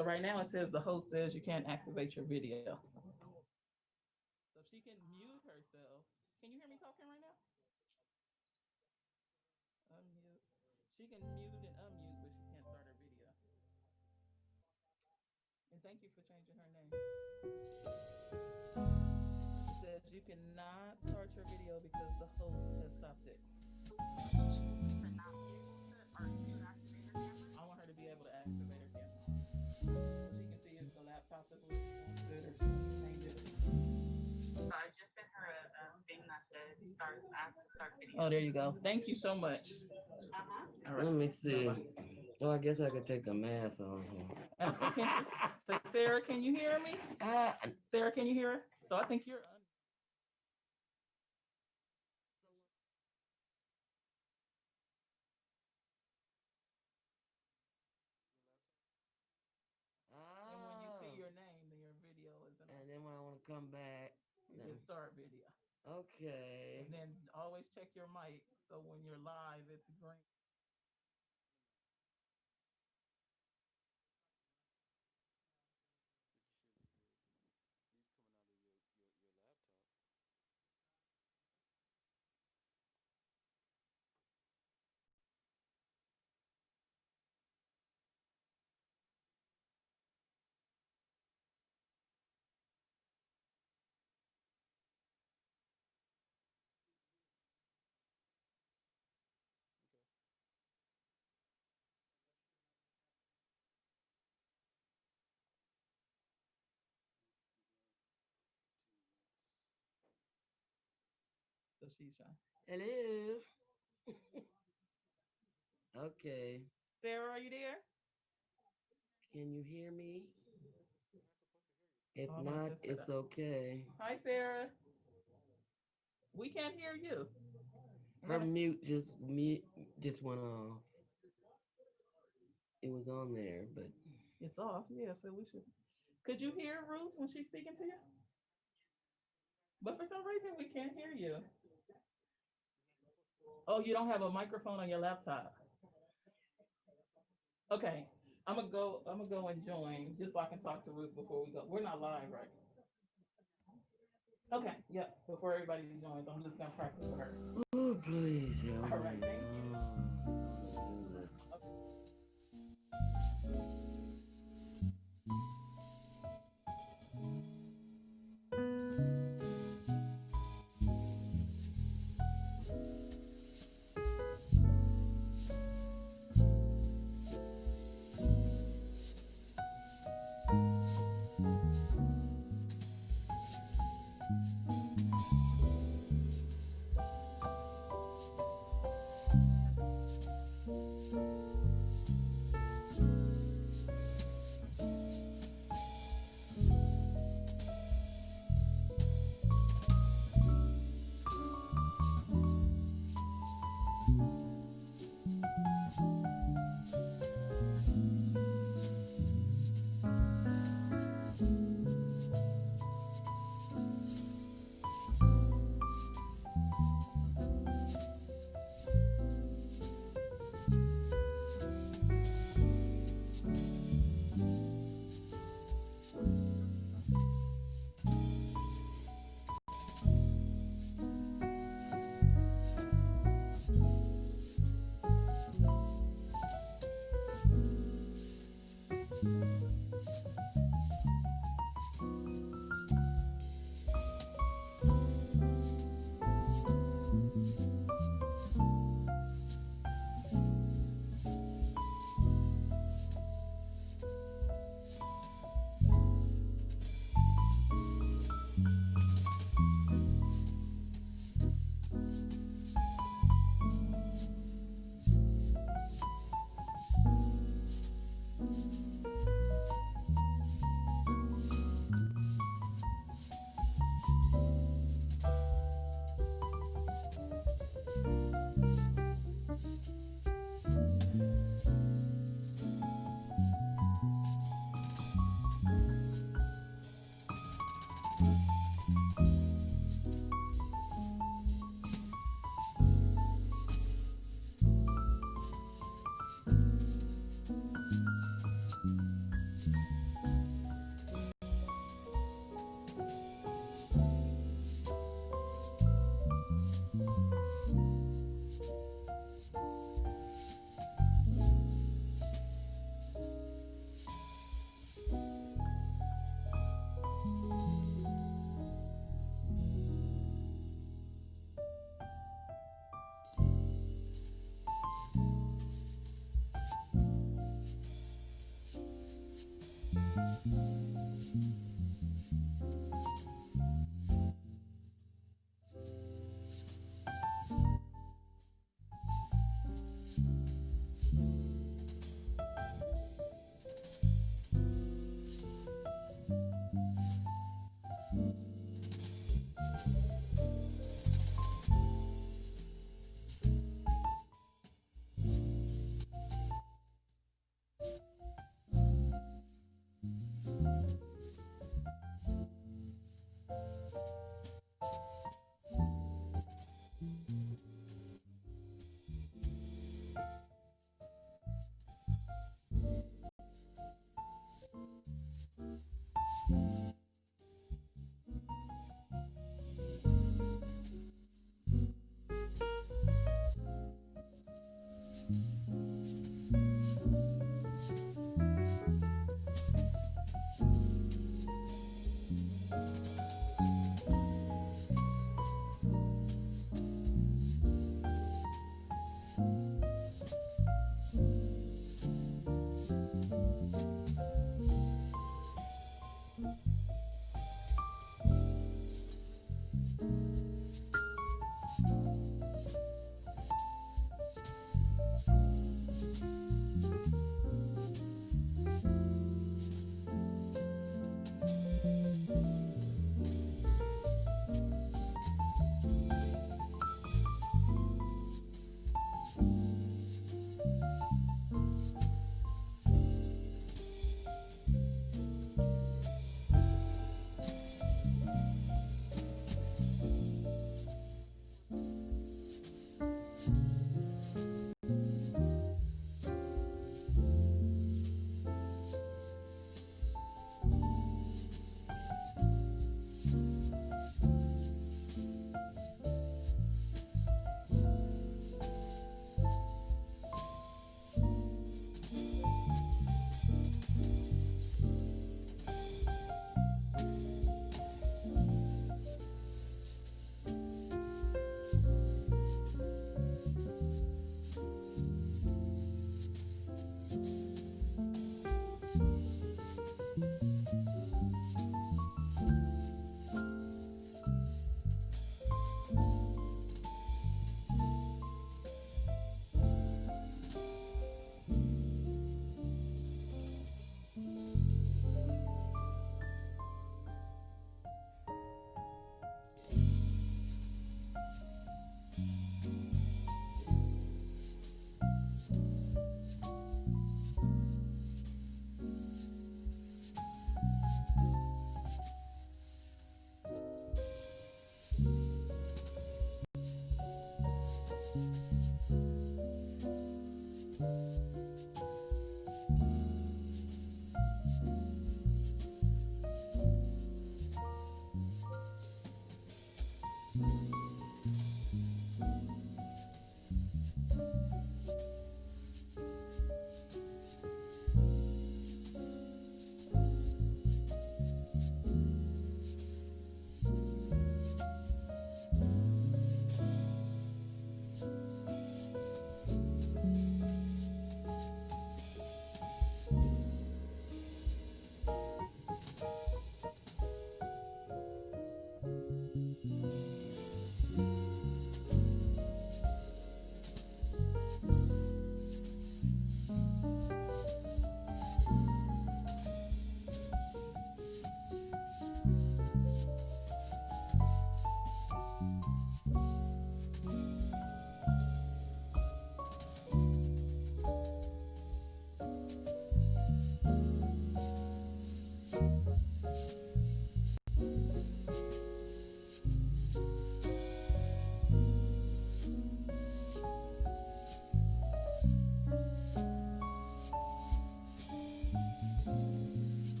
So right now it says the host says you can't activate your video. So she can mute herself. Can you hear me talking right now? Unmute. She can mute and unmute, but she can't start her video. And thank you for changing her name. It says you cannot start your video because the host has stopped it. I want her to be able to activate her camera. So she can see if the laptop is working good or she can change it. So I just sent her a thing that says ask to start video. Oh, there you go. Thank you so much. All right. Let me see. Oh, I guess I could take a mask on here. So Sarah, can you hear me? Sarah, can you hear her? So I think you're. And when you see your name, then your video is. And then when I want to come back, you can start video. Okay. And then always check your mic so when you're live, it's green. So she's trying. Hello. Okay. Sarah, are you there? Can you hear me? If not, it's okay. Hi, Sarah. We can't hear you. Her mute just went off. It was on there, but it's off. Yeah, so we should. Could you hear Ruth when she's speaking to you? But for some reason we can't hear you. Oh, you don't have a microphone on your laptop. Okay. I'm gonna go and join just so I can talk to Ruth before we go. We're not live, right? Okay, yep. Before everybody joins, I'm just gonna practice with her. Oh, please. All right, thank you. Okay.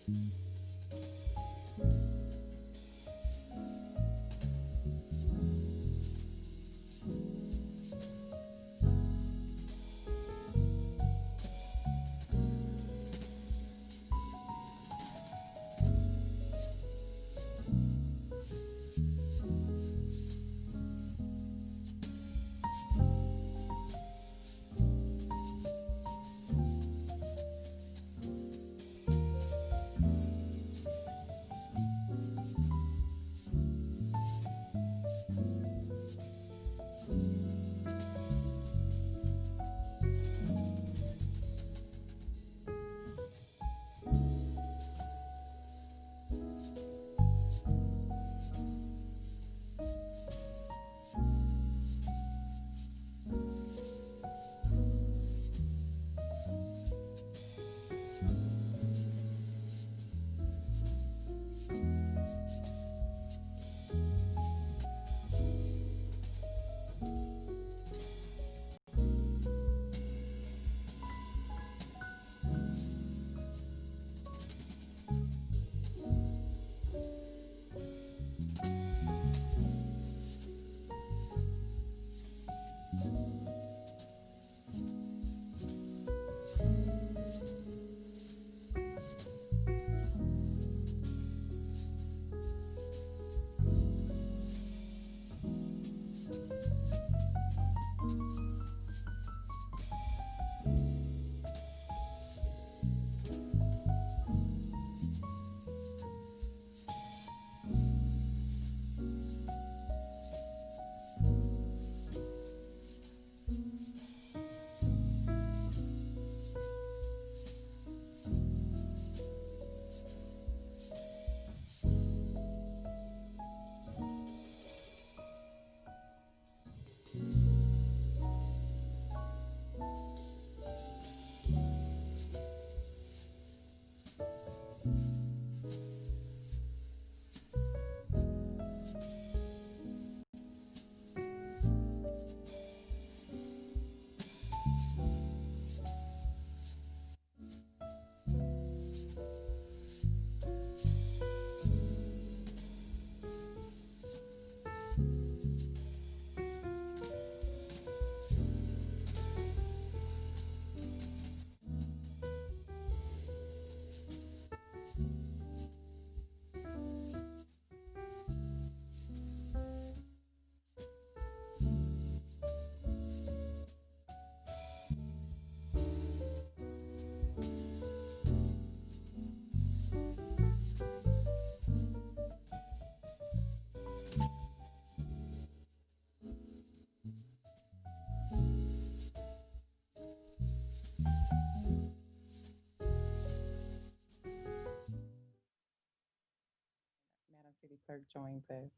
Madam City Clerk joins us.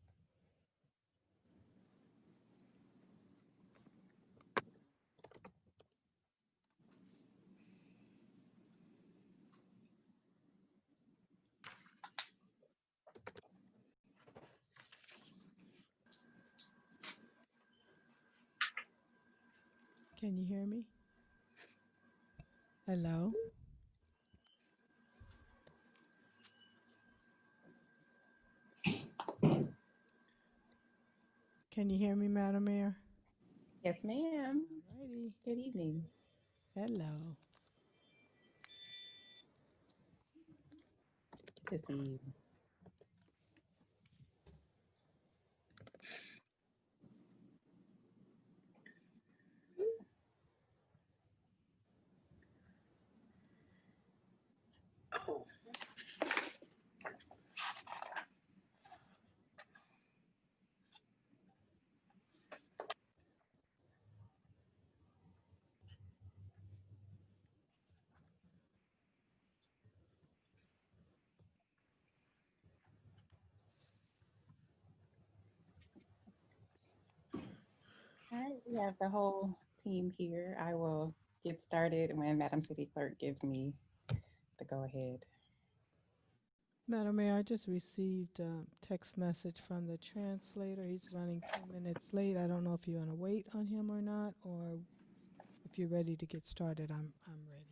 Can you hear me? Hello? Can you hear me, Madam Mayor? Yes, ma'am. Alrighty. Good evening. Hello. Good to see you. All right, we have the whole team here. I will get started when Madam City Clerk gives me the go ahead. Madam Mayor, I just received a text message from the translator. He's running 2 minutes late. I don't know if you want to wait on him or not, or if you're ready to get started, I'm ready.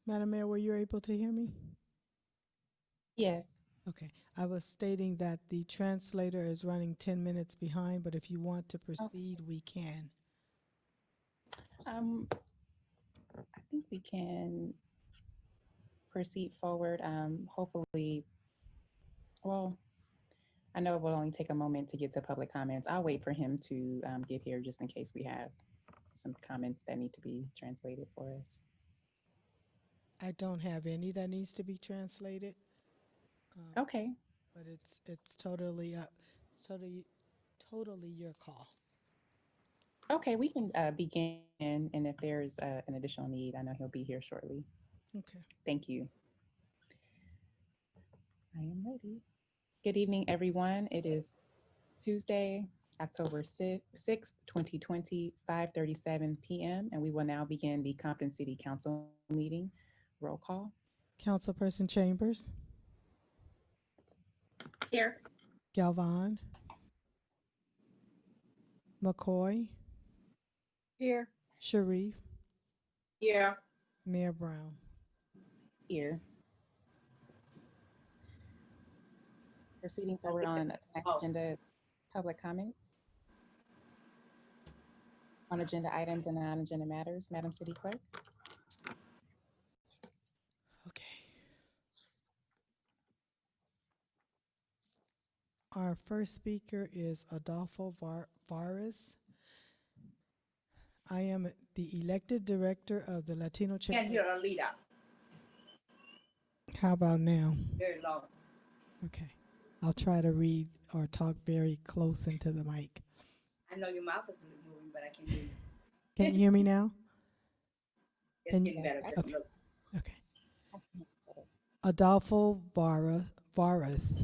Madam Mayor, were you able to hear me? Yes. Okay. I was stating that the translator is running 10 minutes behind, but if you want to proceed, we can. Um, I think we can proceed forward. Hopefully, well, I know it will only take a moment to get to public comments. I'll wait for him to get here just in case we have some comments that need to be translated for us. I don't have any that needs to be translated, Okay. but it's totally totally your call. Okay, we can begin. And if there's an additional need, I know he'll be here shortly. Okay. Thank you. I am ready. Good evening, everyone. It is Tuesday, October 6th, 2020, 5:37 p.m., and we will now begin the Compton City Council meeting. Roll call. Councilperson Chambers, Here. Galvan, McCoy, Here. Sharif, Yeah. Mayor Brown. Here. Proceeding forward on the next agenda, public comments on agenda items and non-agenda matters. Madam City Clerk. Okay. Our first speaker is Adolfo Vargas. I am the elected director of the Latino Chamber. Can't hear a leader. How about now? Very loud. Okay. I'll try to read or talk very close into the mic. I know your mouth isn't moving, but I can hear you. Can you hear me now? It's And- getting better. Just okay. look. Okay. Adolfo Vargas.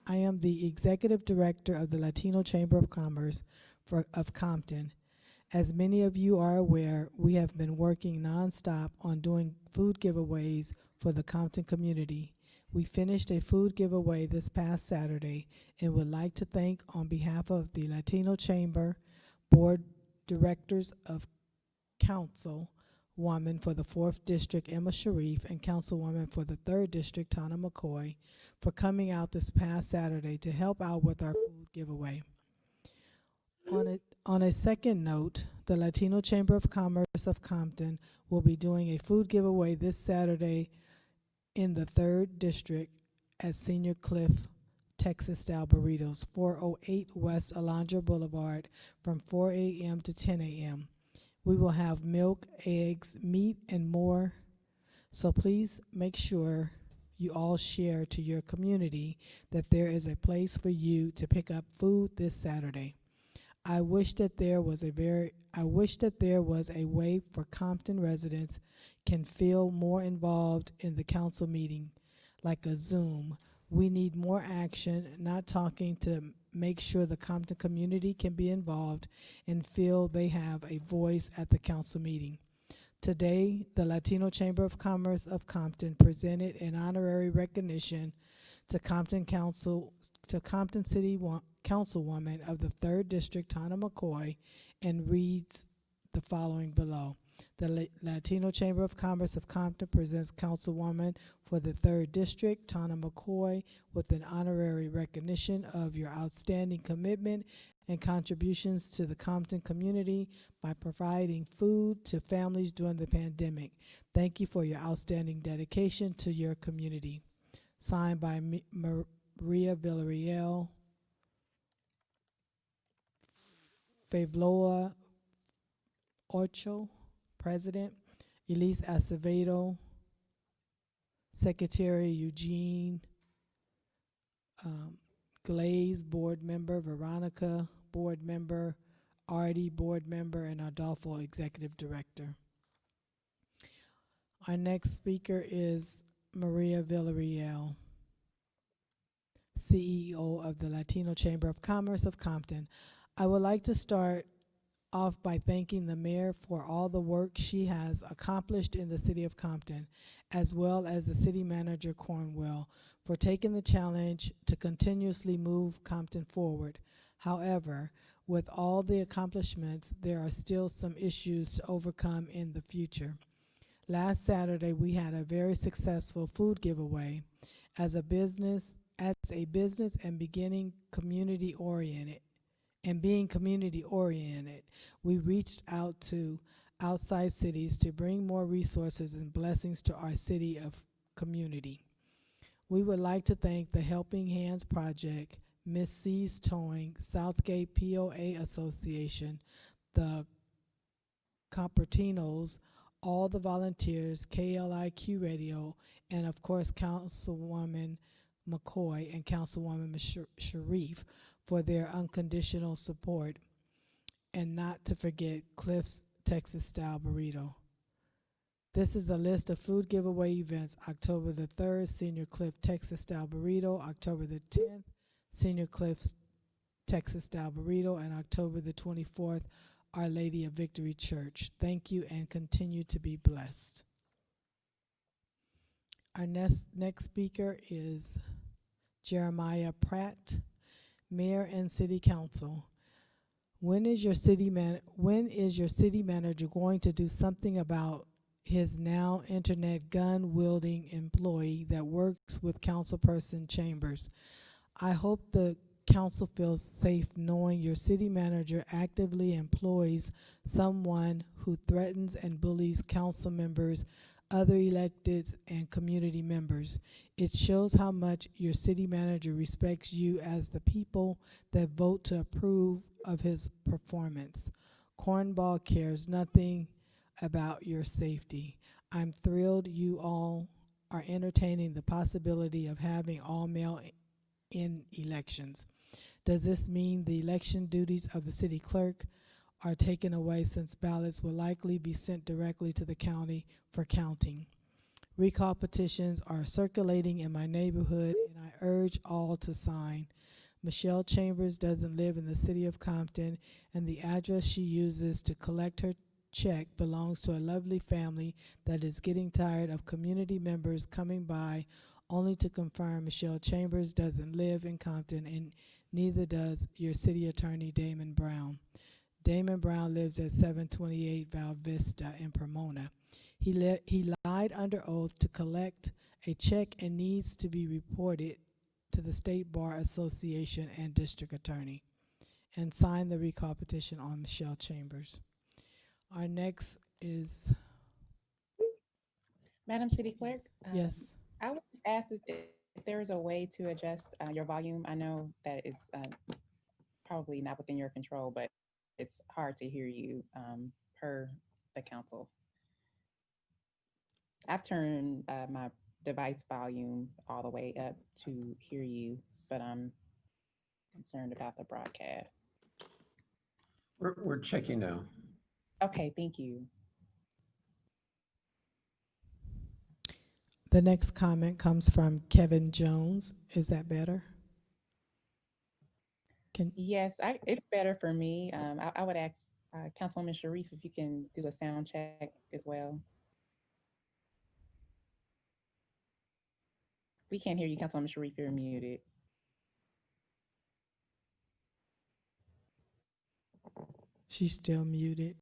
I am the executive director of the Latino Chamber of Commerce of Compton. As many of you are aware, we have been working nonstop on doing food giveaways for the Compton community. We finished a food giveaway this past Saturday and would like to thank, on behalf of the Latino Chamber Board Directors of Councilwoman for the 4th District, Emma Sharif, and Councilwoman for the 3rd District, Tana McCoy, for coming out this past Saturday to help out with our food giveaway. On a second note, the Latino Chamber of Commerce of Compton will be doing a food giveaway this Saturday in the 3rd District at Senior Cliff Texas Style Burritos, 408 West Alondra Boulevard, from 4 a.m. to 10 a.m. We will have milk, eggs, meat, and more. So please make sure you all share to your community that there is a place for you to pick up food this Saturday. I wish that there was a way for Compton residents can feel more involved in the council meeting, like a Zoom. We need more action, not talking, to make sure the Compton community can be involved and feel they have a voice at the council meeting. Today, the Latino Chamber of Commerce of Compton presented an honorary recognition to Compton City Councilwoman of the 3rd District, Tana McCoy, and reads the following below. The Latino Chamber of Commerce of Compton presents Councilwoman for the 3rd District, Tana McCoy, with an honorary recognition of your outstanding commitment and contributions to the Compton community by providing food to families during the pandemic. Thank you for your outstanding dedication to your community. Signed by Maria Villarreal, Favloa Ocho, President, Elise Acevedo, Secretary Eugene, Glaze, Board Member, Veronica, Board Member, Artie, board member, and Adolfo, executive director. Our next speaker is Maria Villarreal, CEO of the Latino Chamber of Commerce of Compton. I would like to start off by thanking the mayor for all the work she has accomplished in the city of Compton, as well as the city manager Cornwell for taking the challenge to continuously move Compton forward. However, with all the accomplishments, there are still some issues to overcome in the future. Last Saturday, we had a very successful food giveaway. As a business and being community oriented, we reached out to outside cities to bring more resources and blessings to our city of community. We would like to thank the Helping Hands Project, Miss C's Towing, Southgate POA Association, the Compertinos, all the volunteers, KLIQ Radio, and of course Councilwoman McCoy and Councilwoman Sharif for their unconditional support, and not to forget Cliff's Texas Style Burrito. This is a list of food giveaway events: October the 3rd, Senior Cliff Texas Style Burrito; October the 10th, Senior Cliff Texas Style Burrito; and October the 24th, Our Lady of Victory Church. Thank you and continue to be blessed. Our next speaker is Jeremiah Pratt, Mayor and City Council. When is your city manager going to do something about his now internet gun-wielding employee that works with Councilperson Chambers? I hope the council feels safe knowing your city manager actively employs someone who threatens and bullies council members, other electeds, and community members. It shows how much your city manager respects you as the people that vote to approve of his performance. Cornball cares nothing about your safety. I'm thrilled you all are entertaining the possibility of having all mail-in elections. Does this mean the election duties of the city clerk are taken away, since ballots will likely be sent directly to the county for counting? Recall petitions are circulating in my neighborhood, and I urge all to sign. Michelle Chambers doesn't live in the city of Compton, and the address she uses to collect her check belongs to a lovely family that is getting tired of community members coming by only to confirm Michelle Chambers doesn't live in Compton, and neither does your city attorney, Damon Brown. Damon Brown lives at 728 Val Vista in Pomona. He lied under oath to collect a check and needs to be reported to the State Bar Association and District Attorney, and sign the recall petition on Michelle Chambers. Our next is... Madam City Clerk? Yes. I would ask if there is a way to adjust your volume. I know that it's probably not within your control, but it's hard to hear you per the council. I've turned my device volume all the way up to hear you, but I'm concerned about the broadcast. We're checking now. Okay, thank you. The next comment comes from Kevin Jones. Is that better? Yes, it's better for me. I would ask Councilwoman Sharif if you can do a sound check as well. We can't hear you, Councilwoman Sharif. You're muted. She's still muted.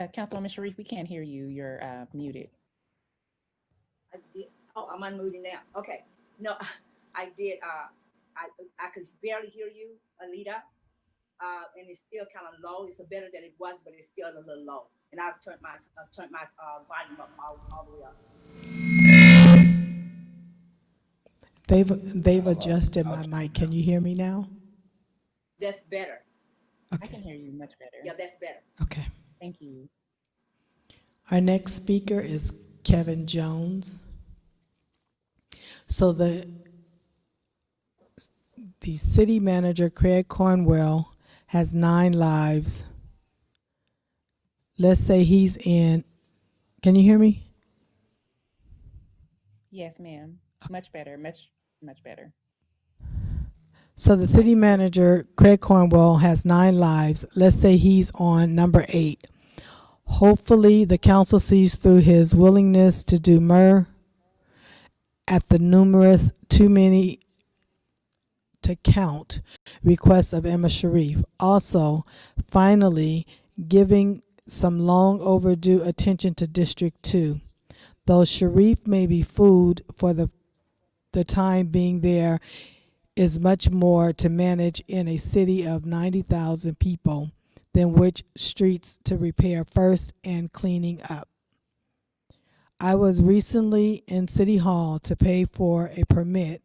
Councilwoman Sharif, we can't hear you. You're muted. I did. Oh, I'm unmuted now. Okay. No, I did. I could barely hear you, Alita. And it's still kind of low. It's better than it was, but it's still a little low. And I've turned my volume up all the way up. They've adjusted my mic. Can you hear me now? That's better. Okay. I can hear you much better. Yeah, that's better. Okay. Thank you. Our next speaker is Kevin Jones. So the city manager, Craig Cornwell, has 9 lives. Let's say he's in, can you hear me? Yes, ma'am. Much better. Much better. So the city manager, Craig Cornwell, has 9 lives. Let's say he's on number 8. Hopefully the council sees through his willingness to do myrrh at the numerous, too many to count, requests of Emma Sharif. Also, finally, giving some long overdue attention to District 2. Though Sharif may be fooled for the time being, there is much more to manage in a city of 90,000 people than which streets to repair first and cleaning up. I was recently in City Hall to pay for a permit,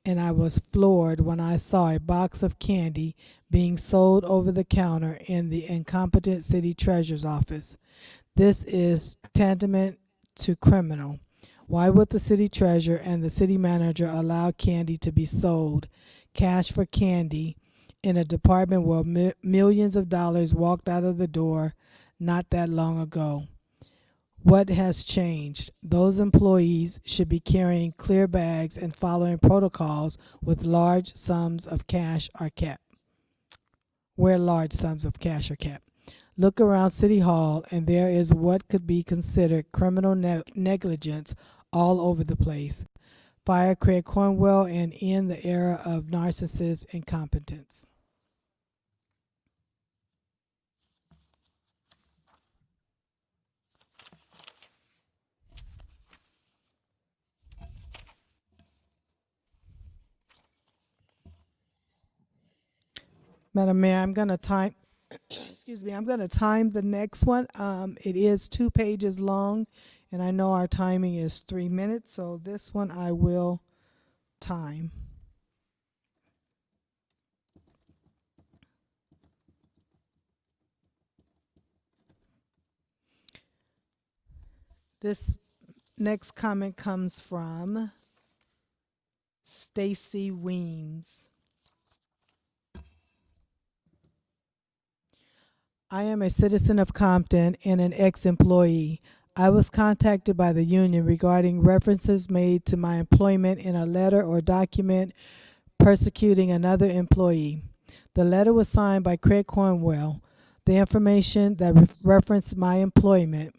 and I was floored when I saw a box of candy being sold over the counter in the incompetent city treasurer's office. This is tantamount to criminal. Why would the city treasurer and the city manager allow candy to be sold, cash for candy, in a department where millions of dollars walked out of the door not that long ago? What has changed? Those employees should be carrying clear bags and following protocols with large sums of cash are kept. Where large sums of cash are kept. Look around City Hall and there is what could be considered criminal negligence all over the place. Fire Craig Cornwell and end the era of narcissist incompetence. Madam Mayor, I'm going to time, excuse me, I'm going to time the next one. It is 2 pages long, and I know our timing is 3 minutes, so this one I will time. This next comment comes from Stacy Weems. I am a citizen of Compton and an ex-employee. I was contacted by the union regarding references made to my employment in a letter or document persecuting another employee. The letter was signed by Craig Cornwell. The information that referenced my employment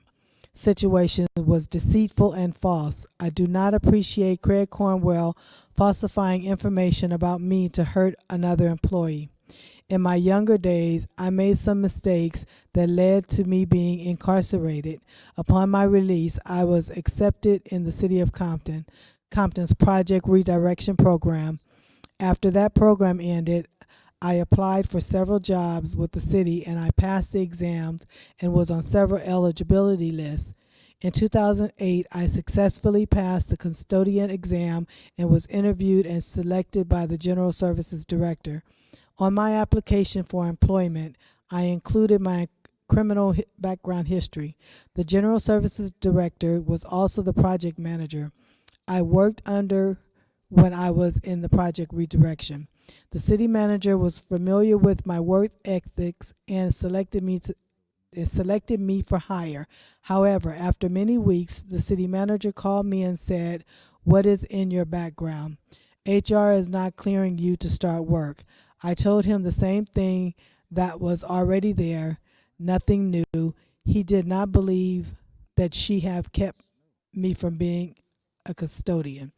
situation was deceitful and false. I do not appreciate Craig Cornwell falsifying information about me to hurt another employee. In my younger days, I made some mistakes that led to me being incarcerated. Upon my release, I was accepted in the city of Compton's Project Redirection Program. After that program ended, I applied for several jobs with the city and I passed the exams and was on several eligibility lists. In 2008, I successfully passed the custodian exam and was interviewed and selected by the General Services Director. On my application for employment, I included my criminal background history. The General Services Director was also the project manager I worked under when I was in the project redirection. The city manager was familiar with my work ethics and selected me for hire. However, after many weeks, the city manager called me and said, "What is in your background? HR is not clearing you to start work." I told him the same thing that was already there, nothing new. He did not believe that she have kept me from being a custodian.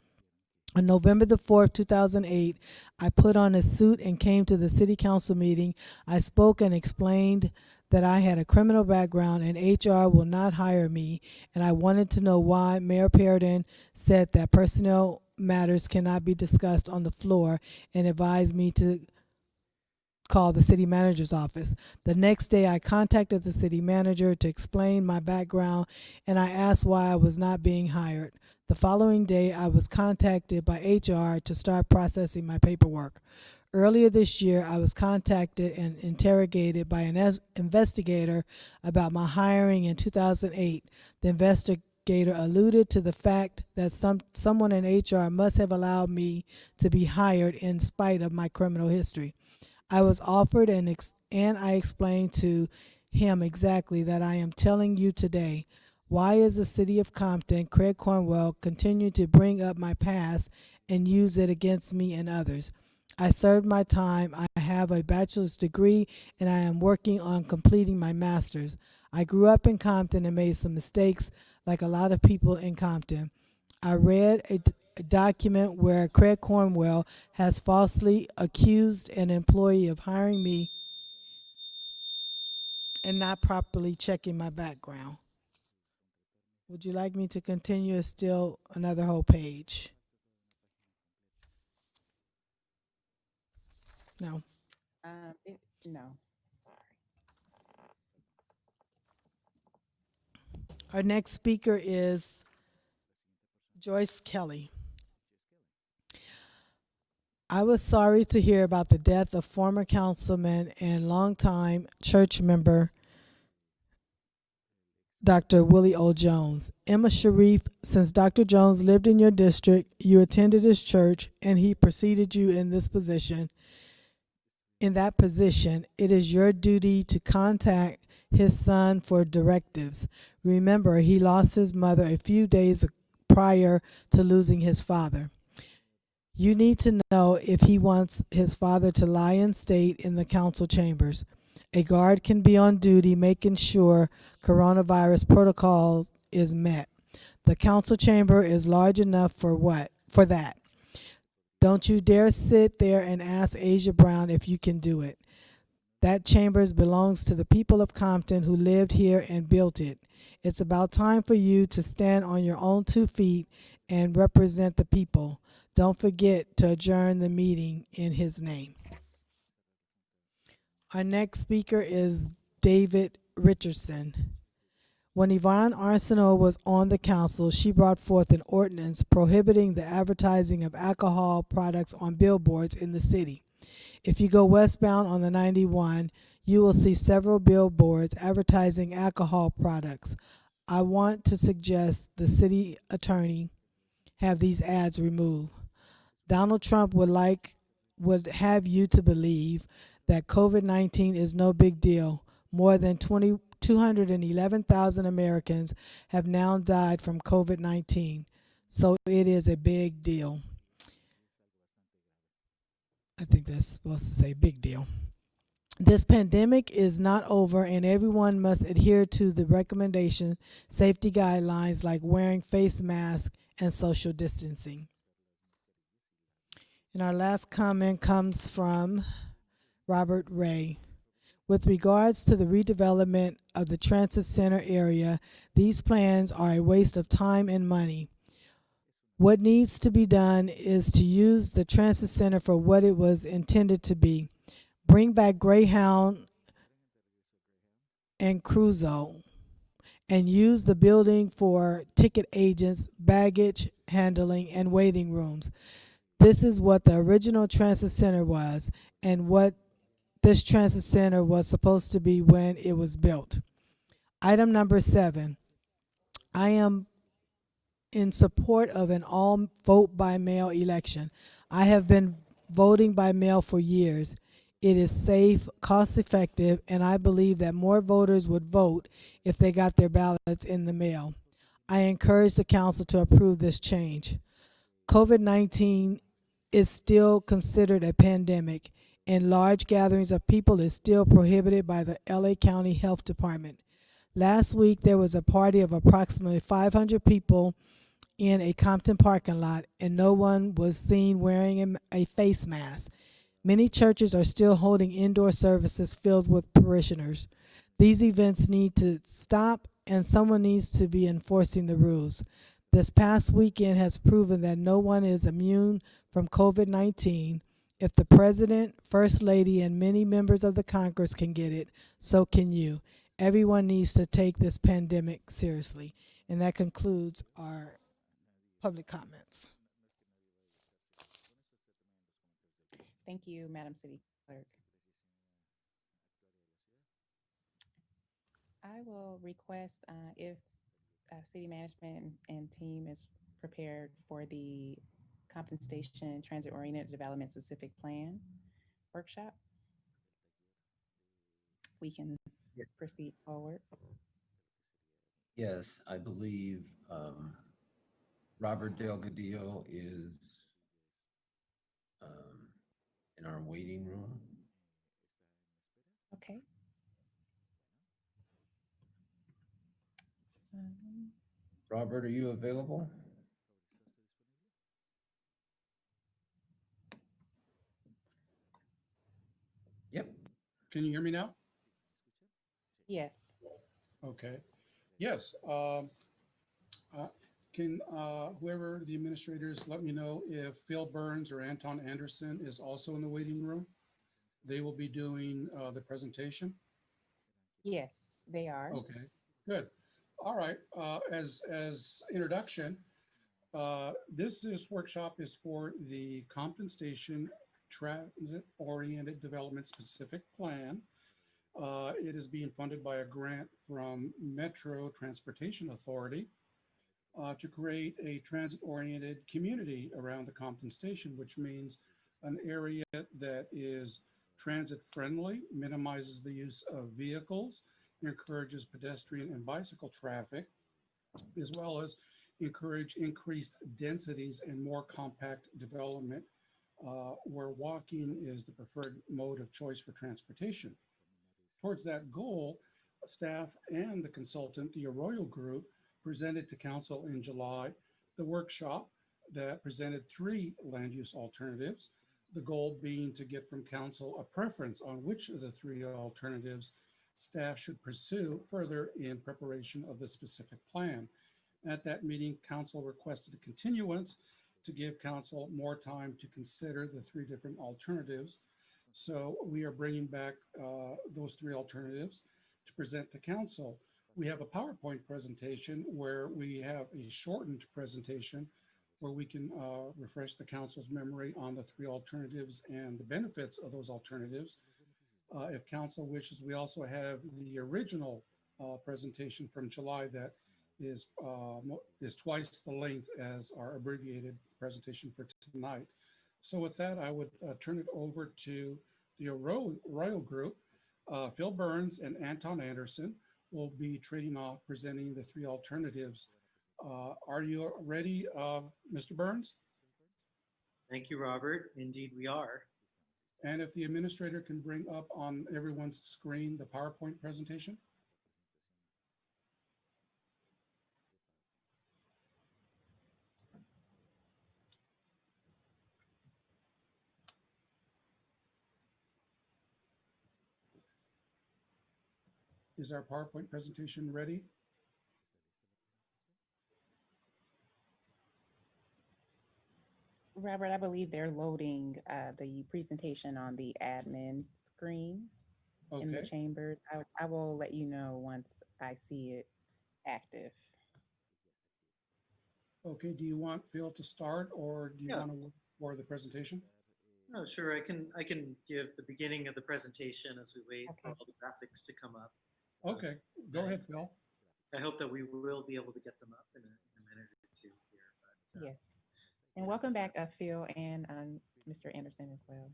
On November the 4th, 2008, I put on a suit and came to the city council meeting. I spoke and explained that I had a criminal background and HR will not hire me, and I wanted to know why Mayor Perrodin said that personnel matters cannot be discussed on the floor and advised me to call the city manager's office. The next day, I contacted the city manager to explain my background, and I asked why I was not being hired. The following day, I was contacted by HR to start processing my paperwork. Earlier this year, I was contacted and interrogated by an investigator about my hiring in 2008. The investigator alluded to the fact that someone in HR must have allowed me to be hired in spite of my criminal history. I was offered and I explained to him exactly that I am telling you today. Why is the city of Compton, Craig Cornwell, continue to bring up my past and use it against me and others? I served my time. I have a bachelor's degree and I am working on completing my master's. I grew up in Compton and made some mistakes like a lot of people in Compton. I read a document where Craig Cornwell has falsely accused an employee of hiring me and not properly checking my background. Would you like me to continue or still another whole page? No. No. Our next speaker is Joyce Kelly. I was sorry to hear about the death of former councilman and longtime church member Dr. Willie O. Jones. Emma Sharif, since Dr. Jones lived in your district, you attended his church, and he preceded you in this position. In that position, it is your duty to contact his son for directives. Remember, he lost his mother a few days prior to losing his father. You need to know if he wants his father to lie in state in the council chambers. A guard can be on duty making sure coronavirus protocol is met. The council chamber is large enough for what? For that. Don't you dare sit there and ask Asia Brown if you can do it. That chambers belongs to the people of Compton who lived here and built it. It's about time for you to stand on your own 2 feet and represent the people. Don't forget to adjourn the meeting in his name. Our next speaker is David Richardson. When Yvonne Arsenault was on the council, she brought forth an ordinance prohibiting the advertising of alcohol products on billboards in the city. If you go westbound on the 91, you will see several billboards advertising alcohol products. I want to suggest the city attorney have these ads removed. Donald Trump would have you to believe that COVID-19 is no big deal. More than 211,000 Americans have now died from COVID-19, so it is a big deal. I think that's supposed to say big deal. This pandemic is not over, and everyone must adhere to the recommendation safety guidelines like wearing face masks and social distancing. And our last comment comes from Robert Ray. With regards to the redevelopment of the transit center area, these plans are a waste of time and money. What needs to be done is to use the transit center for what it was intended to be. Bring back Greyhound and Crusoe and use the building for ticket agents, baggage handling, and waiting rooms. This is what the original transit center was and what this transit center was supposed to be when it was built. Item number 7. I am in support of an all vote by mail election. I have been voting by mail for years. It is safe, cost effective, and I believe that more voters would vote if they got their ballots in the mail. I encourage the council to approve this change. COVID-19 is still considered a pandemic, and large gatherings of people is still prohibited by the LA County Health Department. Last week, there was a party of approximately 500 people in a Compton parking lot, and no one was seen wearing a face mask. Many churches are still holding indoor services filled with parishioners. These events need to stop, and someone needs to be enforcing the rules. This past weekend has proven that no one is immune from COVID-19. If the president, first lady, and many members of the Congress can get it, so can you. Everyone needs to take this pandemic seriously. And that concludes our public comments. Thank you, Madam City Clerk. I will request if city management and team is prepared for the Compton Station Transit Oriented Development Specific Plan workshop. We can Yeah. proceed forward. Yes, I believe Robert Delgadillo is in our waiting room. Okay. Um, Robert, are you available? Yep. Can you hear me now? yes. Okay. Yes. Can whoever the administrators let me know if Phil Burns or Anton Anderson is also in the waiting room? They will be doing the presentation. Yes, they are. Okay, good. All right. As introduction, this workshop is for the Compton Station Transit Oriented Development Specific Plan. It is being funded by a grant from Metro Transportation Authority to create a transit-oriented community around the Compton Station, which means an area that is transit-friendly, minimizes the use of vehicles, encourages pedestrian and bicycle traffic, as well as encourage increased densities and more compact development where walking is the preferred mode of choice for transportation. Towards that goal, staff and the consultant, the Arroyo Group, presented to council in July the workshop that presented 3 land use alternatives, the goal being to get from council a preference on which of the 3 alternatives staff should pursue further in preparation of the specific plan. At that meeting, council requested a continuance to give council more time to consider the 3 different alternatives. So we are bringing back those 3 alternatives to present to council. We have a PowerPoint presentation where we have a shortened presentation where we can refresh the council's memory on the 3 alternatives and the benefits of those alternatives. If council wishes, we also have the original presentation from July that is twice the length as our abbreviated presentation for tonight. So with that, I would turn it over to the Arroyo Group. Phil Burns and Anton Anderson will be trading off presenting the 3 alternatives. Are you ready, Mr. Burns? Thank you, Robert. Indeed, we are. And if the administrator can bring up on everyone's screen the PowerPoint presentation. Is our PowerPoint presentation ready? Robert, I believe they're loading the presentation on the admin screen in the Okay. chambers. I will let you know once I see it active. Okay, do you want Phil to start or do you Yeah. want to work for the presentation? Oh, sure. I can give the beginning of the presentation as we wait for Okay. all the graphics to come up. Okay, go ahead, Phil. I hope that we will be able to get them up in a minute or 2 here. But, Yes. And welcome back, Phil and Mr. Anderson as well.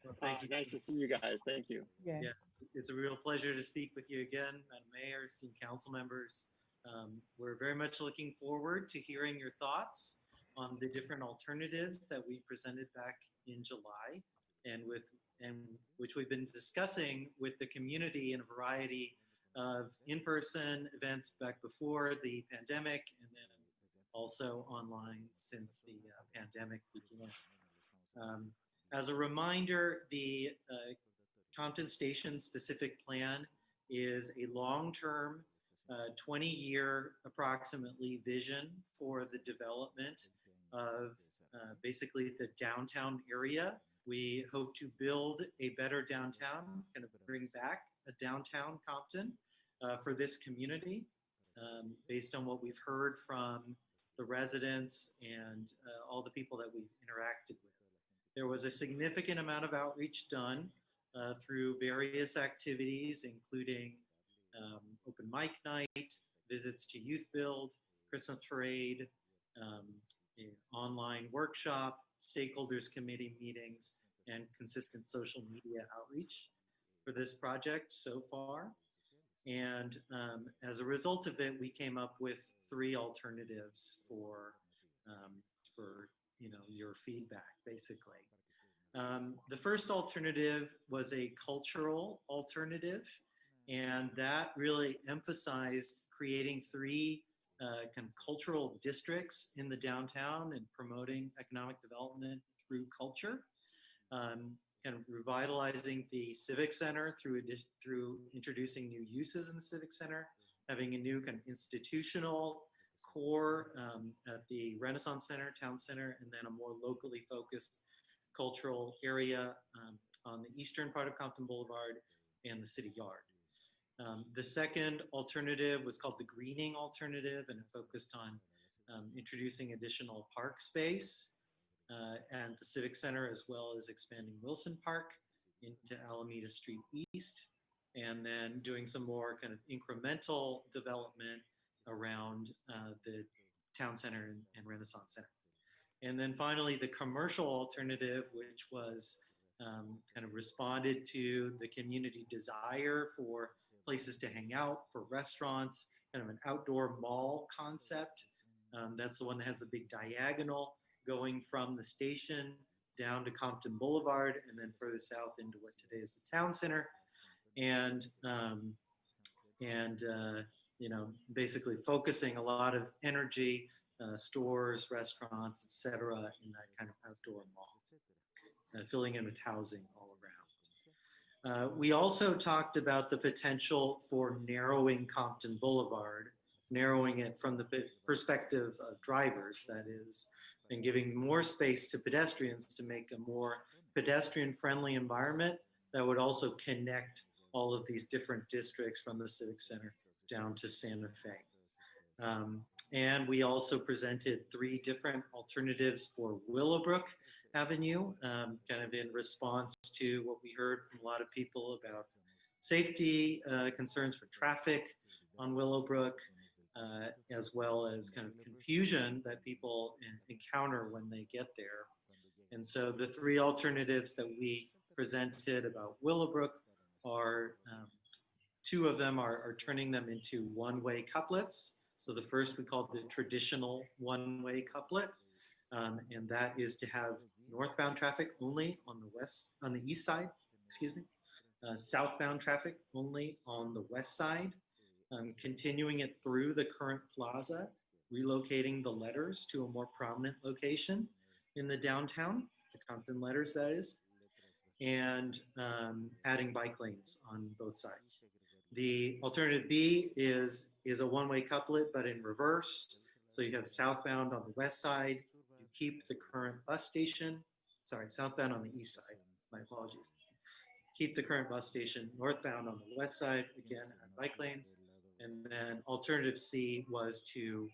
well, thank you. Nice to see you guys. Thank you. Yes. Yeah, it's a real pleasure to speak with you again, Madam Mayor, esteemed council members. We're very much looking forward to hearing your thoughts on the different alternatives that we presented back in July and which we've been discussing with the community in a variety of in-person events back before the pandemic and then also online since the pandemic began. As a reminder, the Compton Station specific plan is a long-term 20-year approximately vision for the development of basically the downtown area. We hope to build a better downtown, kind of bring back a downtown Compton for this community based on what we've heard from the residents and all the people that we've interacted with. There was a significant amount of outreach done through various activities, including open mic night, visits to Youth Build, Christmas Parade, online workshop, stakeholders committee meetings, and consistent social media outreach for this project so far. And as a result of it, we came up with 3 alternatives for your feedback, basically. The first alternative was a cultural alternative, and that really emphasized creating 3 kind of cultural districts in the downtown and promoting economic development through culture. Kind of revitalizing the Civic Center through introducing new uses in the Civic Center, having a new kind of institutional core at the Renaissance Center, Town Center, and then a more locally focused cultural area on the eastern part of Compton Boulevard and the City Yard. The second alternative was called the greening alternative, and it focused on introducing additional park space and the Civic Center, as well as expanding Wilson Park into Alameda Street East, and then doing some more kind of incremental development around the Town Center and Renaissance Center. And then finally, the commercial alternative, which was kind of responded to the community desire for places to hang out, for restaurants, kind of an outdoor mall concept. That's the one that has the big diagonal going from the station down to Compton Boulevard and then further south into what today is the Town Center. And basically focusing a lot of energy, stores, restaurants, etc., in that kind of outdoor mall, filling in with housing all around. We also talked about the potential for narrowing Compton Boulevard, narrowing it from the perspective of drivers, that is, and giving more space to pedestrians to make a more pedestrian-friendly environment that would also connect all of these different districts from the Civic Center down to Santa Fe. And we also presented 3 different alternatives for Willowbrook Avenue, kind of in response to what we heard from a lot of people about safety concerns for traffic on Willowbrook, as well as kind of confusion that people encounter when they get there. And so the 3 alternatives that we presented about Willowbrook are, 2 of them are turning them into one-way couplets. So the first we call the traditional one-way couplet, and that is to have northbound traffic only on the east side, southbound traffic only on the west side, continuing it through the current plaza, relocating the letters to a more prominent location in the downtown, the Compton letters that is, and adding bike lanes on both sides. The alternative B is a one-way couplet, but in reverse. So you have southbound on the west side, you keep the current bus station, southbound on the east side, my apologies. Keep the current bus station, northbound on the west side, again, add bike lanes. And then alternative C was to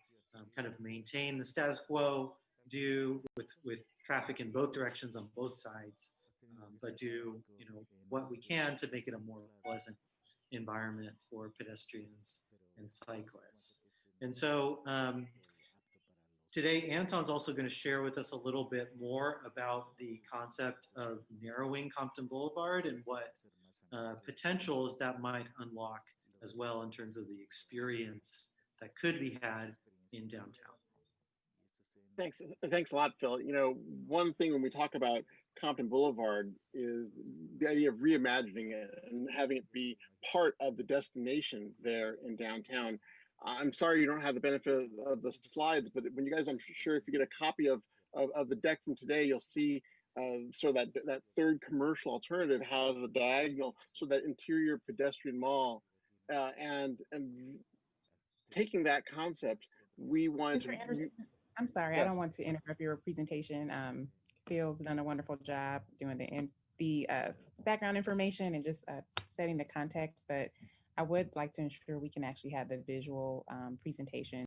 kind of maintain the status quo, do with traffic in both directions on both sides, but do what we can to make it a more pleasant environment for pedestrians and cyclists. And so today, Anton's also going to share with us a little bit more about the concept of narrowing Compton Boulevard and what potentials that might unlock as well in terms of the experience that could be had in downtown. Thanks a lot, Phil. One thing when we talk about Compton Boulevard is the idea of reimagining it and having it be part of the destination there in downtown. I'm sorry you don't have the benefit of the slides, but when you guys, I'm sure if you get a copy of the deck from today, you'll see sort of that third commercial alternative has a diagonal, so that interior pedestrian mall, and taking that concept, we wanted Mr. to. Anderson, I'm sorry, Yes. I don't want to interrupt your presentation. Phil's done a wonderful job doing the background information and just setting the context, but I would like to ensure we can actually have the visual presentation.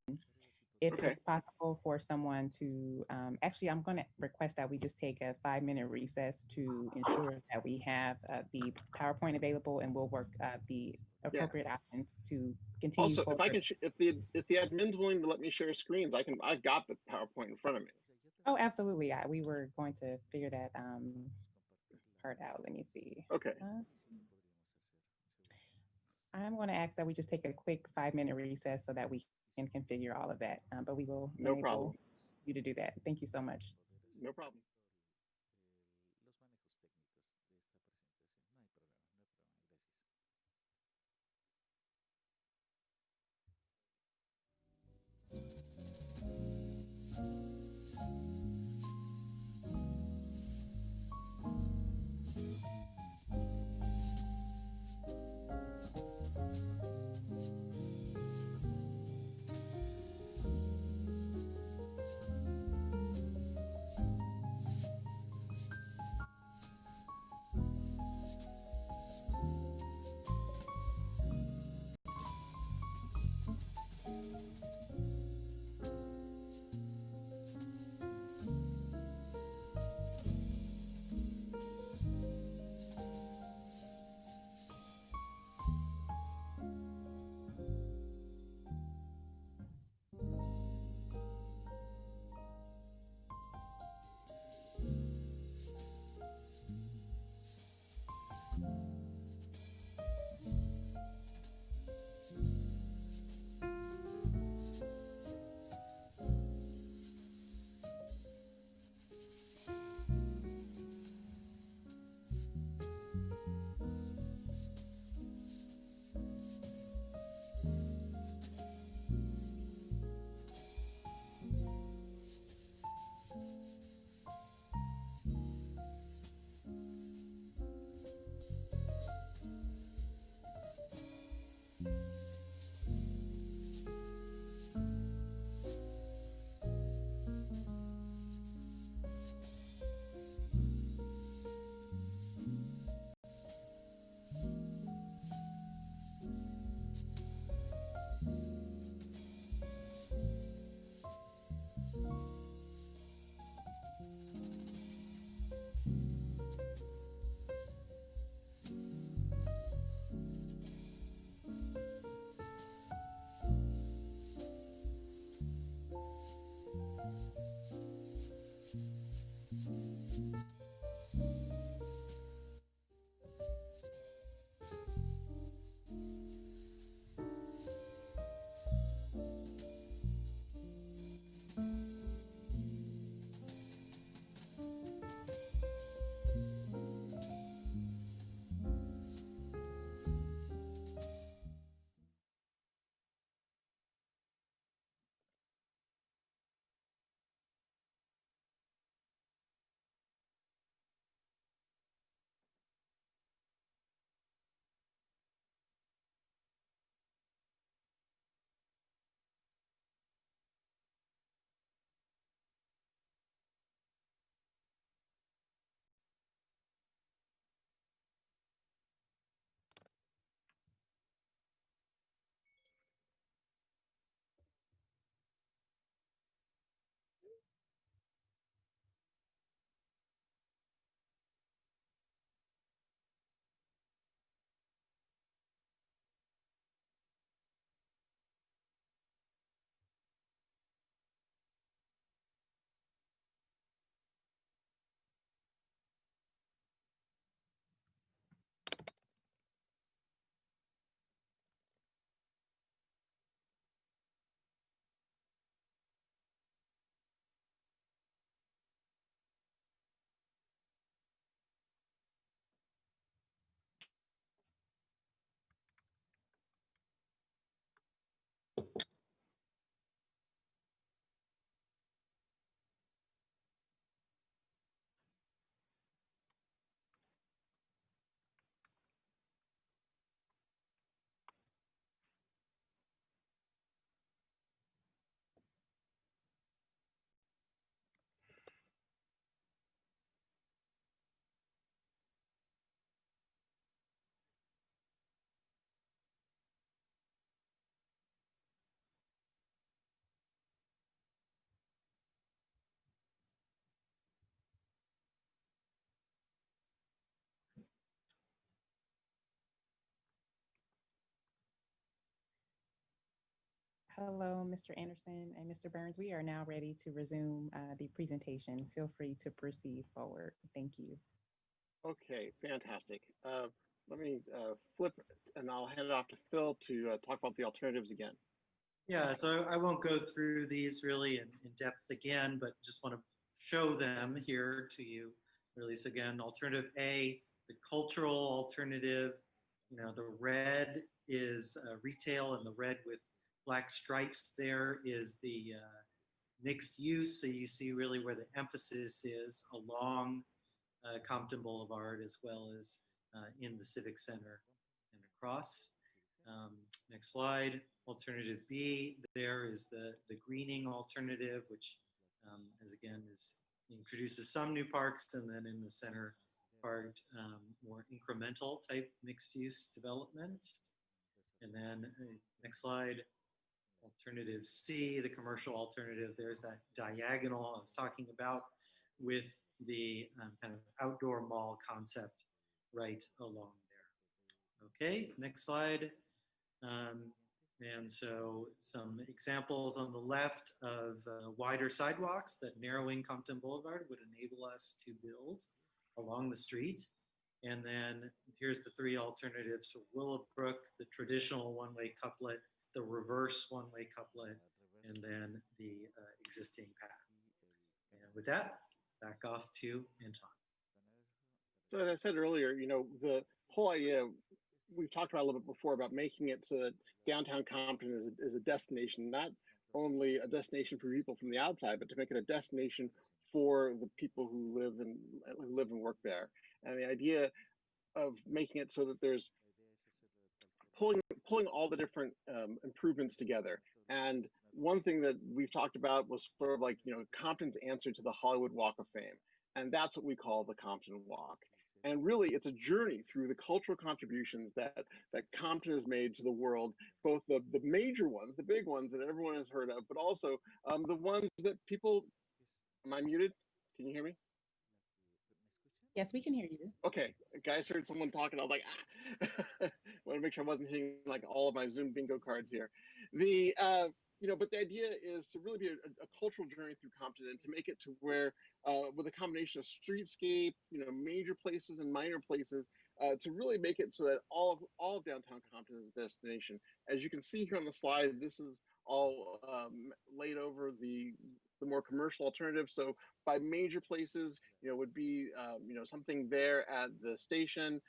If Okay. it's possible for someone to, actually, I'm going to request that we just take a 5-minute recess to ensure that we have the PowerPoint available, and we'll work the Yeah. appropriate options to continue Also, if I forward. can, if the admin's willing to let me share screens, I've got the PowerPoint in front of me. Oh, absolutely. Yeah, we were going to figure that part out. Let me see. Okay. I'm going to ask that we just take a quick 5-minute recess so that we can configure all of that. But we will No enable problem. you to do that. Thank you so much. No problem. Hello, Mr. Anderson and Mr. Burns. We are now ready to resume the presentation. Feel free to proceed forward. Thank you. Okay, fantastic. Let me flip and I'll hand it off to Phil to talk about the alternatives again. Yeah, so I won't go through these really in depth again, but just want to show them here to you. Release again, alternative A, the cultural alternative. You know, the red is retail, and the red with black stripes there is the mixed use. So you see really where the emphasis is along Compton Boulevard as well as in the Civic Center and across. Next slide. Alternative B, there is the greening alternative, which as again introduces some new parks, and then in the center part, more incremental type mixed use development. And then next slide, alternative C, the commercial alternative. There's that diagonal I was talking about with the kind of outdoor mall concept right along there. Okay, next slide. And so some examples on the left of wider sidewalks that narrowing Compton Boulevard would enable us to build along the street. And then here's the three alternatives. So Willowbrook, the traditional one-way couplet, the reverse one-way couplet, and then the existing path. And with that, back off to Anton. So as I said earlier, you know, the whole idea we've talked about a little bit before about making it so that downtown Compton is a destination, not only a destination for people from the outside, but to make it a destination for the people who live and work there. And the idea of making it so that there's pulling all the different improvements together. And one thing that we've talked about was sort of like, you know, Compton's answer to the Hollywood Walk of Fame. And that's what we call the Compton Walk. And really, it's a journey through the cultural contributions that Compton has made to the world, both the major ones, the big ones that everyone has heard of, but also the ones that people, am I muted? Can you hear me? Yes, we can hear you. Okay, guys, heard someone talking. I was like, want to make sure I wasn't hitting like all of my Zoom bingo cards here. The you know, but the idea is to really be a cultural journey through Compton and to make it to where, with a combination of streetscape, you know, major places and minor places, to really make it so that all of downtown Compton is a destination. As you can see here on the slide, this is all laid over the more commercial alternatives. So by major places, you know, would be you know, something there at the station,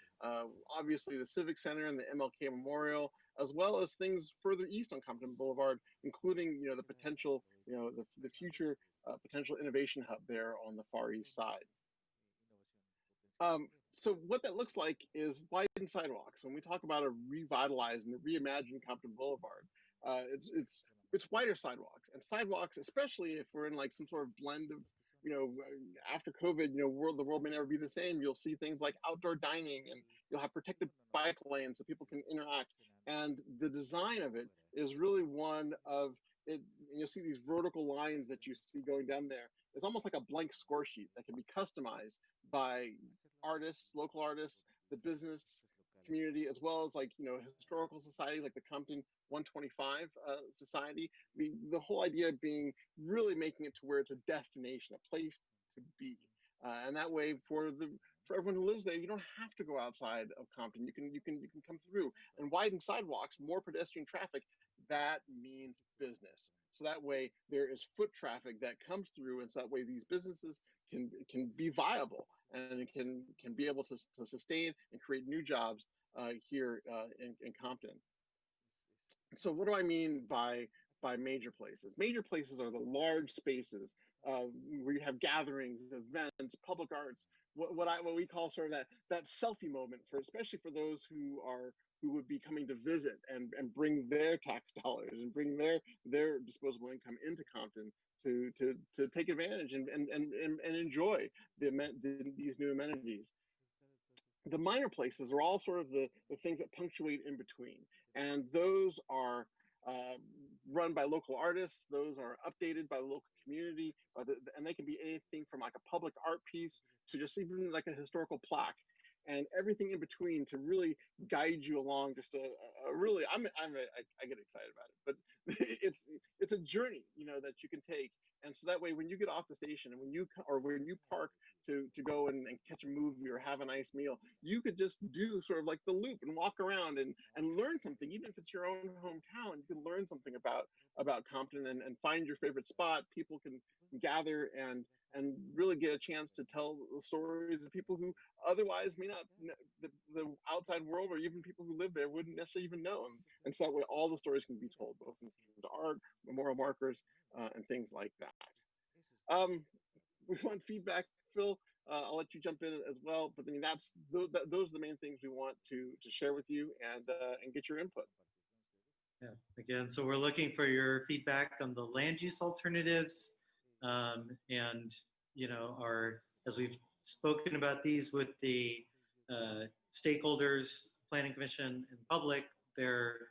obviously the Civic Center and the MLK Memorial, as well as things further east on Compton Boulevard, including, you know, the potential, you know, the future potential innovation hub there on the Far East side. So what that looks like is widened sidewalks. When we talk about a revitalized and reimagined Compton Boulevard, it's wider sidewalks, and sidewalks, especially if we're in like some sort of blend of, you know, after COVID, you know, the world may never be the same. You'll see things like outdoor dining, and you'll have protected bike lanes so people can interact. And the design of it is really one of it. You'll see these vertical lines that you see going down there. It's almost like a blank score sheet that can be customized by artists, local artists, the business community, as well as like, you know, historical society like the Compton 125 Society. The whole idea being really making it to where it's a destination, a place to be, and that way for everyone who lives there, you don't have to go outside of Compton. You can come through, and widen sidewalks, more pedestrian traffic. That means business. So that way there is foot traffic that comes through, and so that way these businesses can be viable and can be able to sustain and create new jobs here in Compton. So what do I mean by major places? Major places are the large spaces where you have gatherings, events, public arts. What we call sort of that selfie moment for, especially for those who would be coming to visit and bring their tax dollars and bring their disposable income into Compton to take advantage and enjoy these new amenities. The minor places are all sort of the things that punctuate in between. And those are run by local artists. Those are updated by the local community. And they can be anything from like a public art piece to just even like a historical plaque. and everything in between to really guide you along. Just a really, I get excited about it, but it's a journey, that you can take. And so that way, when you get off the station and when you park to go and catch a movie or have a nice meal, you could just do sort of like the loop and walk around and learn something. Even if it's your own hometown, you can learn something about Compton and find your favorite spot. People can gather and really get a chance to tell the stories of people who otherwise may not the outside world, or even people who live there wouldn't necessarily even know. And so that way all the stories can be told, both in terms of art, memorial markers, and things like that. We want feedback, Phil. I'll let you jump in as well, but I mean those are the main things we want to share with you and get your input. Yeah, again, so we're looking for your feedback on the land use alternatives, and as we've spoken about these with the stakeholders, planning commission, and public, there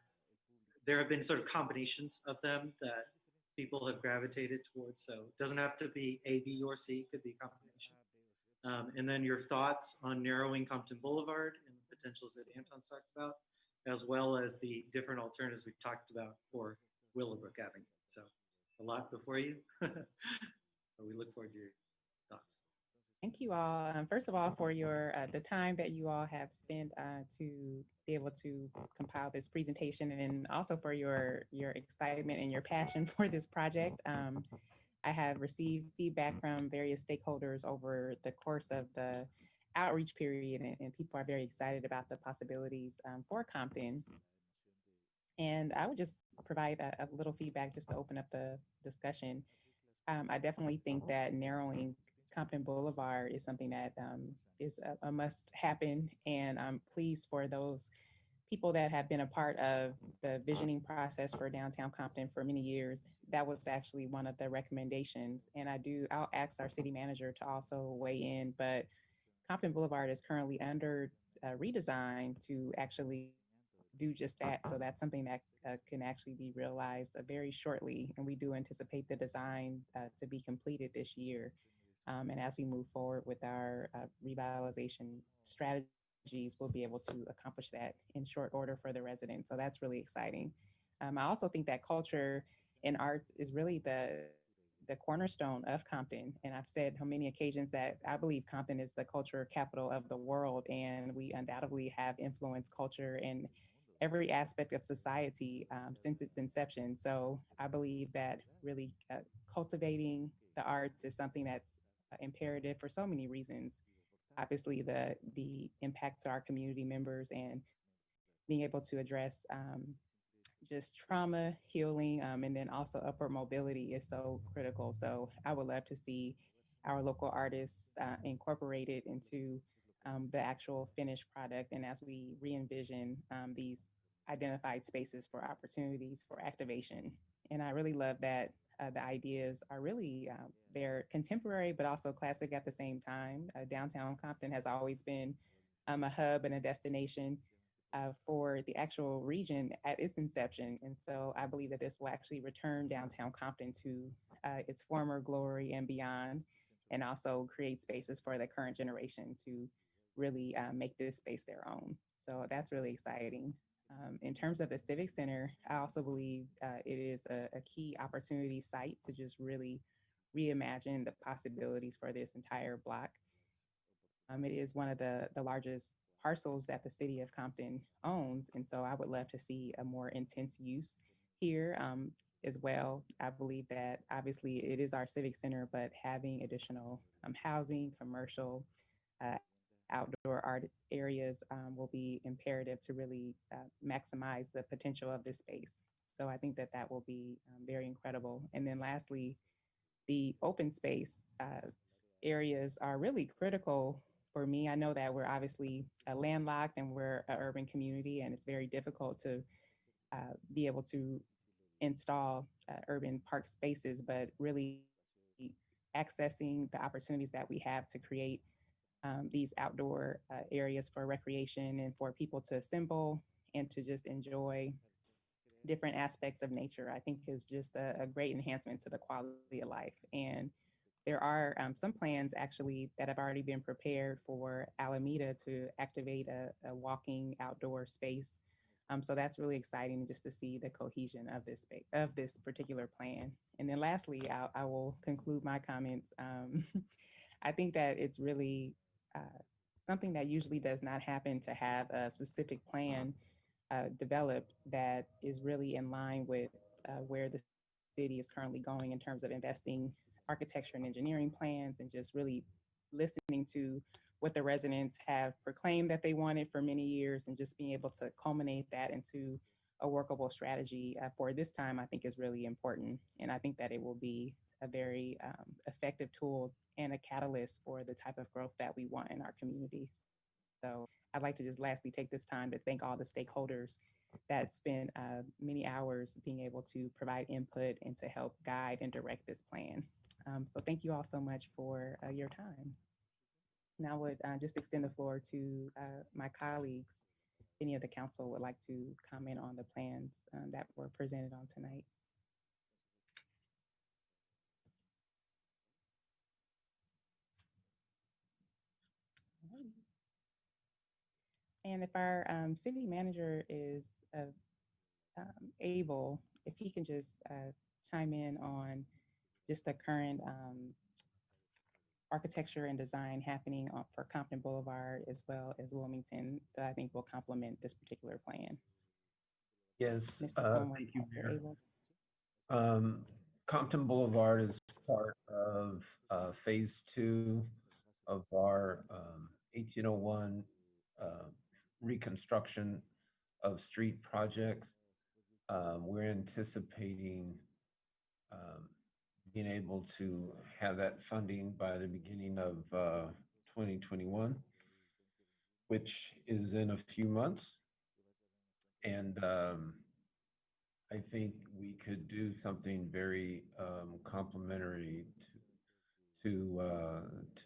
have been sort of combinations of them that people have gravitated towards. So it doesn't have to be A, B, or C. It could be a combination. And then your thoughts on narrowing Compton Boulevard and the potentials that Anton's talked about, as well as the different alternatives we talked about for Willowbrook Avenue. So a lot before you. But we look forward to your thoughts. Thank you all. First of all, for your the time that you all have spent to be able to compile this presentation, and also for your excitement and your passion for this project. I have received feedback from various stakeholders over the course of the outreach period, and people are very excited about the possibilities for Compton. And I would just provide a little feedback just to open up the discussion. I definitely think that narrowing Compton Boulevard is something that is a must happen. And I'm pleased for those people that have been a part of the visioning process for downtown Compton for many years. That was actually one of the recommendations. And I'll ask our city manager to also weigh in, but Compton Boulevard is currently under redesign to actually do just that. So that's something that can actually be realized very shortly. And we do anticipate the design to be completed this year. And as we move forward with our revitalization strategies, we'll be able to accomplish that in short order for the residents. So that's really exciting. I also think that culture and arts is really the cornerstone of Compton. And I've said on many occasions that I believe Compton is the culture capital of the world, and we undoubtedly have influenced culture in every aspect of society since its inception. So I believe that really cultivating the arts is something that's imperative for so many reasons. Obviously, the impact to our community members and being able to address just trauma healing, and then also upward mobility is so critical. So I would love to see our local artists incorporated into the actual finished product, and as we re-envision these identified spaces for opportunities for activation. And I really love that the ideas are really, they're contemporary, but also classic at the same time. Downtown Compton has always been a hub and a destination for the actual region at its inception. And so I believe that this will actually return downtown Compton to its former glory and beyond, and also create spaces for the current generation to really make this space their own. So that's really exciting. In terms of the Civic Center, I also believe it is a key opportunity site to just really reimagine the possibilities for this entire block. It is one of the largest parcels that the city of Compton owns. And so I would love to see a more intense use here as well. I believe that obviously it is our civic center, but having additional housing, commercial, outdoor art areas will be imperative to really maximize the potential of this space. So I think that that will be very incredible. And then lastly, the open space areas are really critical for me. I know that we're obviously landlocked and we're an urban community, and it's very difficult to be able to install urban park spaces, but really accessing the opportunities that we have to create these outdoor areas for recreation and for people to assemble and to just enjoy different aspects of nature, I think is just a great enhancement to the quality of life. And there are some plans actually that have already been prepared for Alameda to activate a walking outdoor space. So that's really exciting just to see the cohesion of this of this particular plan. And then lastly, I will conclude my comments. I think that it's really something that usually does not happen to have a specific plan developed that is really in line with where the city is currently going in terms of investing architecture and engineering plans and just really listening to what the residents have proclaimed that they wanted for many years and just being able to culminate that into a workable strategy for this time, I think is really important. And I think that it will be a very effective tool and a catalyst for the type of growth that we want in our communities. So I'd like to just lastly take this time to thank all the stakeholders that spent many hours being able to provide input and to help guide and direct this plan. So thank you all so much for your time. Now I would just extend the floor to my colleagues. If any of the council would like to comment on the plans that were presented on tonight. And if our city manager is able, if he can just chime in on just the current architecture and design happening for Compton Boulevard as well as Wilmington, that I think will complement this particular plan. Yes, Mr. Thornworth, thank you, if you're Mayor. able. Compton Boulevard is part of phase 2 of our 1801 reconstruction of street projects. We're anticipating being able to have that funding by the beginning of 2021, which is in a few months. And I think we could do something very complementary to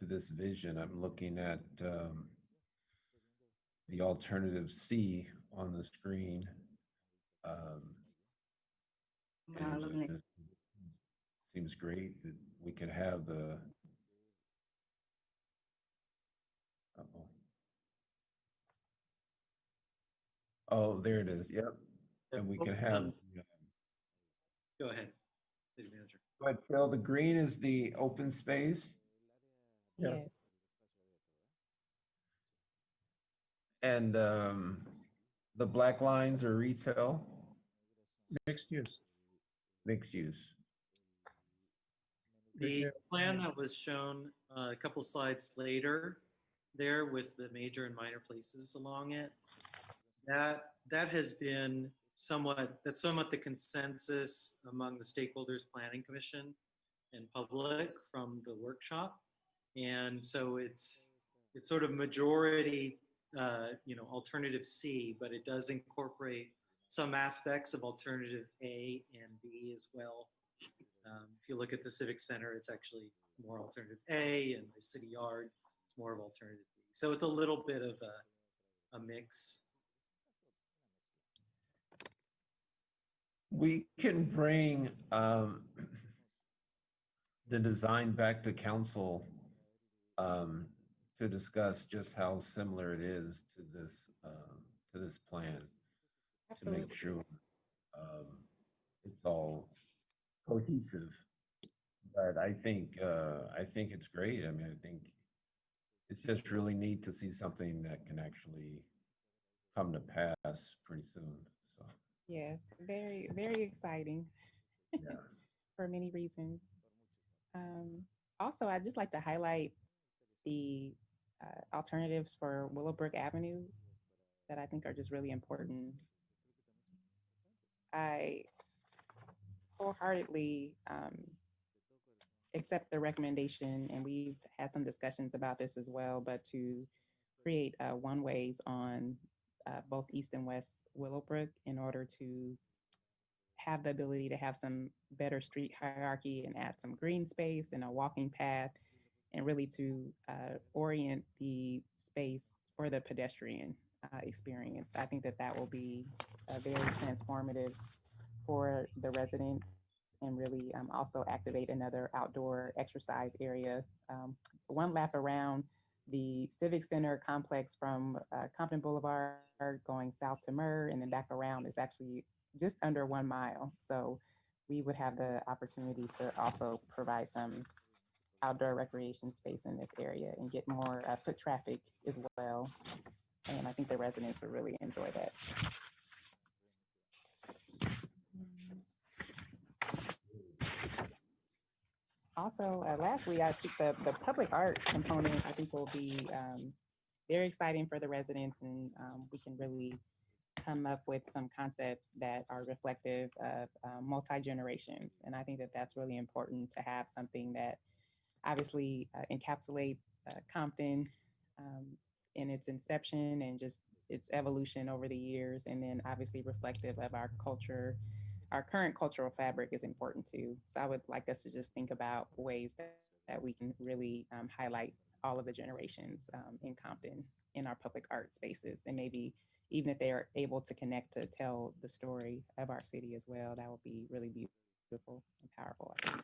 this vision. I'm looking at the alternative C on the screen. It seems great that we could have the. Uh-oh. Oh, there it is. Yep. And we can have. Go ahead, city manager. Go ahead, Phil. The green is the open space. Yes. And the black lines are retail. Mixed use. Mixed use. The plan that was shown a couple slides later there with the major and minor places along it, that has been somewhat the consensus among the stakeholders, planning commission and public from the workshop. And so it's sort of majority, alternative C, but it does incorporate some aspects of alternative A and B as well. If you look at the Civic Center, it's actually more alternative A, and the City Yard, it's more of alternative B. So it's a little bit of a mix. We can bring the design back to council to discuss just how similar it is to this plan. Absolutely. To make sure it's all cohesive. But I think it's great. I mean, I think it's just really neat to see something that can actually come to pass pretty soon. So Yes, very, very exciting. yeah. For many reasons. Also, I'd just like to highlight the alternatives for Willowbrook Avenue that I think are just really important. I wholeheartedly accept the recommendation, and we've had some discussions about this as well, but to create one-ways on both East and West Willowbrook in order to have the ability to have some better street hierarchy and add some green space and a walking path, and really to orient the space for the pedestrian experience. I think that will be very transformative for the residents and really also activate another outdoor exercise area. One lap around the Civic Center complex from Compton Boulevard going south to Murr and then back around is actually just under 1 mile. So we would have the opportunity to also provide some outdoor recreation space in this area and get more foot traffic as well. And I think the residents would really enjoy that. Also, lastly, I think the public art component, I think, will be very exciting for the residents, and we can really come up with some concepts that are reflective of multi-generations. And I think that that's really important to have something that obviously encapsulates Compton in its inception and just its evolution over the years, and then obviously reflective of our culture. Our current cultural fabric is important too. So I would like us to just think about ways that we can really highlight all of the generations in Compton in our public art spaces. And maybe even if they are able to connect to tell the story of our city as well, that would be really beautiful and powerful, I think.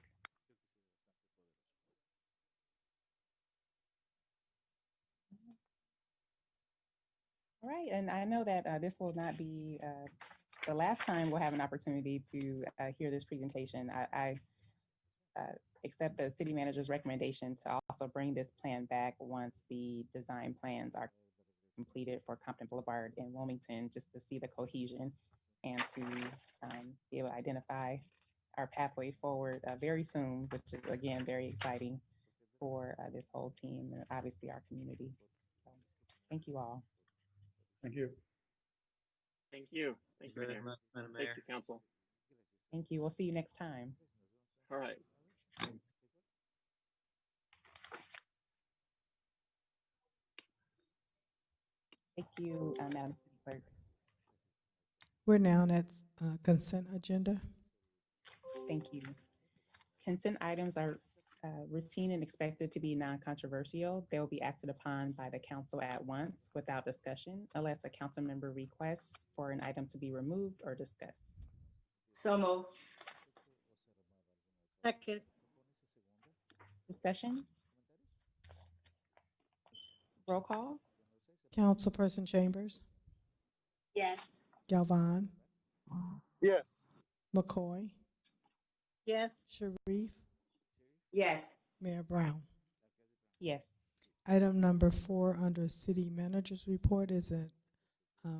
All right, and I know that this will not be the last time we'll have an opportunity to hear this presentation. I accept the city manager's recommendation to also bring this plan back once the design plans are completed for Compton Boulevard in Wilmington, just to see the cohesion and to be able to identify our pathway forward very soon, which is again very exciting for this whole team and obviously our community. So thank you all. Thank you. Thank you. Thank you, very Mayor. much, Madam Thank Mayor. you, Council. Thank you. We'll see you next time. All right. Thank you, Madam City Clerk. We're now at consent agenda. Thank you. Consent items are routine and expected to be non-controversial. They will be acted upon by the council at once without discussion, unless a council member requests for an item to be removed or discussed. So moved. Second. Discussion? Roll call? Councilperson Chambers, Yes. Galvin, Yes. McCoy, Yes. Sharif, Yes. Mayor Brown. Yes. Item number 4 under city manager's report is a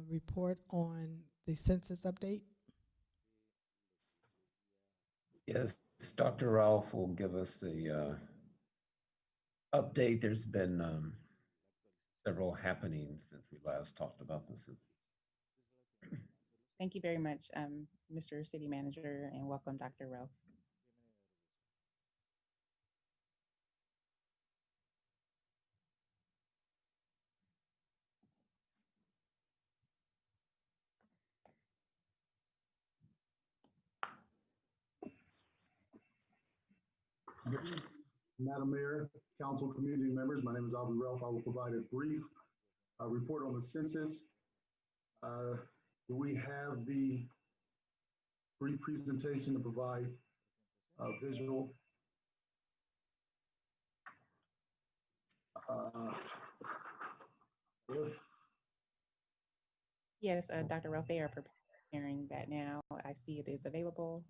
report on the census update. Yes, Dr. Ralph will give us the update. There's been several happenings since we last talked about the census. Thank you very much, Mr. City Manager, and welcome, Dr. Ralph. Madam Mayor, council, community members, my name is Albert Ralph. I will provide a brief report on the census. We have the brief presentation to provide visual. Yes, Dr. Ralph, they are preparing that now. I see it is available.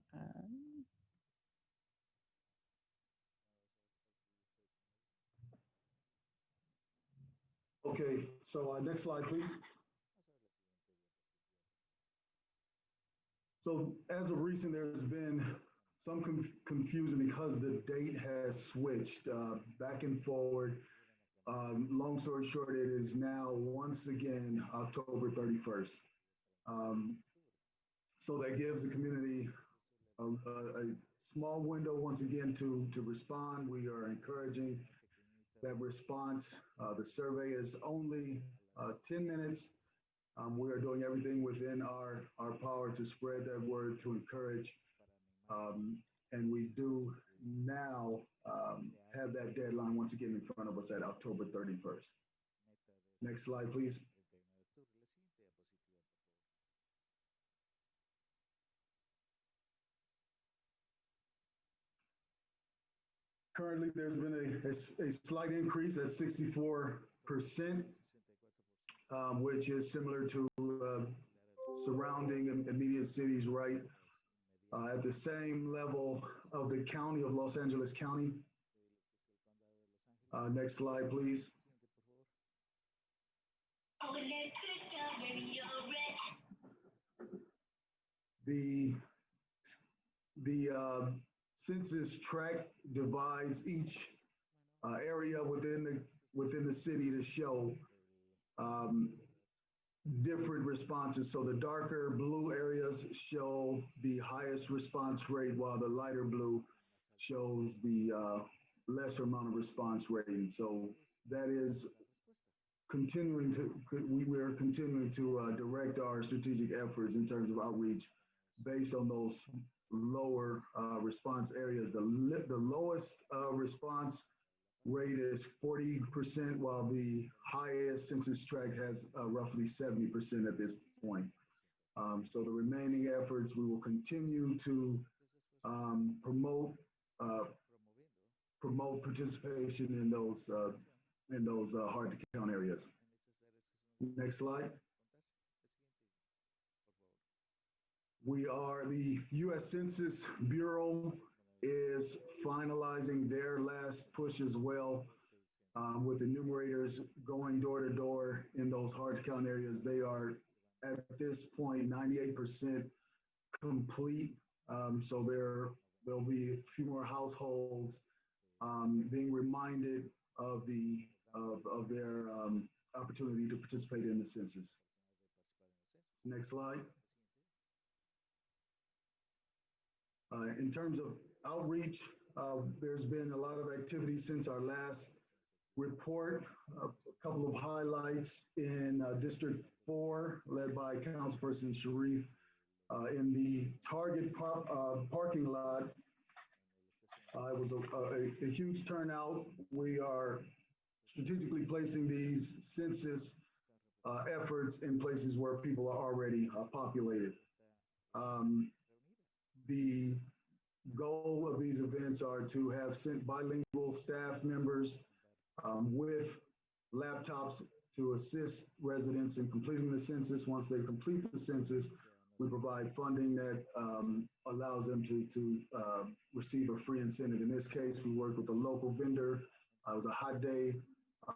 Okay, so next slide, please. So as of recent, there's been some confusion because the date has switched back and forward. Long story short, it is now once again October 31st. So that gives the community a small window once again to respond. We are encouraging that response. The survey is only 10 minutes. We are doing everything within our power to spread that word, to encourage. And we do now have that deadline once again in front of us at October 31st. Next slide, please. Currently, there's been a slight increase at 64%, which is similar to surrounding immediate cities, right? At the same level of the county of Los Angeles County. Next slide, please. The census tract divides each area within the city to show different responses. So the darker blue areas show the highest response rate, while the lighter blue shows the lesser amount of response rating. So that is continuing to, we are continuing to direct our strategic efforts in terms of outreach based on those lower response areas. The lowest response rate is 40%, while the highest census tract has roughly 70% at this point. So the remaining efforts, we will continue to promote participation in those hard to count areas. Next slide. The U.S. Census Bureau is finalizing their last push as well, with enumerators going door to door in those hard to count areas. They are at this point 98% complete. So there'll be a few more households being reminded of their opportunity to participate in the census. Next slide. In terms of outreach, there's been a lot of activity since our last report. A couple of highlights in District 4, led by Councilperson Sharif. In the Target parking lot, it was a huge turnout. We are strategically placing these census efforts in places where people are already populated. The goal of these events are to have bilingual staff members with laptops to assist residents in completing the census. Once they complete the census, we provide funding that allows them to receive a free incentive. In this case, we worked with a local vendor. It was a hot day,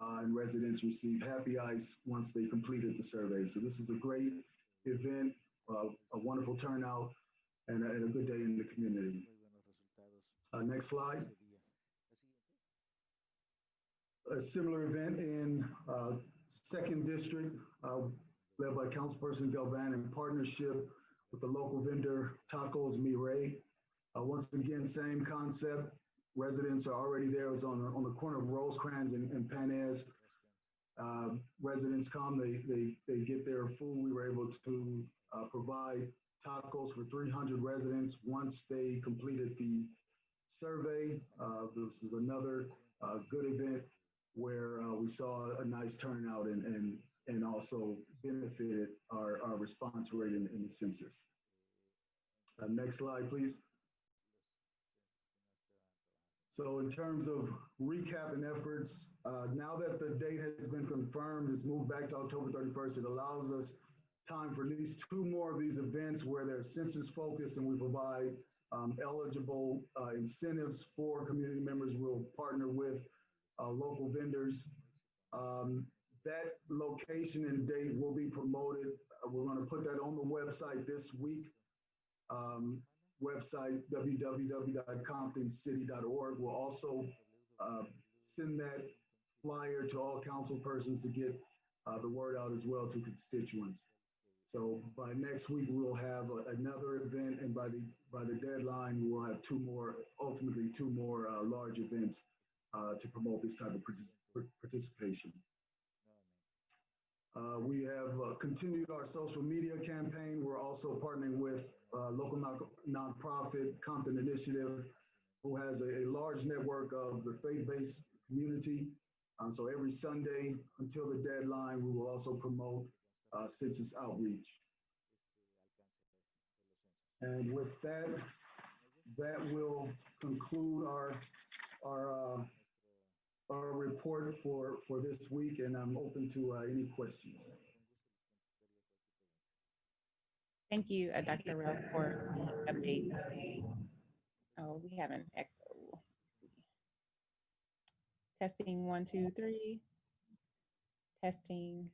and residents received happy ice once they completed the survey. So this is a great event, a wonderful turnout, and a good day in the community. Next slide. A similar event in 2nd District, led by Councilperson Galvan, in partnership with the local vendor Tacos Mi Rey. Once again, same concept. Residents are already there. It was on the corner of Rosecrans and Panez. Residents come, they get their food. We were able to provide tacos for 300 residents once they completed the survey. This is another good event where we saw a nice turnout and also benefited our response rate in the census. Next slide, please. So in terms of recap and efforts, now that the date has been confirmed, it's moved back to October 31st. It allows us time for at least 2 more of these events where they're census focused, and we provide eligible incentives for community members. We'll partner with local vendors. That location and date will be promoted. We're going to put that on the website this week. Website www.comptoncity.org. We'll also send that flyer to all council persons to get the word out as well to constituents. So by next week, we'll have another event, and by the deadline, we will have ultimately two more large events to promote this type of participation. We have continued our social media campaign. We're also partnering with local nonprofit Compton Initiative, who has a large network of the faith-based community. So every Sunday until the deadline, we will also promote census outreach. And with that, that will conclude our our report for this week, and I'm open to any questions. Thank you, Dr. Rell, for the update. Oh, we have an echo. Let's see. Testing 1, 2, 3. Testing.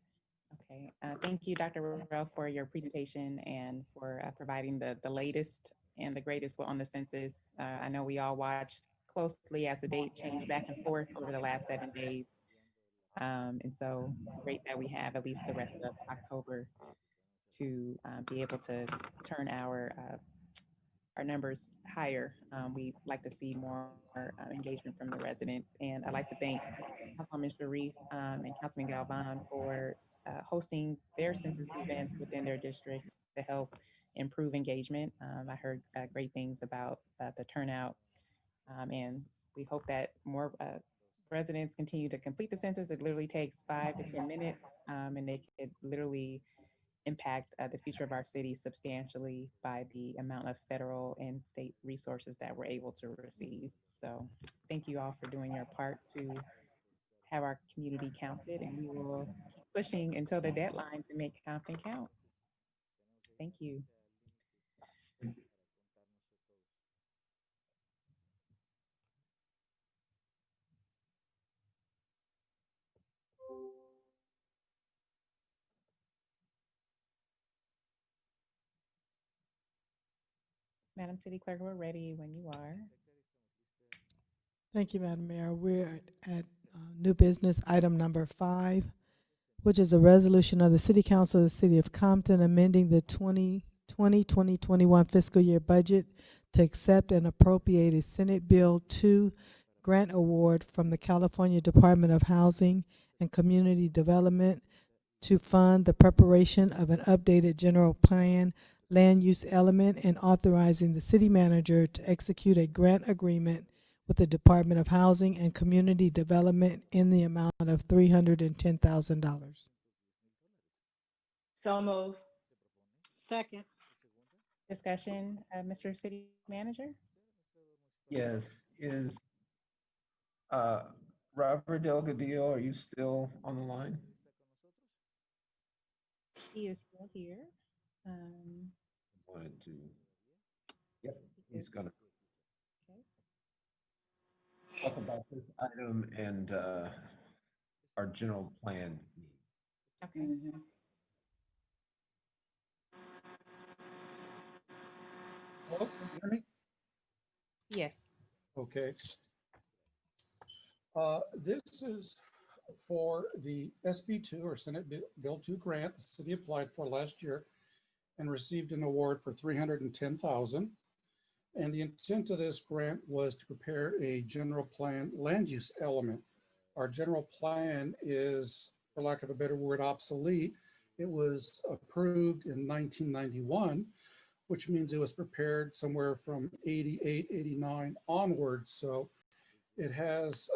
Okay. Thank you, Dr. Rell, for your presentation and for providing the latest and the greatest on the census. I know we all watched closely as the date changed back and forth over the last 7 days. And so great that we have at least the rest of October to be able to turn our numbers higher. We like to see more engagement from the residents. And I'd like to thank Councilwoman Sharif and Councilman Galvan for hosting their census events within their districts to help improve engagement. I heard great things about the turnout, and we hope that more residents continue to complete the census. It literally takes 5 to 10 minutes, and they could literally impact the future of our city substantially by the amount of federal and state resources that we're able to receive. So thank you all for doing your part to have our community counted, and we will keep pushing until the deadline to make Compton count. Thank you. Madam City Clerk, we're ready when you are. Thank you, Madam Mayor. We're at new business item number 5, which is a resolution of the City Council of the City of Compton amending the 2020-2021 fiscal year budget to accept and appropriate a Senate Bill 2 grant award from the California Department of Housing and Community Development to fund the preparation of an updated general plan land use element and authorizing the city manager to execute a grant agreement with the Department of Housing and Community Development in the amount of $310,000. So move. Second. Discussion, Mr. City Manager? Yes, is Robert Delgadillo, are you still on the line? He is still here. Wanted to, yep, he's gonna talk about this item and our general plan. Okay. Hello, can you hear me? Yes. Okay. This is for the SB2 or Senate Bill 2 grant the city applied for last year and received an award for $310,000. And the intent of this grant was to prepare a general plan land use element. Our general plan is, for lack of a better word, obsolete. It was approved in 1991, which means it was prepared somewhere from 88, 89 onwards. So it has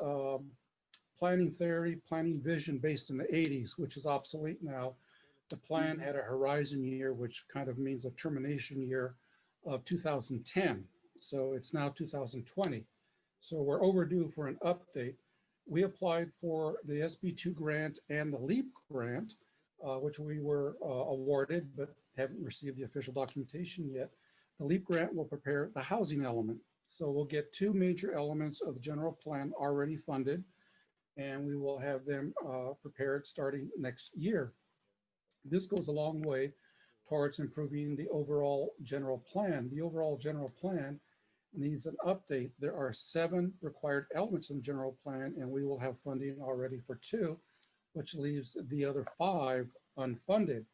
planning theory, planning vision based in the 80s, which is obsolete now. The plan had a horizon year, which kind of means a termination year of 2010. So it's now 2020. So we're overdue for an update. We applied for the SB2 grant and the LEAP grant, which we were awarded, but haven't received the official documentation yet. The LEAP grant will prepare the housing element. So we'll get 2 major elements of the general plan already funded, and we will have them prepared starting next year. This goes a long way towards improving the overall general plan. The overall general plan needs an update. There are 7 required elements in the general plan, and we will have funding already for 2, which leaves the other 5 unfunded.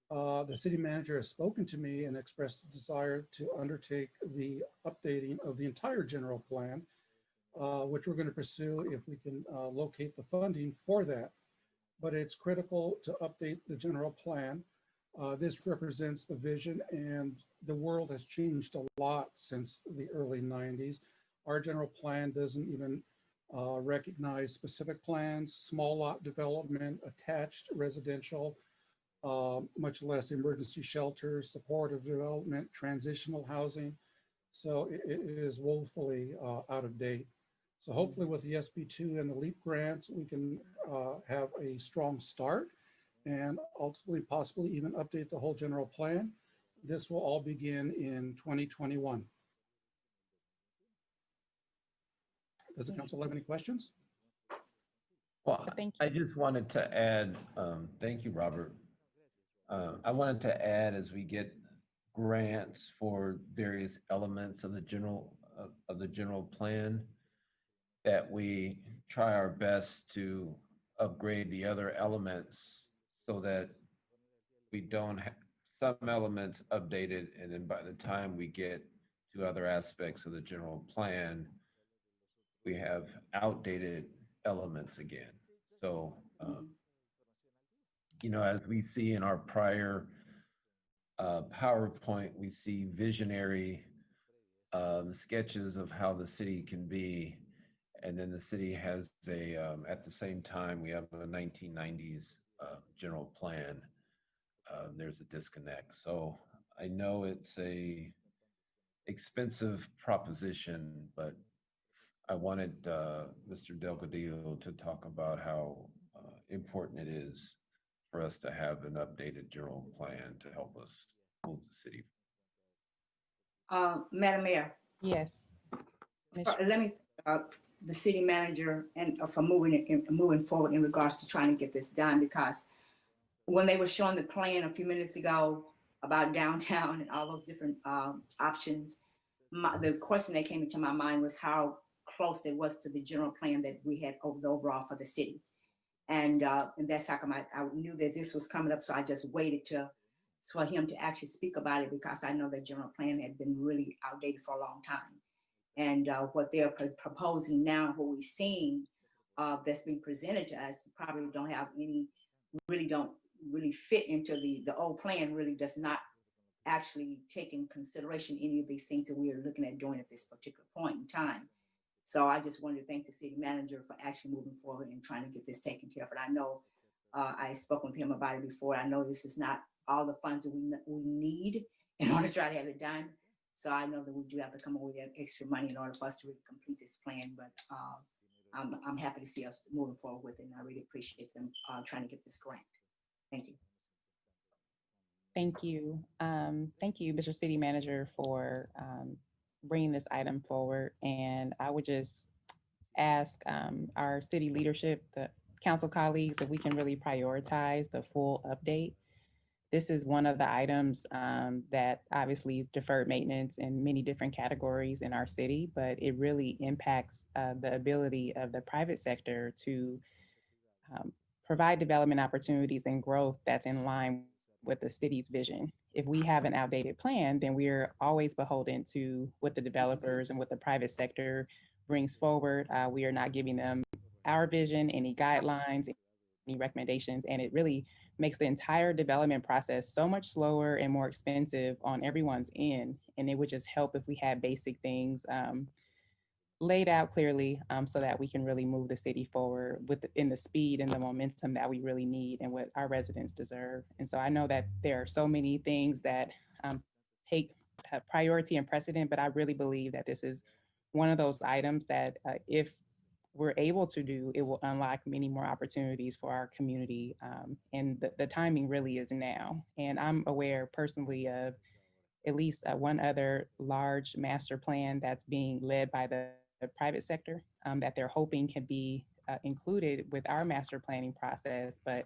The city manager has spoken to me and expressed a desire to undertake the updating of the entire general plan, which we're going to pursue if we can locate the funding for that. But it's critical to update the general plan. This represents the vision, and the world has changed a lot since the early 90s. Our general plan doesn't even recognize specific plans, small lot development, attached residential, much less emergency shelters, supportive development, transitional housing. So it is woefully out of date. So hopefully with the SB2 and the LEAP grants, we can have a strong start and ultimately possibly even update the whole general plan. This will all begin in 2021. Does the council have any questions? Well, Thank I just wanted to add, thank you, Robert. I wanted to add, as we get grants for various elements of the general plan, that we try our best to upgrade the other elements so that we don't have some elements updated, and then by the time we get to other aspects of the general plan, we have outdated elements again. So, as we see in our prior PowerPoint, we see visionary sketches of how the city can be. And then the city has at the same time, we have a 1990s general plan. There's a disconnect. So I know it's a expensive proposition, but I wanted Mr. Delgadillo to talk about how important it is for us to have an updated general plan to help us move the city. Madam Mayor. Yes. Let me, the city manager and for moving forward in regards to trying to get this done, because when they were showing the plan a few minutes ago about downtown and all those different options, the question that came into my mind was how close it was to the general plan that we had overall for the city. And that's how come I knew that this was coming up. So I just waited for him to actually speak about it, because I know that general plan had been really outdated for a long time. And what they're proposing now, what we're seeing that's being presented to us, probably don't really fit into the old plan, really does not actually take in consideration any of these things that we are looking at doing at this particular point in time. So I just wanted to thank the city manager for actually moving forward and trying to get this taken care of. And I know I spoke with him about it before. I know this is not all the funds that we need in order to try to have it done. So I know that we do have to come up with extra money in order for us to really complete this plan. But I'm happy to see us moving forward with it. And I really appreciate them trying to get this grant. Thank you. Thank you. Thank you, Mr. City Manager, for bringing this item forward. And I would just ask our city leadership, the council colleagues, if we can really prioritize the full update. This is one of the items that obviously is deferred maintenance in many different categories in our city, but it really impacts the ability of the private sector to provide development opportunities and growth that's in line with the city's vision. If we have an outdated plan, then we're always beholden to what the developers and what the private sector brings forward. We are not giving them our vision, any guidelines, any recommendations, and it really makes the entire development process so much slower and more expensive on everyone's end. And it would just help if we had basic things laid out clearly so that we can really move the city forward in the speed and the momentum that we really need and what our residents deserve. And so I know that there are so many things that take priority and precedent, but I really believe that this is one of those items that if we're able to do, it will unlock many more opportunities for our community. And the timing really is now. And I'm aware personally of at least one other large master plan that's being led by the private sector that they're hoping can be included with our master planning process. But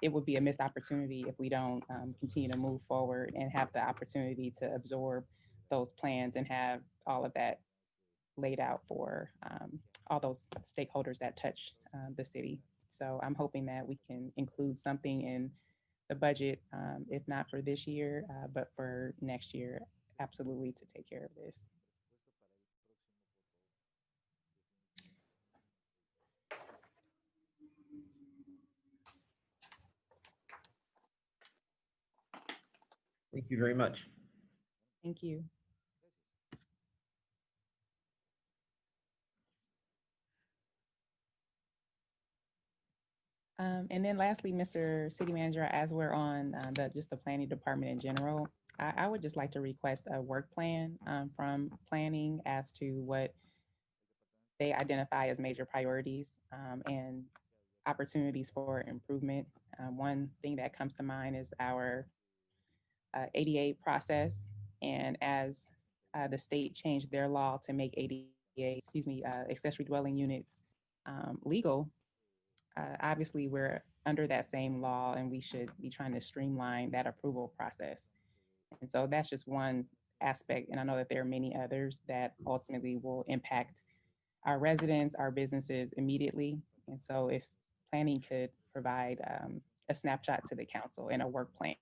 it would be a missed opportunity if we don't continue to move forward and have the opportunity to absorb those plans and have all of that laid out for all those stakeholders that touch the city. So I'm hoping that we can include something in the budget, if not for this year, but for next year, absolutely, to take care of this. Thank you very much. Thank you. And then lastly, Mr. City Manager, as we're on just the planning department in general, I would just like to request a work plan from planning as to what they identify as major priorities and opportunities for improvement. One thing that comes to mind is our ADA process. And as the state changed their law to make accessory dwelling units legal, obviously we're under that same law and we should be trying to streamline that approval process. And so that's just one aspect. And I know that there are many others that ultimately will impact our residents, our businesses immediately. And so if planning could provide a snapshot to the council and a work plan,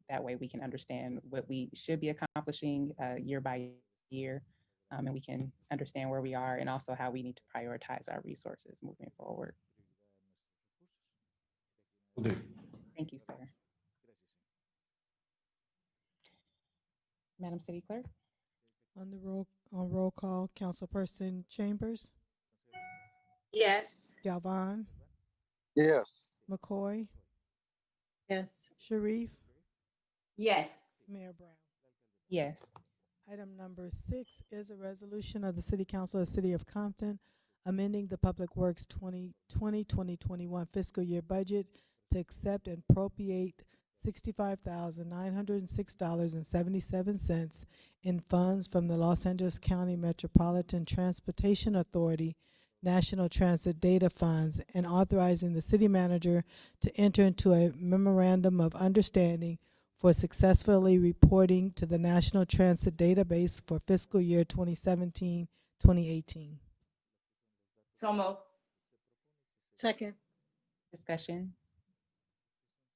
that way we can understand what we should be accomplishing year by year, and we can understand where we are and also how we need to prioritize our resources moving forward. Will do. Thank you, sir. Madam City Clerk? On roll call, Councilperson Chambers, Yes. Galvin, Yes. McCoy, Yes. Sharif, Yes. Mayor Brown. Yes. Item number 6 is a resolution of the City Council of the City of Compton amending the Public Works 2020-2021 fiscal year budget to accept and appropriate $65,906.77 in funds from the Los Angeles County Metropolitan Transportation Authority National Transit Data Funds and authorizing the city manager to enter into a memorandum of understanding for successfully reporting to the National Transit Database for fiscal year 2017-2018. So moved. Second. Discussion?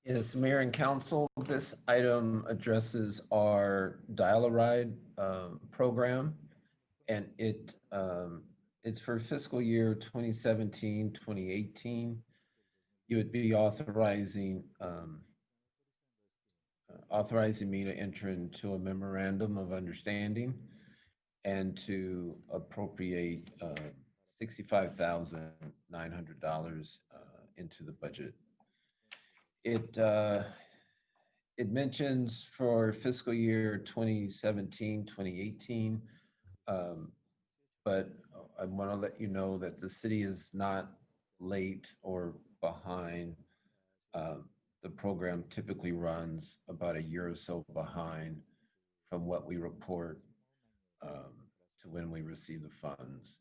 Yes, Mayor and Council, this item addresses our Dial-A-Ride program, and it's for fiscal year 2017-2018. You would be authorizing me to enter into a memorandum of understanding and to appropriate $65,900 into the budget. It mentions for fiscal year 2017-2018, but I want to let you know that the city is not late or behind. The program typically runs about a year or so behind from what we report to when we receive the funds.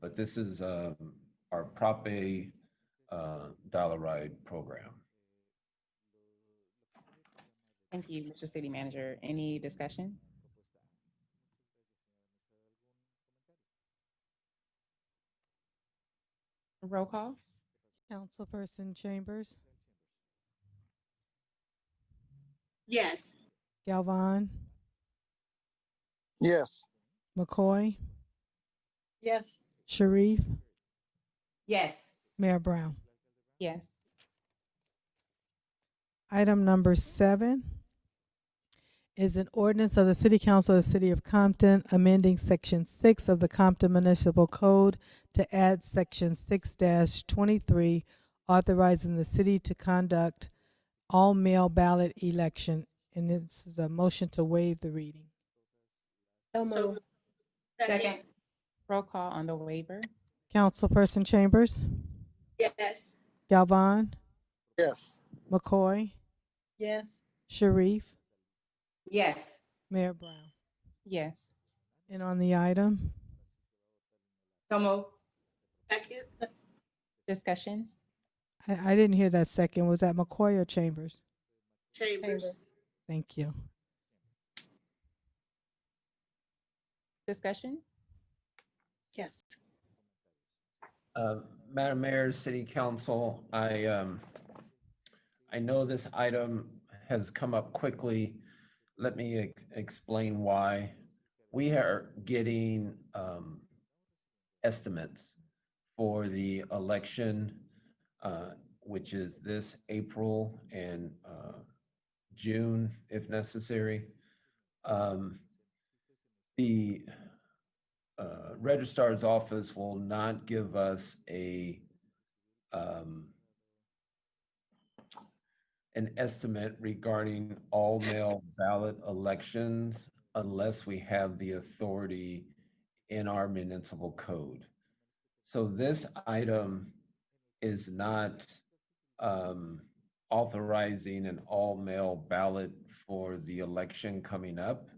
But this is our Prop A Dial-A-Ride program. Thank you, Mr. City Manager. Any discussion? Roll call? Councilperson Chambers, Yes. Galvin, Yes. McCoy, Yes. Sharif, Yes. Mayor Brown. Yes. Item number 7 is an ordinance of the City Council of the City of Compton amending Section 6 of the Compton Municipal Code to add Section 6-23, authorizing the city to conduct all-mail ballot election. And this is a motion to waive the reading. So moved. Second. Roll call on the waiver? Councilperson Chambers, Yes. Galvin, Yes. McCoy, Yes. Sharif, Yes. Mayor Brown. Yes. And on the item, So moved. Second. Discussion? I didn't hear that second. Was that McCoy or Chambers? Chambers. Thank you. Discussion? Yes. Madam Mayor, City Council, I know this item has come up quickly. Let me explain why. We are getting estimates for the election, which is this April and June, if necessary. The registrar's office will not give us an estimate regarding all mail ballot elections unless we have the authority in our municipal code. So this item is not authorizing an all-mail ballot for the election coming up,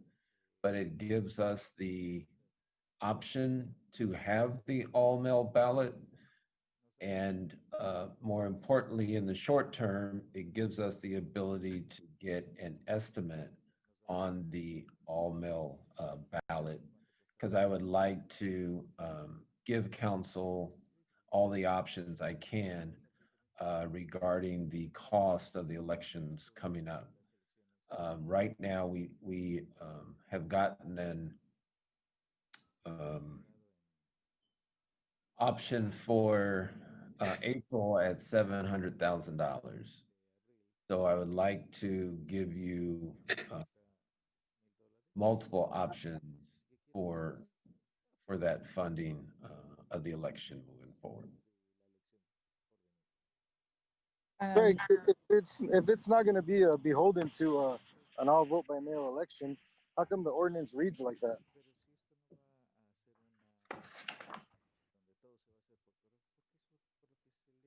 but it gives us the option to have the all-mail ballot. And more importantly, in the short term, it gives us the ability to get an estimate on the all-mail ballot, because I would like to give council all the options I can regarding the cost of the elections coming up. Right now, we have gotten an option for April at $700,000. So I would like to give you multiple options for that funding of the election moving forward. Greg, if it's not going to be beholden to an all vote by mail election, how come the ordinance reads like that?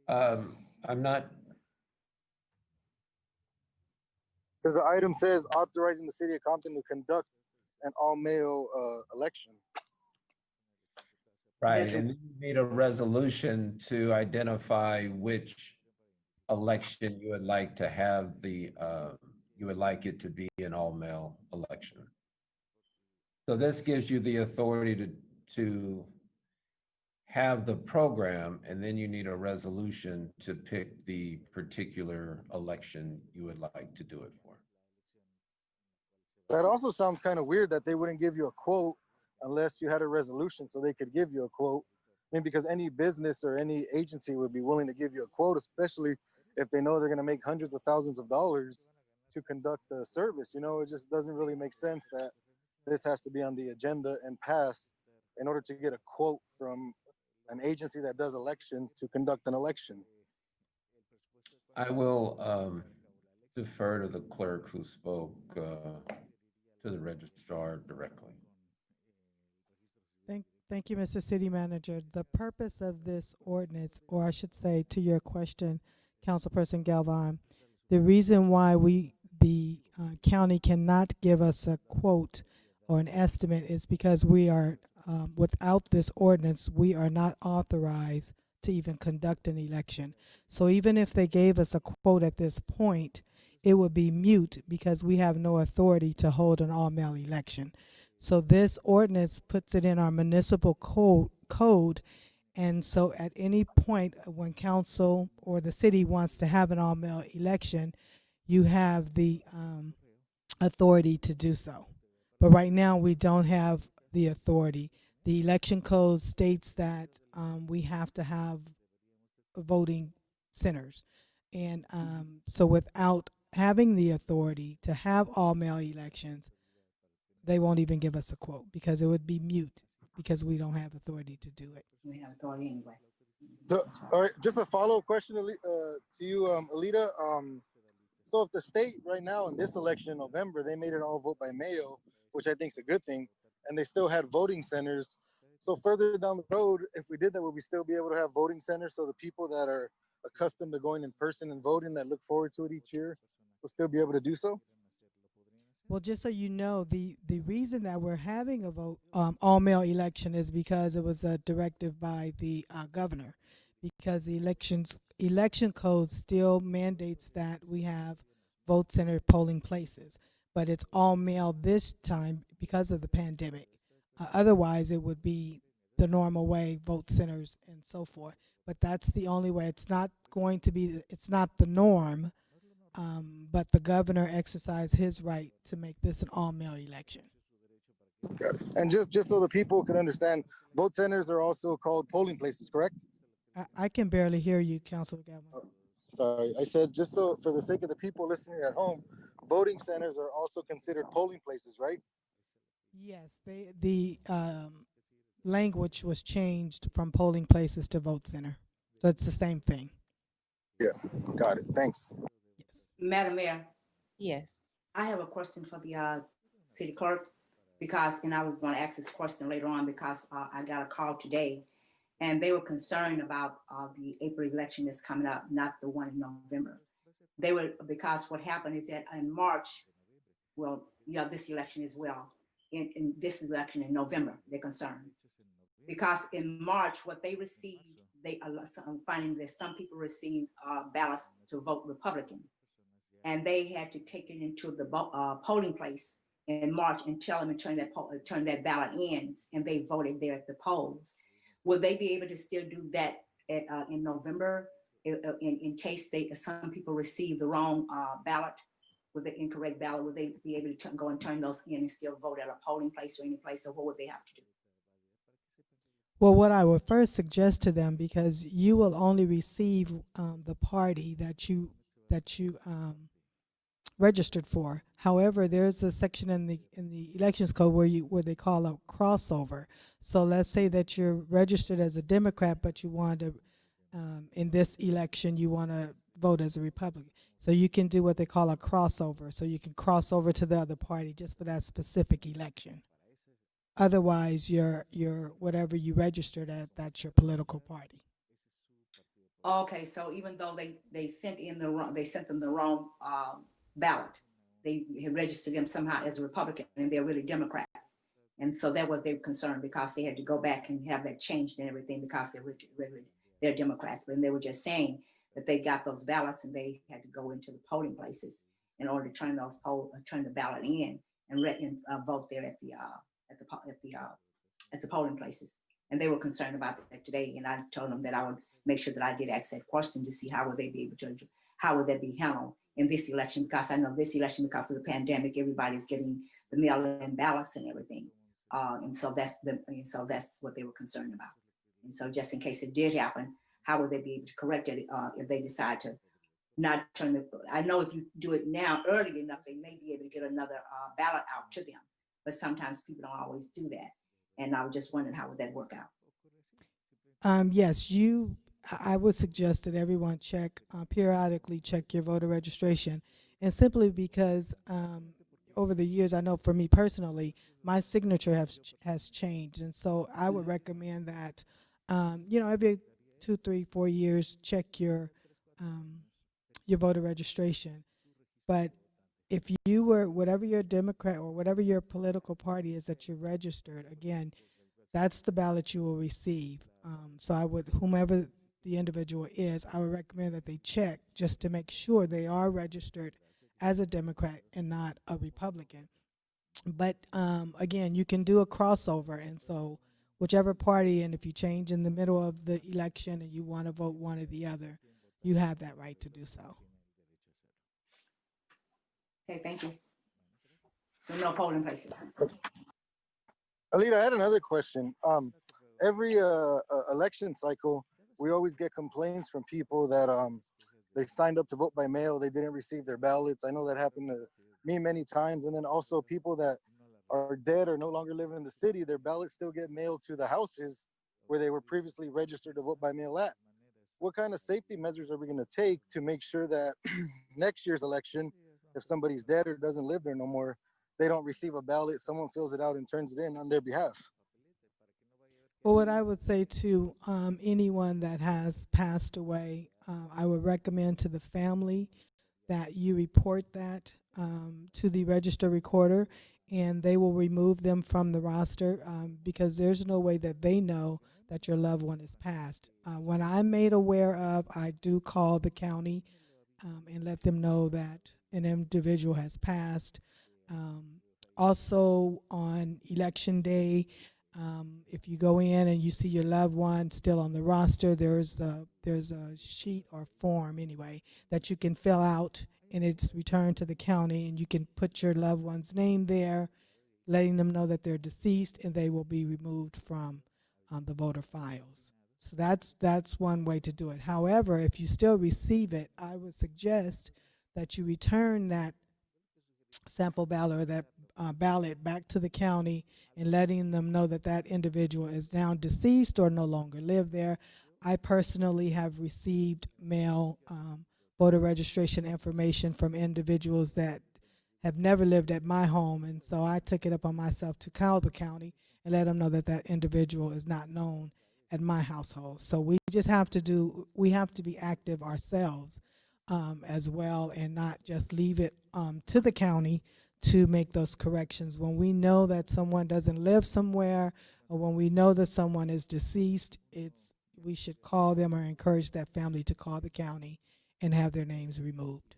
I'm not. Because the item says authorizing the city of Compton to conduct an all mail election. Right, and you made a resolution to identify which election you would like to have you would like it to be an all-mail election. So this gives you the authority to have the program, and then you need a resolution to pick the particular election you would like to do it for. That also sounds kind of weird that they wouldn't give you a quote unless you had a resolution so they could give you a quote. I mean, because any business or any agency would be willing to give you a quote, especially if they know they're going to make hundreds of thousands of dollars to conduct the service. You know, it just doesn't really make sense that this has to be on the agenda and pass in order to get a quote from an agency that does elections to conduct an election. I will defer to the clerk who spoke to the registrar directly. Thank you, Mr. City Manager. The purpose of this ordinance, or I should say to your question, Councilperson Galvan, the reason why the county cannot give us a quote or an estimate is because we are, without this ordinance, we are not authorized to even conduct an election. So even if they gave us a quote at this point, it would be mute because we have no authority to hold an all-mail election. So this ordinance puts it in our municipal code, and so at any point when council or the city wants to have an all-mail election, you have the authority to do so. But right now we don't have the authority. The election code states that we have to have voting centers, and so without having the authority to have all-mail elections, they won't even give us a quote because it would be mute because we don't have authority to do it. We have authority anyway. So, all right, just a follow-up question to you, Alita. So if the state right now in this election in November, they made it all vote by mail, which I think is a good thing, and they still had voting centers. So further down the road, if we did that, would we still be able to have voting centers so the people that are accustomed to going in person and voting, that look forward to it each year, will still be able to do so? Well, just so you know, the reason that we're having a vote all-mail election is because it was a directive by the governor, because the election code still mandates that we have vote center polling places, but it's all-mail this time because of the pandemic. Otherwise, it would be the normal way, vote centers and so forth. But that's the only way. It's not going to be. It's not the norm. But the governor exercised his right to make this an all-mail election. Got it. And just so the people can understand, vote centers are also called polling places, correct? I can barely hear you, Councilor Galvin. Sorry, I said just so for the sake of the people listening at home, voting centers are also considered polling places, right? Yes, the language was changed from polling places to vote center, so it's the same thing. Yeah, got it. Thanks. Yes. Madam Mayor, Yes. I have a question for the city clerk. because, and I was going to ask this question later on because I got a call today, and they were concerned about the April election that's coming up, not the one in November. They were, because what happened is that in March, well, you have this election as well. In this election in November, they're concerned because in March, what they received, I'm finding that some people received ballots to vote Republican, and they had to take it into the polling place in March and tell them and turn that ballot in, and they voted there at the polls. Will they be able to still do that in November in case some people receive the wrong ballot? With the incorrect ballot, would they be able to go and turn those in and still vote at a polling place or any place, or what would they have to do? Well, what I would first suggest to them, because you will only receive the party that you registered for. However, there's a section in the elections code where they call a crossover. So let's say that you're registered as a Democrat, but you want to in this election you want to vote as a Republican. So you can do what they call a crossover. So you can cross over to the other party just for that specific election. Otherwise, you're whatever you registered at, that's your political party. Okay, so even though they sent them the wrong ballot, they had registered them somehow as a Republican, and they're really Democrats, and so that was their concern because they had to go back and have that changed and everything because they're Democrats, and they were just saying that they got those ballots and they had to go into the polling places in order to turn the ballot in and vote there at the polling places. And they were concerned about that today. And I told them that I would make sure that I did ask that question to see how would that be handled in this election? Because I know this election, because of the pandemic, everybody's getting the mail-in ballots and everything. And so that's what they were concerned about. And so just in case it did happen, how would they be able to correct it if they decide to not turn I know if you do it now early enough, they may be able to get another ballot out to them. But sometimes people don't always do that. And I was just wondering, how would that work out? Yes, I would suggest that everyone periodically check your voter registration. And simply because over the years, I know for me personally, my signature has changed. And so I would recommend that, every 2, 3, 4 years, check your voter registration. But if you were, whatever your Democrat or whatever your political party is that you're registered, again, that's the ballot you will receive. So I would, whomever the individual is, I would recommend that they check just to make sure they are registered as a Democrat and not a Republican. But again, you can do a crossover, and so whichever party, and if you change in the middle of the election and you want to vote one or the other, you have that right to do so. Okay, thank you. So no polling places. Alita, I had another question. Every election cycle, we always get complaints from people that they signed up to vote by mail, they didn't receive their ballots. I know that happened to me many times. And then also people that are dead or no longer live in the city, their ballots still get mailed to the houses where they were previously registered to vote by mail at. What kind of safety measures are we going to take to make sure that next year's election, if somebody's dead or doesn't live there no more, they don't receive a ballot, someone fills it out and turns it in on their behalf? Well, what I would say to anyone that has passed away, I would recommend to the family that you report that to the register recorder, and they will remove them from the roster because there's no way that they know that your loved one is passed. When I'm made aware of, I do call the county and let them know that an individual has passed. Also on election day, if you go in and you see your loved one still on the roster, there's a sheet or form anyway that you can fill out, and it's returned to the county, and you can put your loved one's name there, letting them know that they're deceased, and they will be removed from the voter files. So that's one way to do it. However, if you still receive it, I would suggest that you return that sample ballot or that ballot back to the county and letting them know that that individual is now deceased or no longer live there. I personally have received mail voter registration information from individuals that have never lived at my home, and so I took it upon myself to call the county and let them know that that individual is not known at my household. So we just have to we have to be active ourselves as well, and not just leave it to the county to make those corrections. When we know that someone doesn't live somewhere, or when we know that someone is deceased, we should call them or encourage that family to call the county and have their names removed.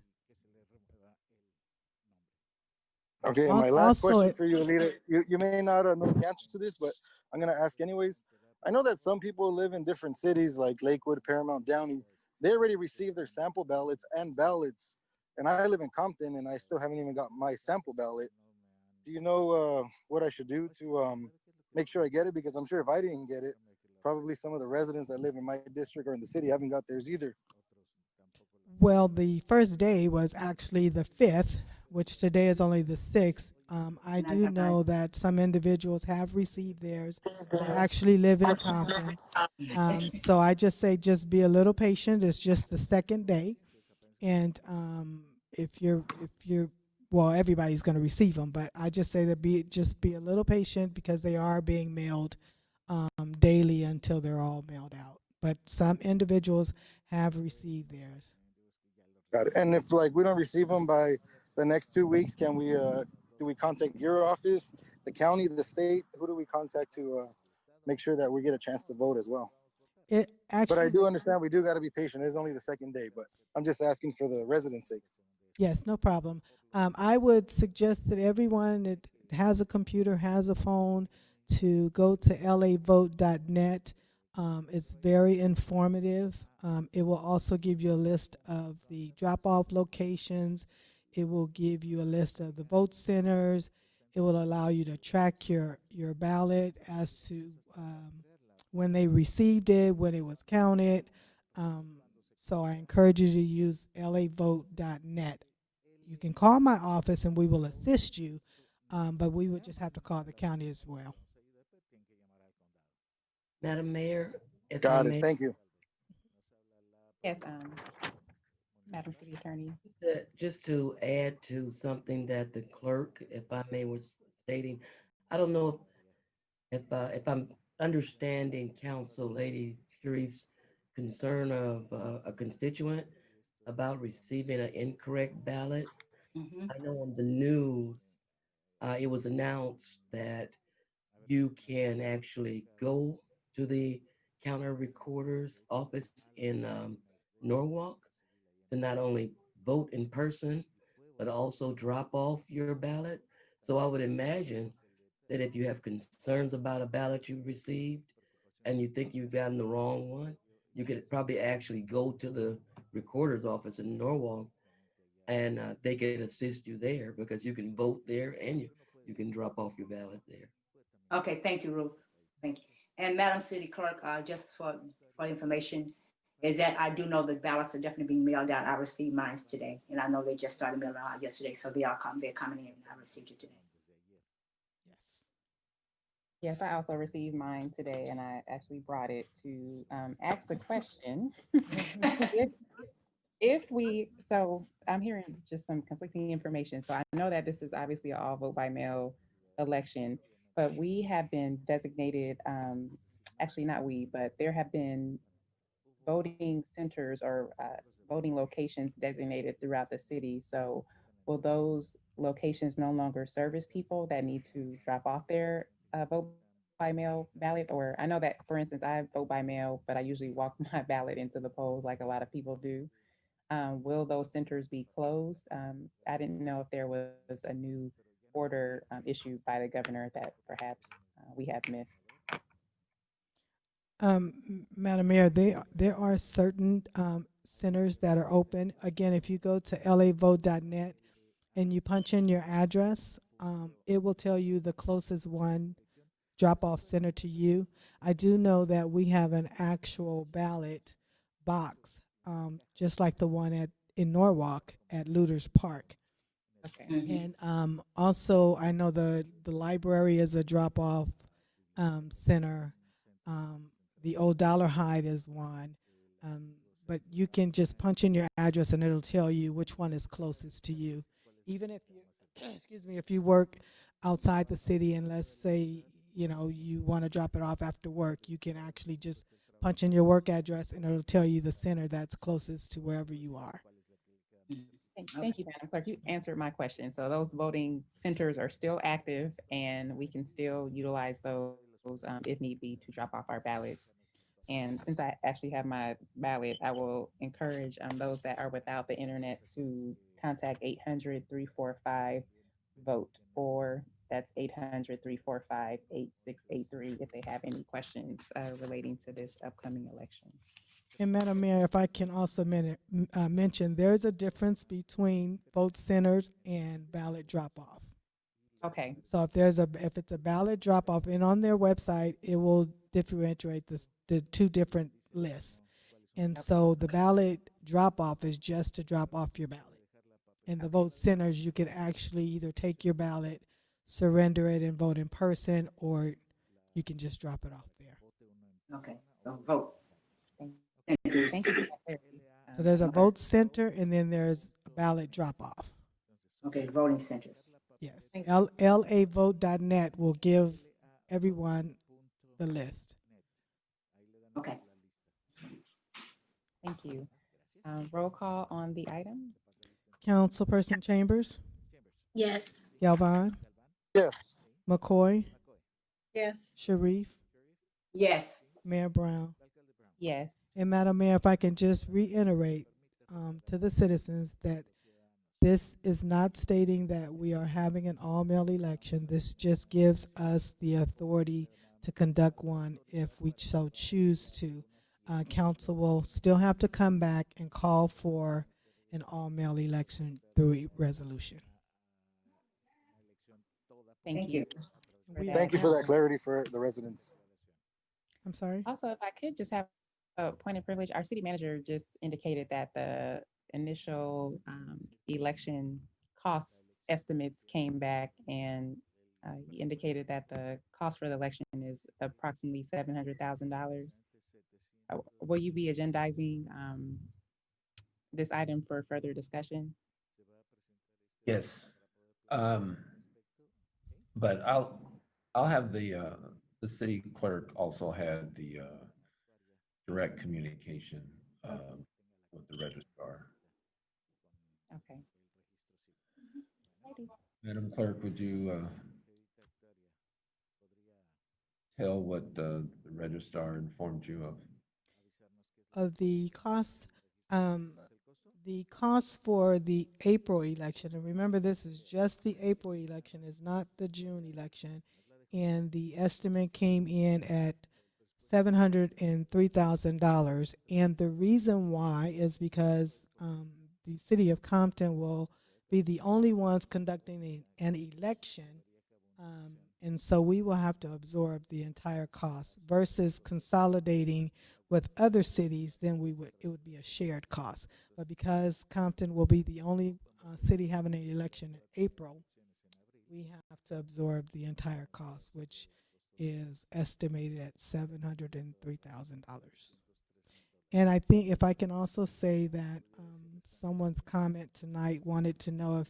Okay, and my last question for you, Alita, you may not know the answer to this, but I'm going to ask anyways. I know that some people live in different cities like Lakewood, Paramount, Downey. They already received their sample ballots and ballots. And I live in Compton, and I still haven't even got my sample ballot. Do you know what I should do to make sure I get it? Because I'm sure if I didn't get it, probably some of the residents that live in my district or in the city haven't got theirs either. Well, the first day was actually the 5th, which today is only the 6th. I do know that some individuals have received theirs that actually live in Compton. So I just say just be a little patient. It's just the second day. And if you're well, everybody's going to receive them, but I just say that just be a little patient, because they are being mailed daily until they're all mailed out. But some individuals have received theirs. Got it. And if like we don't receive them by the next 2 weeks, can we do we contact your office, the county, the state? Who do we contact to make sure that we get a chance to vote as well? But I do understand we do got to be patient. It's only the second day, but I'm just asking for the residents' sake. Yes, no problem. I would suggest that everyone that has a computer, has a phone, to go to lavote.net. It's very informative. It will also give you a list of the drop-off locations. It will give you a list of the vote centers. It will allow you to track your ballot as to when they received it, when it was counted. So I encourage you to use lavote.net. You can call my office and we will assist you, but we would just have to call the county as well. Madam Mayor, if Got I it. may, Thank you. Yes, Madam City Attorney. just to add to something that the clerk, if I may, was stating, I don't know if I'm understanding Council Lady Sharif's concern of a constituent about receiving an incorrect ballot. I know on the news, it was announced that you can actually go to the counter recorder's office in Norwalk to not only vote in person, but also drop off your ballot. So I would imagine that if you have concerns about a ballot you've received and you think you've gotten the wrong one, you could probably actually go to the recorder's office in Norwalk, and they can assist you there, because you can vote there and you can drop off your ballot there. Okay, thank you, Ruth. Thank you. And Madam City Clerk, just for information, is that I do know the ballots are definitely being mailed out. I received mine today, and I know they just started mailing out yesterday, so they're coming in. I received it today. Yes, I also received mine today, and I actually brought it to ask the question. So I'm hearing just some conflicting information. So I know that this is obviously an all vote by mail election, but we have been designated, actually not we, but there have been voting centers or voting locations designated throughout the city. So will those locations no longer service people that need to drop off their vote by mail ballot? Or I know that, for instance, I vote by mail, but I usually walk my ballot into the polls like a lot of people do. Will those centers be closed? I didn't know if there was a new order issued by the governor that perhaps we have missed. Madam Mayor, there are certain centers that are open. Again, if you go to lavote.net and you punch in your address, it will tell you the closest one drop-off center to you. I do know that we have an actual ballot box, just like the one in Norwalk at Lueders Park. Okay. And also, I know the library is a drop-off center. The Old Dollar Hide is one. But you can just punch in your address and it'll tell you which one is closest to you. Even if excuse me, if you work outside the city and let's say, you know, you want to drop it off after work, you can actually just punch in your work address and it'll tell you the center that's closest to wherever you are. Thank you, Madam Clerk. You answered my question. So those voting centers are still active and we can still utilize those if need be to drop off our ballots. And since I actually have my ballot, I will encourage those that are without the internet to contact 800-345-VOTE, or that's 800-345-8683 if they have any questions relating to this upcoming election. And Madam Mayor, if I can also mention, there's a difference between vote centers and ballot drop-off. Okay. So if it's a ballot drop-off, and on their website, it will differentiate the two different lists. And so the ballot drop-off is just to drop off your ballot. And the vote centers, you can actually either take your ballot, surrender it, and vote in person, or you can just drop it off there. Okay, so vote. Thank you. So there's a vote center, and then there's a ballot drop-off. Okay, voting centers. Yes. lavote.net will give everyone the list. Okay. Thank you. Roll call on the item. Councilperson Chambers, Yes. Galvan, Yes. McCoy, Yes. Sharif, Yes. Mayor Brown. Yes. And Madam Mayor, if I can just reiterate to the citizens that this is not stating that we are having an all-male election. This just gives us the authority to conduct one if we so choose to. Council will still have to come back and call for an all-male election through a resolution. Thank you. Thank you for that clarity for the residents. I'm sorry? Also, if I could just have a point of privilege, our city manager just indicated that the initial election cost estimates came back, and he indicated that the cost for the election is approximately $700,000. Will you be agendizing this item for further discussion? Yes. But I'll have the city clerk also had the direct communication with the registrar. Okay. Madam Clerk, would you tell what the registrar informed you of? Of the costs for the April election, and remember this is just the April election, it's not the June election, and the estimate came in at $703,000. And the reason why is because the city of Compton will be the only ones conducting an election, and so we will have to absorb the entire cost versus consolidating with other cities. Then it would be a shared cost. But because Compton will be the only city having an election in April, we have to absorb the entire cost, which is estimated at $703,000. And I think if I can also say that someone's comment tonight wanted to know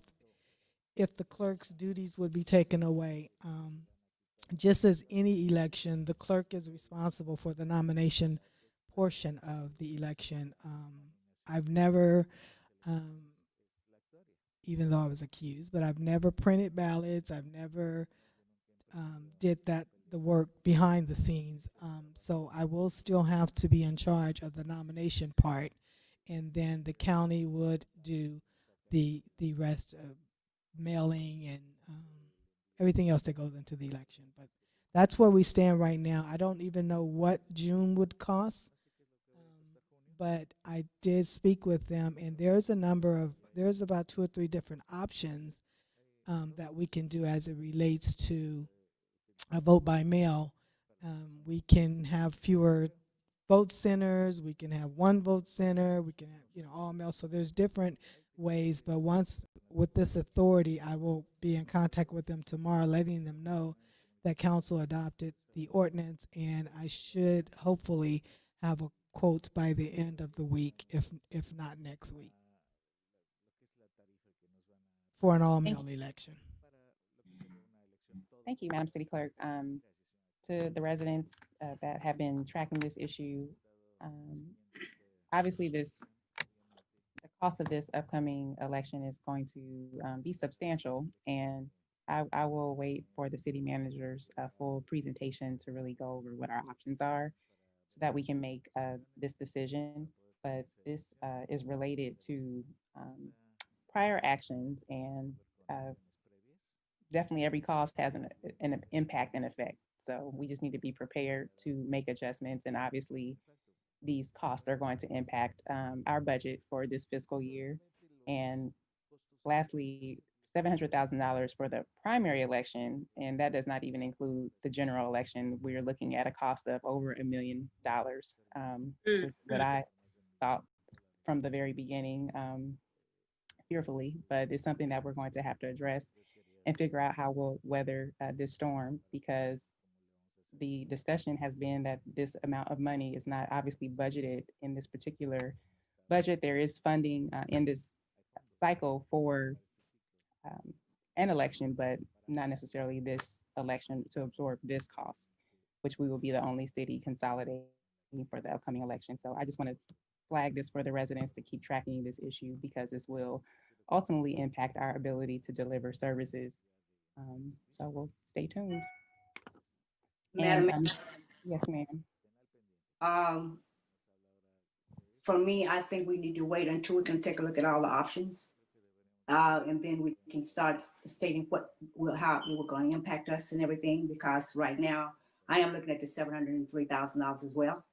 if the clerk's duties would be taken away. Just as any election, the clerk is responsible for the nomination portion of the election. I've never, even though I was accused, but I've never printed ballots. I've never did the work behind the scenes. So I will still have to be in charge of the nomination part, and then the county would do the rest of mailing and everything else that goes into the election. But that's where we stand right now. I don't even know what June would cost, but I did speak with them, and there's about 2 or 3 different options that we can do as it relates to a vote by mail. We can have fewer vote centers. We can have one vote center. We can have, all mail. So there's different ways. But once with this authority, I will be in contact with them tomorrow, letting them know that council adopted the ordinance, and I should hopefully have a quote by the end of the week, if not next week. for an all-male election. Thank you, Madam City Clerk. To the residents that have been tracking this issue, obviously the cost of this upcoming election is going to be substantial, and I will wait for the city manager's full presentation to really go over what our options are so that we can make this decision. But this is related to prior actions, and definitely every cost has an impact and effect. So we just need to be prepared to make adjustments. And obviously, these costs are going to impact our budget for this fiscal year. And lastly, $700,000 for the primary election, and that does not even include the general election. We're looking at a cost of over $1 million, which is what I thought from the very beginning, fearfully, but it's something that we're going to have to address and figure out how we'll weather this storm, because the discussion has been that this amount of money is not obviously budgeted in this particular budget. There is funding in this cycle for an election, but not necessarily this election to absorb this cost, which we will be the only city consolidating for the upcoming election. So I just want to flag this for the residents to keep tracking this issue, because this will ultimately impact our ability to deliver services. So we'll stay tuned. Madam, yes, ma'am. For me, I think we need to wait until we can take a look at all the options. And then we can start stating how it will going to impact us and everything, because right now I am looking at the $703,000 as well.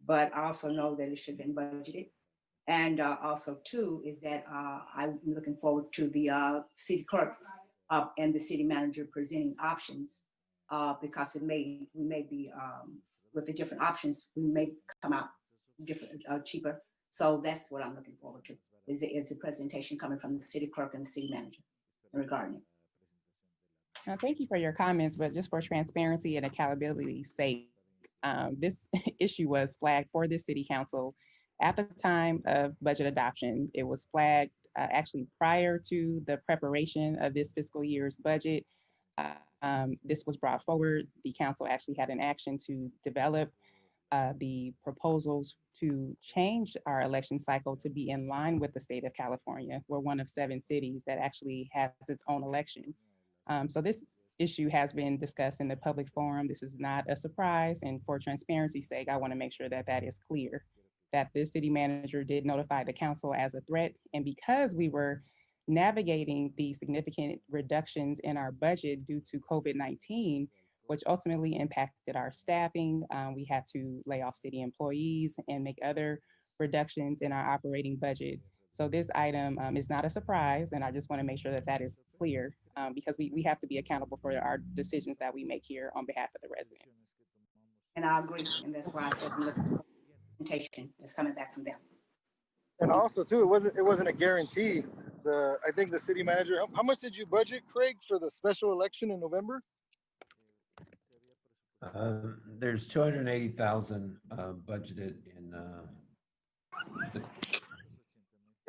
But I also know that it should have been budgeted. And also too, is that I'm looking forward to the city clerk and the city manager presenting options, because we may be with the different options, we may come out different, cheaper. So that's what I'm looking forward to, is a presentation coming from the city clerk and the city manager regarding it. Thank you for your comments, but just for transparency and accountability's sake, this issue was flagged for the city council at the time of budget adoption. It was flagged actually prior to the preparation of this fiscal year's budget. This was brought forward. The council actually had an action to develop the proposals to change our election cycle to be in line with the state of California. We're one of 7 cities that actually has its own election. So this issue has been discussed in the public forum. This is not a surprise. And for transparency's sake, I want to make sure that that is clear, that the city manager did notify the council as a threat. And because we were navigating the significant reductions in our budget due to COVID-19, which ultimately impacted our staffing, we had to lay off city employees and make other reductions in our operating budget. So this item is not a surprise, and I just want to make sure that that is clear, because we have to be accountable for our decisions that we make here on behalf of the residents. And I agree, and that's why I said the presentation is coming back from them. And also too, it wasn't a guarantee. I think the city manager, how much did you budget, Craig, for the special election in November? There's 280,000 budgeted in.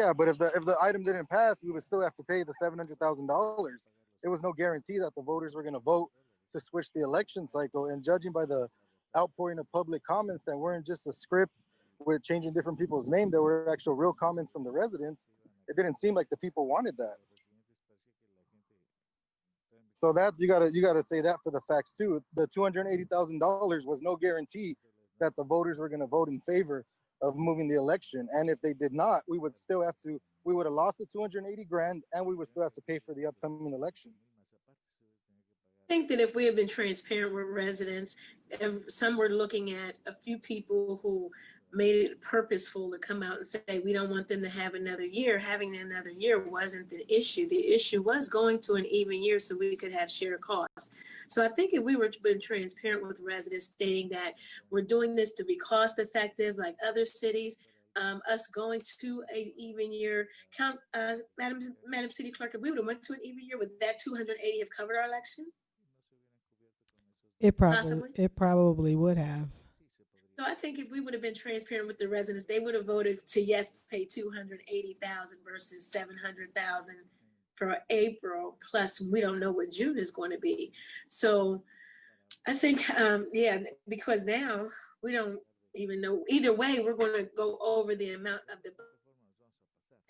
Yeah, but if the item didn't pass, we would still have to pay the $700,000. There was no guarantee that the voters were going to vote to switch the election cycle. And judging by the outpouring of public comments that weren't just a script with changing different people's names, there were actual real comments from the residents. It didn't seem like the people wanted that. So that you gotta say that for the facts too. The $280,000 was no guarantee that the voters were going to vote in favor of moving the election. And if they did not, we would have lost the 280 grand, and we would still have to pay for the upcoming election. I think that if we have been transparent with residents, some were looking at a few people who made it purposeful to come out and say, we don't want them to have another year. Having another year wasn't the issue. The issue was going to an even year so we could have shared costs. So I think if we were been transparent with residents, stating that we're doing this to be cost effective like other cities, us going to an even year, Madam City Clerk, if we would have went to an even year, would that 280 have covered our election? It probably would have. So I think if we would have been transparent with the residents, they would have voted to yes, pay 280,000 versus 700,000 for April. Plus, we don't know what June is going to be. So I think, yeah, because now we don't even know. Either way, we're going to go over the amount of the,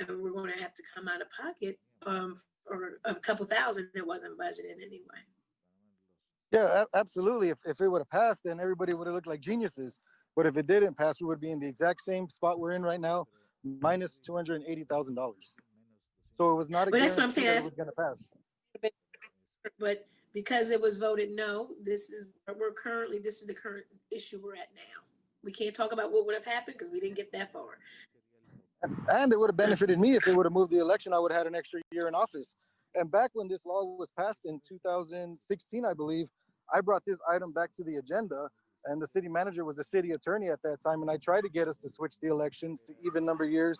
and we're going to have to come out of pocket for a couple thousand that wasn't budgeted anyway. Yeah, absolutely. If it would have passed, then everybody would have looked like geniuses. But if it didn't pass, we would be in the exact same spot we're in right now, minus $280,000. So it was not a But that's what I'm guarantee that saying. it was going to pass. But because it was voted no, this is the current issue we're at now. We can't talk about what would have happened because we didn't get that far. And it would have benefited me if they would have moved the election. I would have had an extra year in office. And back when this law was passed in 2016, I believe, I brought this item back to the agenda, and the city manager was the city attorney at that time. And I tried to get us to switch the elections to even number years,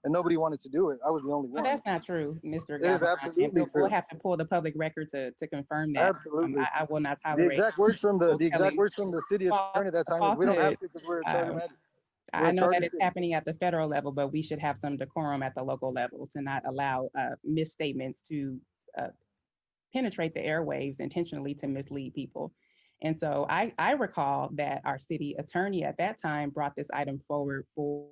and nobody wanted to do it. I was the only one. Well, that's not true, Mr. It is absolutely true. We'll have to pull the public record to confirm that. Absolutely. I will not tolerate the exact words from the city attorney at that time was, we don't have to because we're a charter magic. I know that it's happening at the federal level, but we should have some decorum at the local level to not allow misstatements to penetrate the airwaves intentionally to mislead people. And so I recall that our city attorney at that time brought this item forward for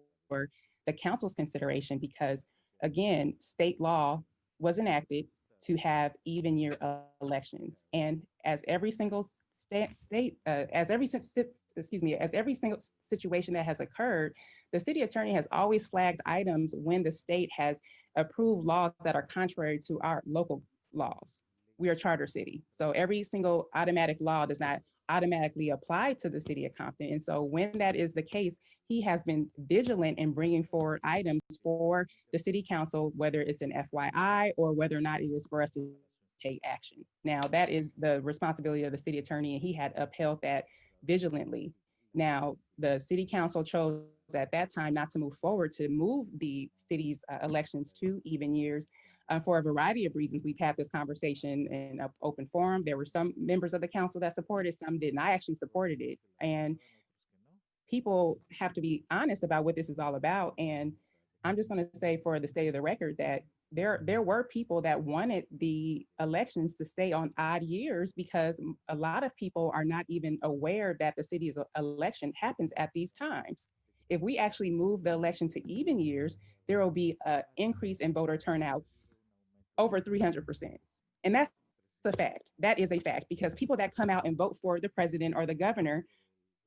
the council's consideration because, again, state law was enacted to have even year elections. And as every single as every single situation that has occurred, the city attorney has always flagged items when the state has approved laws that are contrary to our local laws. We are a charter city. So every single automatic law does not automatically apply to the city of Compton. And so when that is the case, he has been vigilant in bringing forward items for the city council, whether it's an FYI or whether or not it is for us to take action. Now, that is the responsibility of the city attorney, and he had upheld that vigilantly. Now, the city council chose at that time not to move forward to move the city's elections to even years for a variety of reasons. We've had this conversation in an open forum. There were some members of the council that supported, some didn't. I actually supported it. And people have to be honest about what this is all about. And I'm just going to say for the state of the record that there were people that wanted the elections to stay on odd years because a lot of people are not even aware that the city's election happens at these times. If we actually move the election to even years, there will be an increase in voter turnout over 300%. And that's a fact. That is a fact because people that come out and vote for the president or the governor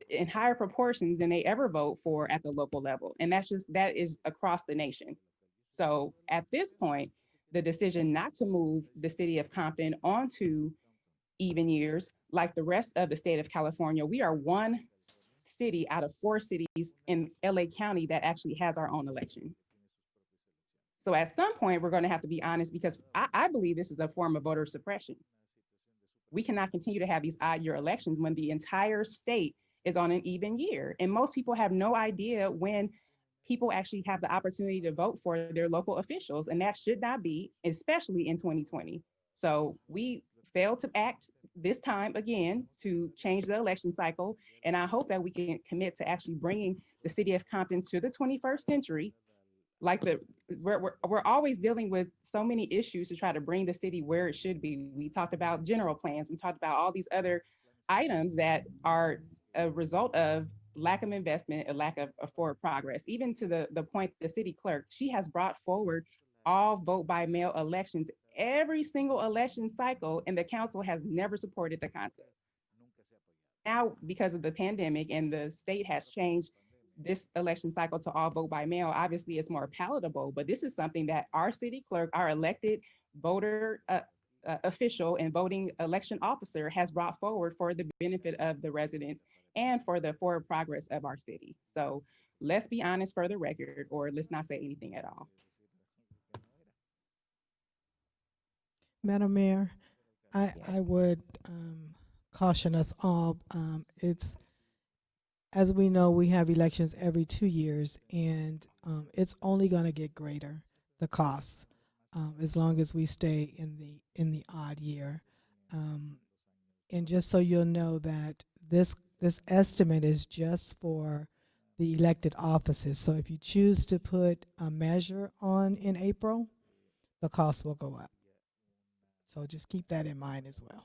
in higher proportions than they ever vote for at the local level. And that is across the nation. So at this point, the decision not to move the city of Compton onto even years, like the rest of the state of California, we are one city out of 4 cities in LA County that actually has our own election. So at some point, we're going to have to be honest because I believe this is a form of voter suppression. We cannot continue to have these odd year elections when the entire state is on an even year. And most people have no idea when people actually have the opportunity to vote for their local officials. And that should not be, especially in 2020. So we failed to act this time again to change the election cycle. And I hope that we can commit to actually bringing the city of Compton to the 21st century. Like we're always dealing with so many issues to try to bring the city where it should be. We talked about general plans. We talked about all these other items that are a result of lack of investment, a lack of forward progress. Even to the point, the city clerk, she has brought forward all vote by mail elections every single election cycle, and the council has never supported the concept. Now, because of the pandemic and the state has changed this election cycle to all vote by mail, obviously it's more palatable, but this is something that our city clerk, our elected voter official and voting election officer has brought forward for the benefit of the residents and for the forward progress of our city. So let's be honest for the record, or let's not say anything at all. Madam Mayor, I would caution us all. It's, as we know, we have elections every 2 years, and it's only going to get greater, the cost, as long as we stay in the odd year. And just so you'll know that this This estimate is just for the elected offices. So if you choose to put a measure on in April, the cost will go up. So just keep that in mind as well.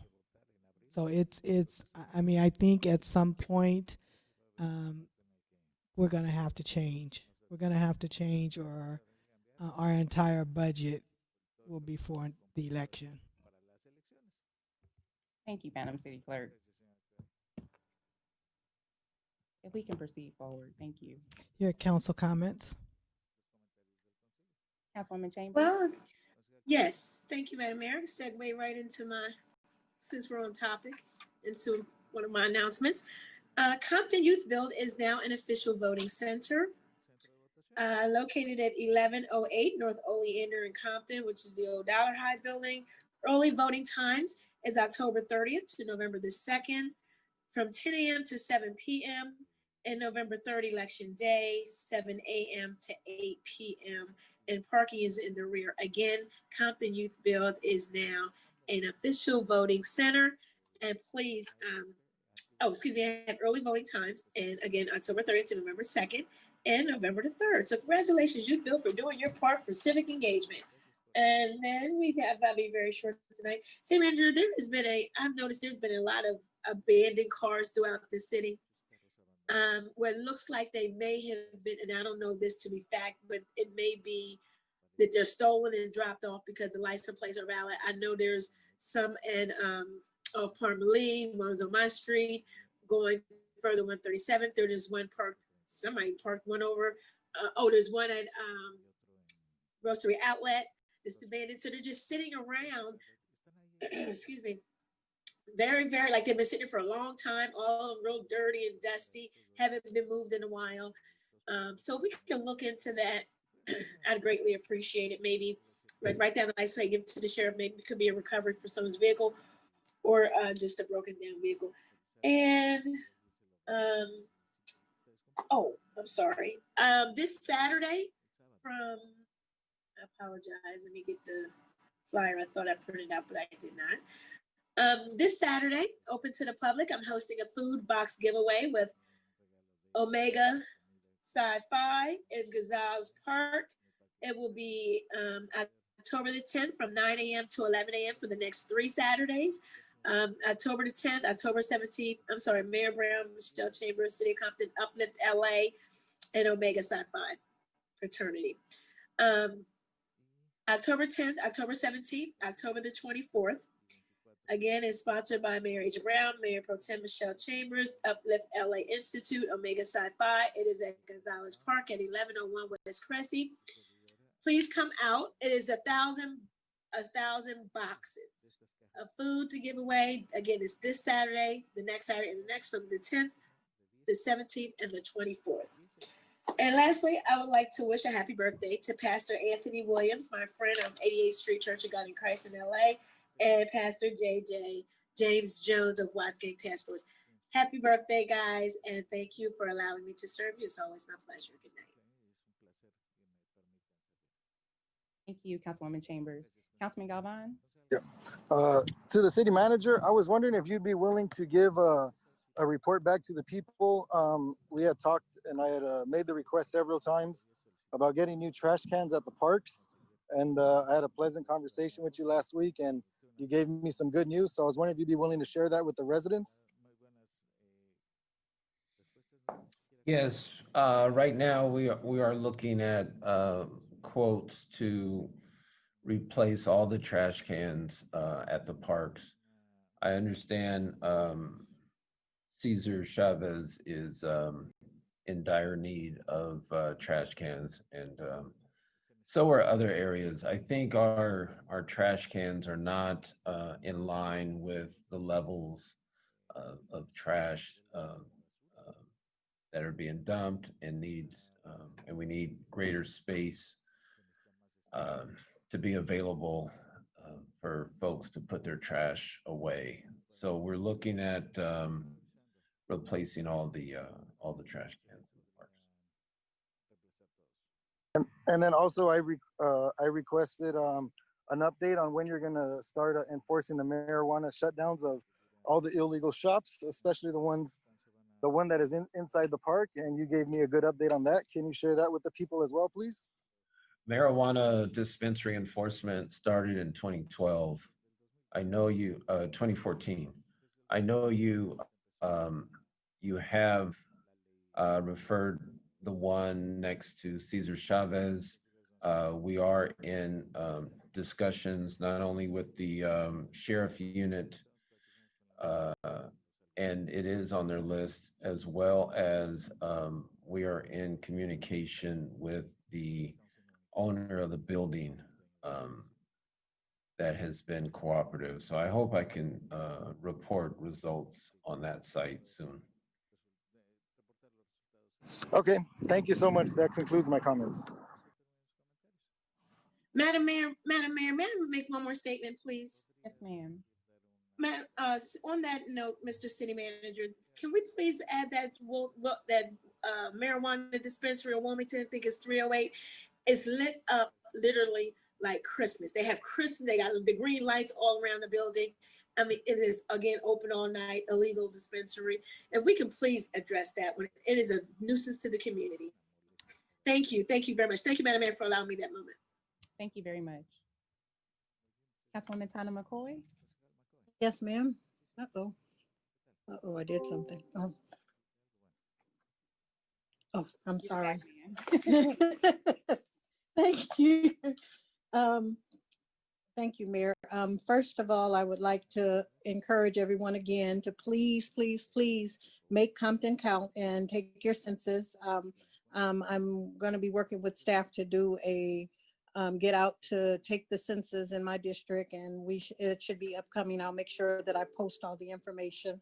So I mean, I think at some point, we're going to have to change. We're going to have to change, or our entire budget will be for the election. Thank you, Madam City Clerk. If we can proceed forward, thank you. Your council comments. Councilwoman Chambers? Well, yes, thank you, Madam Mayor. Segue right into since we're on topic, into one of my announcements. Compton Youth Build is now an official voting center. Located at 1108 North Oleander in Compton, which is the old Dollar High building. Early voting times is October 30th to November the 2nd, from 10 a.m. to 7 p.m. and November 3rd, election day, 7 a.m. to 8 p.m. And parking is in the rear. Again, Compton Youth Build is now an official voting center. And please, I have early voting times. And again, October 30th to November 2nd and November the 3rd. So congratulations, Youth Build, for doing your part for civic engagement. And then I'll be very short tonight. City Manager, I've noticed there's been a lot of abandoned cars throughout the city. Where it looks like they may have been, and I don't know this to be fact, but it may be that they're stolen and dropped off because the license plates are valid. I know there's some off Parmalee, one's on my street, going further 137th. There's one parked, somebody parked one over. There's one at Grocery Outlet. It's abandoned. So they're just sitting around, excuse me, very, very, like they've been sitting for a long time, all real dirty and dusty, haven't been moved in a while. So we can look into that. I'd greatly appreciate it. Maybe write down the license plate, give it to the sheriff. Maybe it could be a recovery for someone's vehicle, or just a broken down vehicle. And I'm sorry. This Saturday I apologize. Let me get the flyer. I thought I printed out, but I did not. This Saturday, open to the public, I'm hosting a food box giveaway with Omega Sci-Fi in Gonzales Park. It will be October the 10th from 9 a.m. to 11 a.m. for the next 3 Saturdays. October the 10th, October 17th, Mayor Brown, Michelle Chambers, City of Compton, Uplift LA, and Omega Sci-Fi Fraternity. October 10th, October 17th, October the 24th. Again, it's sponsored by Mayor H. Brown, Mayor Pro Tem Michelle Chambers, Uplift LA Institute, Omega Sci-Fi. It is at Gonzales Park at 1101 West Cressy. Please come out. It is 1,000 boxes of food to give away. Again, it's this Saturday, the next Saturday, and the next from the 10th, the 17th, and the 24th. And lastly, I would like to wish a happy birthday to Pastor Anthony Williams, my friend of 88th Street Church of God in Christ in LA, and Pastor JJ James Jones of Watts Gang Task Force. Happy birthday, guys, and thank you for allowing me to serve you. It's always my pleasure. Good night. Thank you, Councilwoman Chambers. Councilman Galvan? Yeah. To the city manager, I was wondering if you'd be willing to give a report back to the people. We had talked, and I had made the request several times about getting new trash cans at the parks. And I had a pleasant conversation with you last week, and you gave me some good news. So I was wondering if you'd be willing to share that with the residents. Yes, right now we are looking at quotes to replace all the trash cans at the parks. I understand Cesar Chavez is in dire need of trash cans, and so are other areas. I think our trash cans are not in line with the levels of trash that are being dumped and needs, and we need greater space to be available for folks to put their trash away. So we're looking at replacing all the trash cans in the parks. And then also I requested an update on when you're going to start enforcing the marijuana shutdowns of all the illegal shops, especially the ones the one that is inside the park, and you gave me a good update on that. Can you share that with the people as well, please? Marijuana dispensary enforcement started in 2012. I know you, 2014. I know you, you have referred the one next to Cesar Chavez. We are in discussions not only with the sheriff unit, uh, and it is on their list, as well as we are in communication with the owner of the building um, that has been cooperative. So I hope I can report results on that site soon. Okay, thank you so much. That concludes my comments. Madam Mayor, may I make one more statement, please? Yes, ma'am. On that note, Mr. City Manager, can we please add that marijuana dispensary in Wilmington, I think it's 308, is lit up literally like Christmas. They have Christmas, they got the green lights all around the building. I mean, it is, again, open all night, illegal dispensary. If we can please address that one, it is a nuisance to the community. Thank you very much. Thank you, Madam Mayor, for allowing me that moment. Thank you very much. Councilwoman Tana McCoy? Yes, ma'am. Uh-oh. Uh-oh, I did something. Oh, I'm sorry. Thank you. Thank you, Mayor. First of all, I would like to encourage everyone again to please, please, please make Compton count and take your census. I'm going to be working with staff to do a get out to take the census in my district, and it should be upcoming. I'll make sure that I post all the information.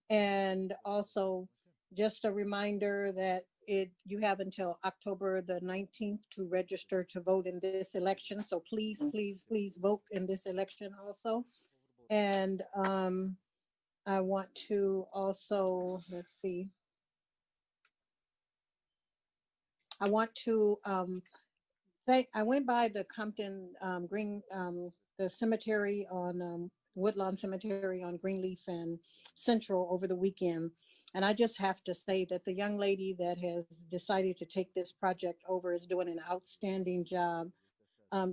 And also, just a reminder that you have until October the 19th to register to vote in this election. So please, please, please vote in this election also. And I want to also, let's see. I want to I went by the Compton the cemetery on Woodlawn Cemetery on Greenleaf and Central over the weekend. And I just have to say that the young lady that has decided to take this project over is doing an outstanding job.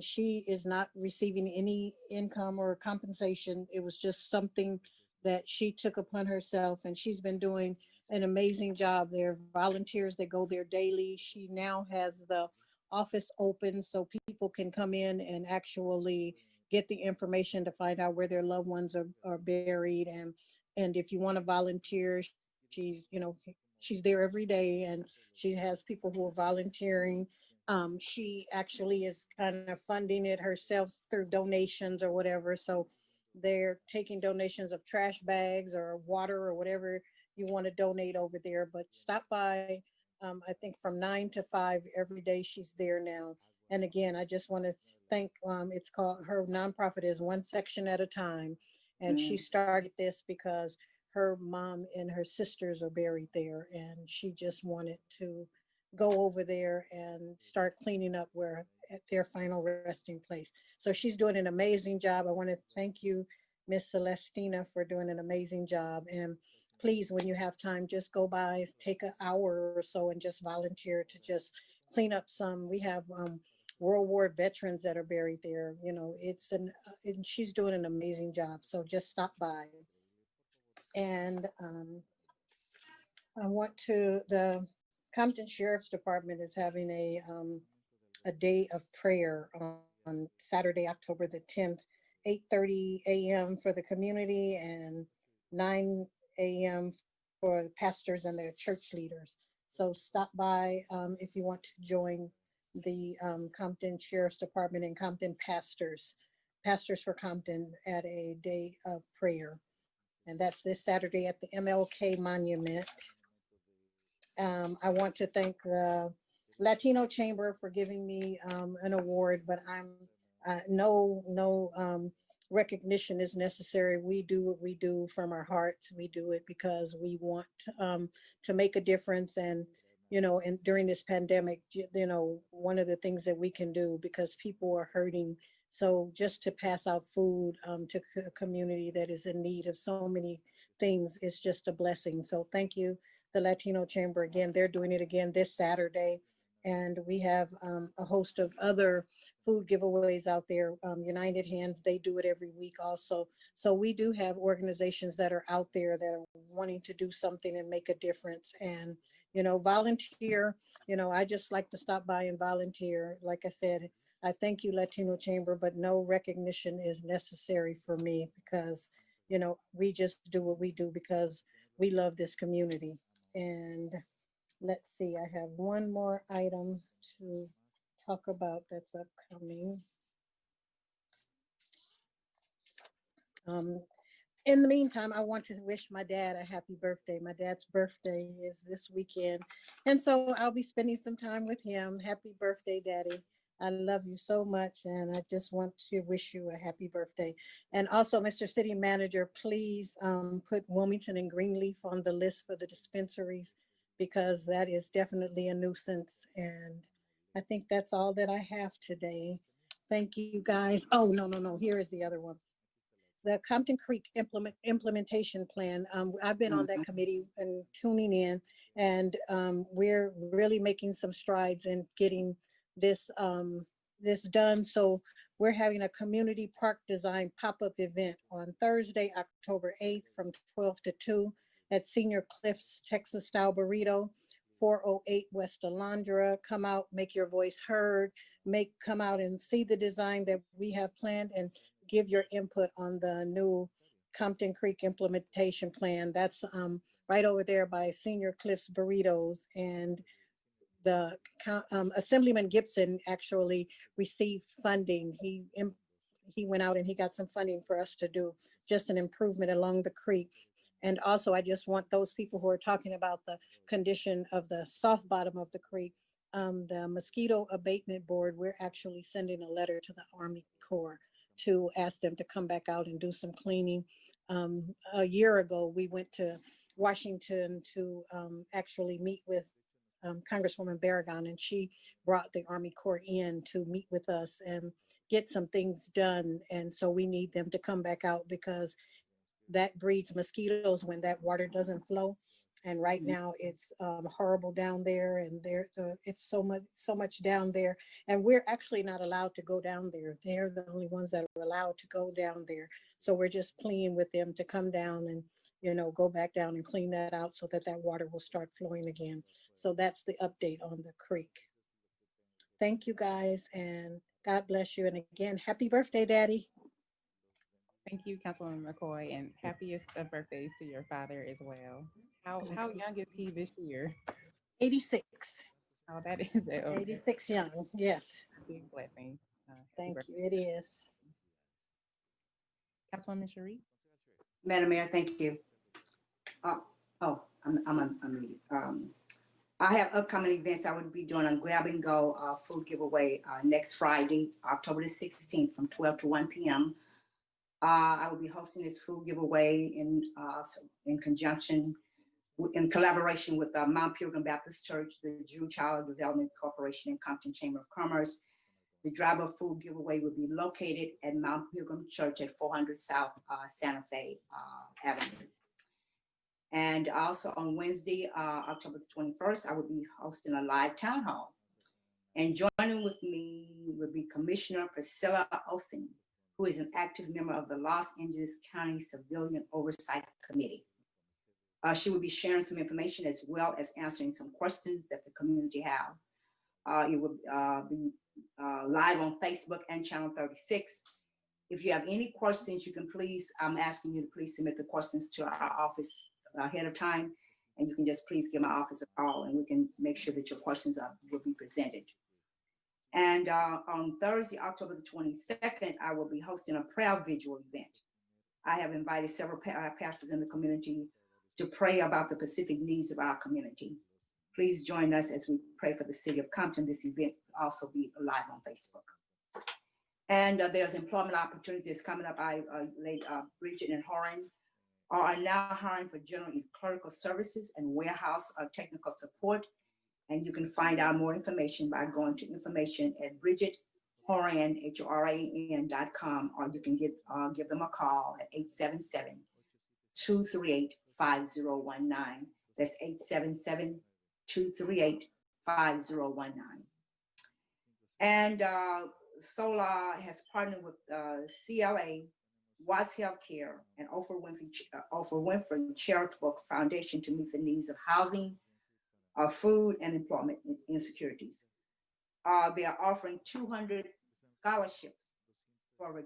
She is not receiving any income or compensation. It was just something that she took upon herself, and she's been doing an amazing job. There are volunteers that go there daily. She now has the office open so people can come in and actually get the information to find out where their loved ones are buried. And if you want to volunteer, she's there every day, and she has people who are volunteering. She actually is kind of funding it herself through donations or whatever. So they're taking donations of trash bags or water or whatever you want to donate over there. But stop by. I think from 9 to 5 every day she's there now. And again, I just want to thank, it's called, her nonprofit is One Section at a Time. And she started this because her mom and her sisters are buried there. And she just wanted to go over there and start cleaning up at their final resting place. So she's doing an amazing job. I want to thank you, Miss Celestina, for doing an amazing job. And please, when you have time, just go by, take an hour or so and just volunteer to just clean up some. We have World War veterans that are buried there. And she's doing an amazing job. So just stop by. And the Compton Sheriff's Department is having a day of prayer on Saturday, October the 10th, 8:30 a.m. for the community and 9 a.m. for pastors and their church leaders. So stop by if you want to join the Compton Sheriff's Department and Compton Pastors for Compton at a day of prayer. And that's this Saturday at the MLK Monument. I want to thank the Latino Chamber for giving me an award, but no recognition is necessary. We do what we do from our hearts. We do it because we want to make a difference. And, and during this pandemic, one of the things that we can do, because people are hurting. So just to pass out food to a community that is in need of so many things is just a blessing. So thank you, the Latino Chamber. Again, they're doing it again this Saturday. And we have a host of other food giveaways out there. United Hands, they do it every week also. So we do have organizations that are out there that are wanting to do something and make a difference. And, you know, volunteer, you know, I just like to stop by and volunteer. Like I said, I thank you, Latino Chamber, but no recognition is necessary for me because, you know, we just do what we do because we love this community. And let's see, I have one more item to talk about that's upcoming. In the meantime, I want to wish my dad a happy birthday. My dad's birthday is this weekend. And so I'll be spending some time with him. Happy birthday, Daddy. I love you so much. And I just want to wish you a happy birthday. And also, Mr. City Manager, please put Wilmington and Greenleaf on the list for the dispensaries, because that is definitely a nuisance. And I think that's all that I have today. Thank you, guys. Oh, no. Here is the other one. The Compton Creek implementation plan. I've been on that committee and tuning in, and we're really making some strides in getting this this done. So we're having a community park design pop-up event on Thursday, October 8th from 12 to 2 at Senior Cliffs Texas Style Burrito, 408 West Alondra. Come out, make your voice heard, come out and see the design that we have planned and give your input on the new Compton Creek implementation plan. That's right over there by Senior Cliffs Burritos. And the Assemblyman Gibson actually received funding. He went out and he got some funding for us to do just an improvement along the creek. And also, I just want those people who are talking about the condition of the soft bottom of the creek, the Mosquito Abatement Board, we're actually sending a letter to the Army Corps to ask them to come back out and do some cleaning. A year ago, we went to Washington to actually meet with Congresswoman Barragan, and she brought the Army Corps in to meet with us and get some things done. And so we need them to come back out because that breeds mosquitoes when that water doesn't flow. And right now it's horrible down there, and it's so much down there, and we're actually not allowed to go down there. They're the only ones that are allowed to go down there. So we're just pleading with them to come down and, you know, go back down and clean that out so that that water will start flowing again. So that's the update on the creek. Thank you, guys, and God bless you. And again, happy birthday, Daddy. Thank you, Councilwoman McCoy, and happiest of birthdays to your father as well. How young is he this year? 86. Oh, that is it. Okay. 86 young, yes. Big blessing. Thank you, it is. Councilwoman Sharif? Madam Mayor, thank you. I'm unmuted. I have upcoming events I would be doing on Grab and Go food giveaway next Friday, October the 16th from 12 to 1 p.m. I will be hosting this food giveaway in conjunction, in collaboration with Mount Pilgrim Baptist Church, the Jew Child Development Corporation, and Compton Chamber of Commerce. The drive up food giveaway will be located at Mount Pilgrim Church at 400 South Santa Fe Avenue. And also on Wednesday, October the 21st, I will be hosting a live town hall. And joining with me will be Commissioner Priscilla Olsen, who is an active member of the Los Angeles County Civilian Oversight Committee. She will be sharing some information as well as answering some questions that the community have. It will be live on Facebook and Channel 36. If you have any questions, you can please, I'm asking you to please submit the questions to our office ahead of time, and you can just please give my office a call and we can make sure that your questions will be presented. And on Thursday, October the 22nd, I will be hosting a prayer vigil event. I have invited several pastors in the community to pray about the specific needs of our community. Please join us as we pray for the city of Compton. This event will also be live on Facebook. And there's employment opportunities coming up. Bridget and Horan are now hiring for general and clerical services and warehouse technical support. And you can find out more information by going to information at BridgetHoran.com, or you can give them a call at 238-5019. That's 877-238-5019. And SOLA has partnered with CLA, Watts Healthcare, and Oprah Winfrey Charitable Foundation to meet the needs of housing, food, and employment insecurities. They are offering 200 scholarships to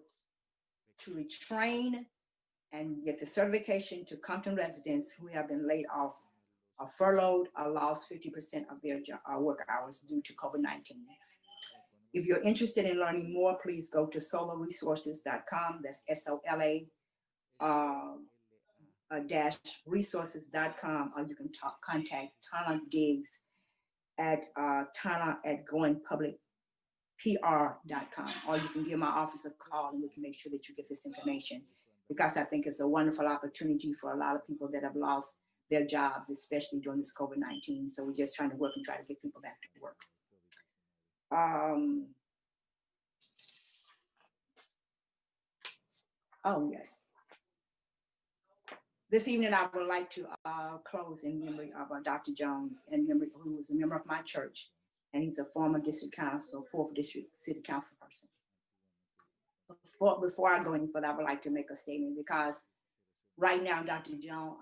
retrain and get the certification to Compton residents who have been laid off or furloughed or lost 50% of their work hours due to COVID-19. If you're interested in learning more, please go to solaresources.com. That's SOLA dash resources.com, or you can contact Tana Diggs at tana@goingpublicpr.com, or you can give my office a call and we can make sure that you get this information, because I think it's a wonderful opportunity for a lot of people that have lost their jobs, especially during this COVID-19. So we're just trying to work and try to get people back to work. Oh, yes. This evening, I would like to close in memory of Dr. Jones, who was a member of my church, and he's a former district council, 4th district city council person. Before I go any further, I would like to make a statement, because right now, Dr. Jones,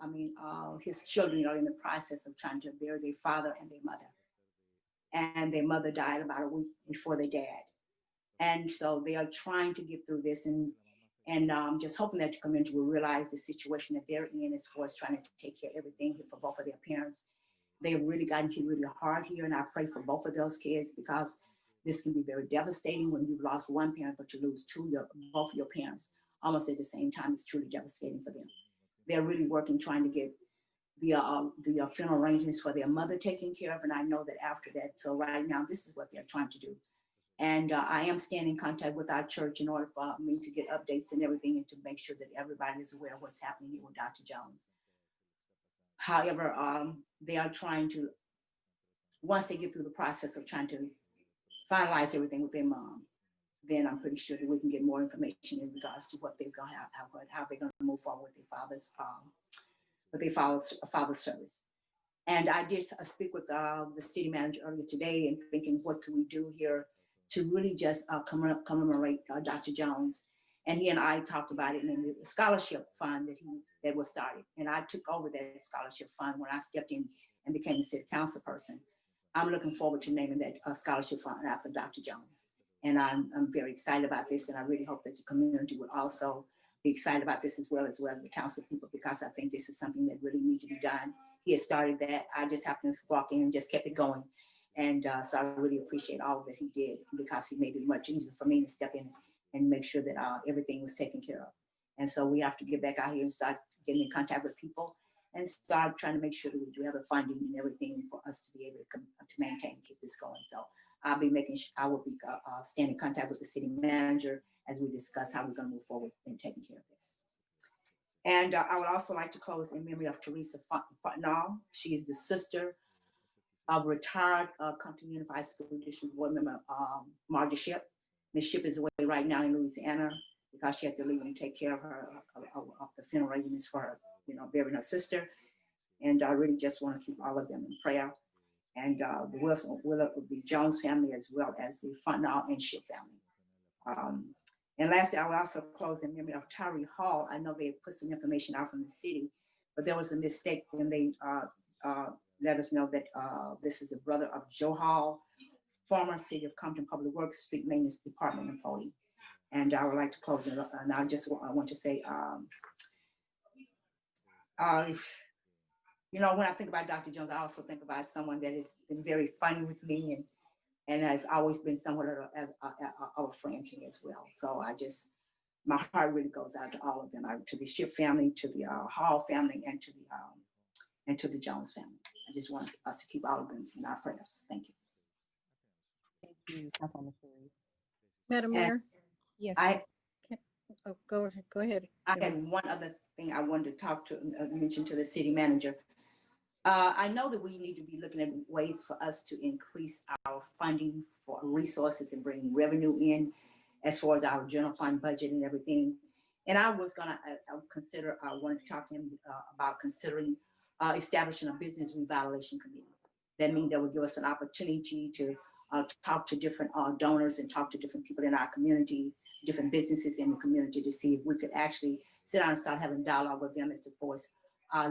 his children are in the process of trying to bury their father and their mother. And their mother died about a week before their dad. And so they are trying to get through this, and just hoping that the community will realize the situation that they're in as far as trying to take care of everything for both of their parents. They've really gotten hit really hard here, and I pray for both of those kids, because this can be very devastating when you've lost one parent, but you lose both of your parents almost at the same time. It's truly devastating for them. They're really working, trying to get the funeral arrangements for their mother taken care of, and I know that after that, so right now, this is what they're trying to do. And I am staying in contact with our church in order for me to get updates and everything, and to make sure that everybody is aware of what's happening here with Dr. Jones. However, they are trying to, once they get through the process of trying to finalize everything with their mom, then I'm pretty sure that we can get more information in regards to what they're going to have, how they're going to move forward with their father's service. And I did speak with the city manager earlier today, and thinking, what can we do here to really just commemorate Dr. Jones. And he and I talked about it in the scholarship fund that was started. And I took over that scholarship fund when I stepped in and became a city council person. I'm looking forward to naming that scholarship fund after Dr. Jones. And I'm very excited about this, and I really hope that the community would also be excited about this as well as the council people, because I think this is something that really needs to be done. He has started that. I just happened to walk in and just kept it going. And so I really appreciate all that he did, because he made it much easier for me to step in and make sure that everything was taken care of. And so we have to get back out here and start getting in contact with people and start trying to make sure that we do have the funding and everything for us to be able to maintain and keep this going. So I will be staying in contact with the city manager as we discuss how we're going to move forward in taking care of this. And I would also like to close in memory of Teresa Fontenot. She is the sister of retired Compton Unified School District Board member Margie Shipp. Ms. Shipp is away right now in Louisiana because she had to leave and take care of her of the funeral arrangements for her, burying her sister. And I really just want to keep all of them in prayer. And the Jones family, as well as the Fontenot and Shipp family. And lastly, I will also close in memory of Tyree Hall. I know they put some information out from the city, but there was a mistake when they let us know that this is the brother of Joe Hall, former City of Compton Public Works Street Maintenance Department employee. And I would like to close it up. And I want to say, when I think about Dr. Jones, I also think about someone that has been very funny with me and has always been somewhat as a friend to me as well. So my heart really goes out to all of them, to the Shipp family, to the Hall family, and to the Jones family. I just want us to keep all of them in our prayers. Thank you. Thank you, Councilwoman Shirley. Madam Mayor? Yes. Go ahead. I had one other thing I wanted to mention to the city manager. I know that we need to be looking at ways for us to increase our funding for resources and bring revenue in as far as our general fund budget and everything. And I was gonna consider, I wanted to talk to him about considering establishing a business revitalization committee. That means that would give us an opportunity to talk to different donors and talk to different people in our community, different businesses in the community, to see if we could actually sit down and start having dialogue with them as far as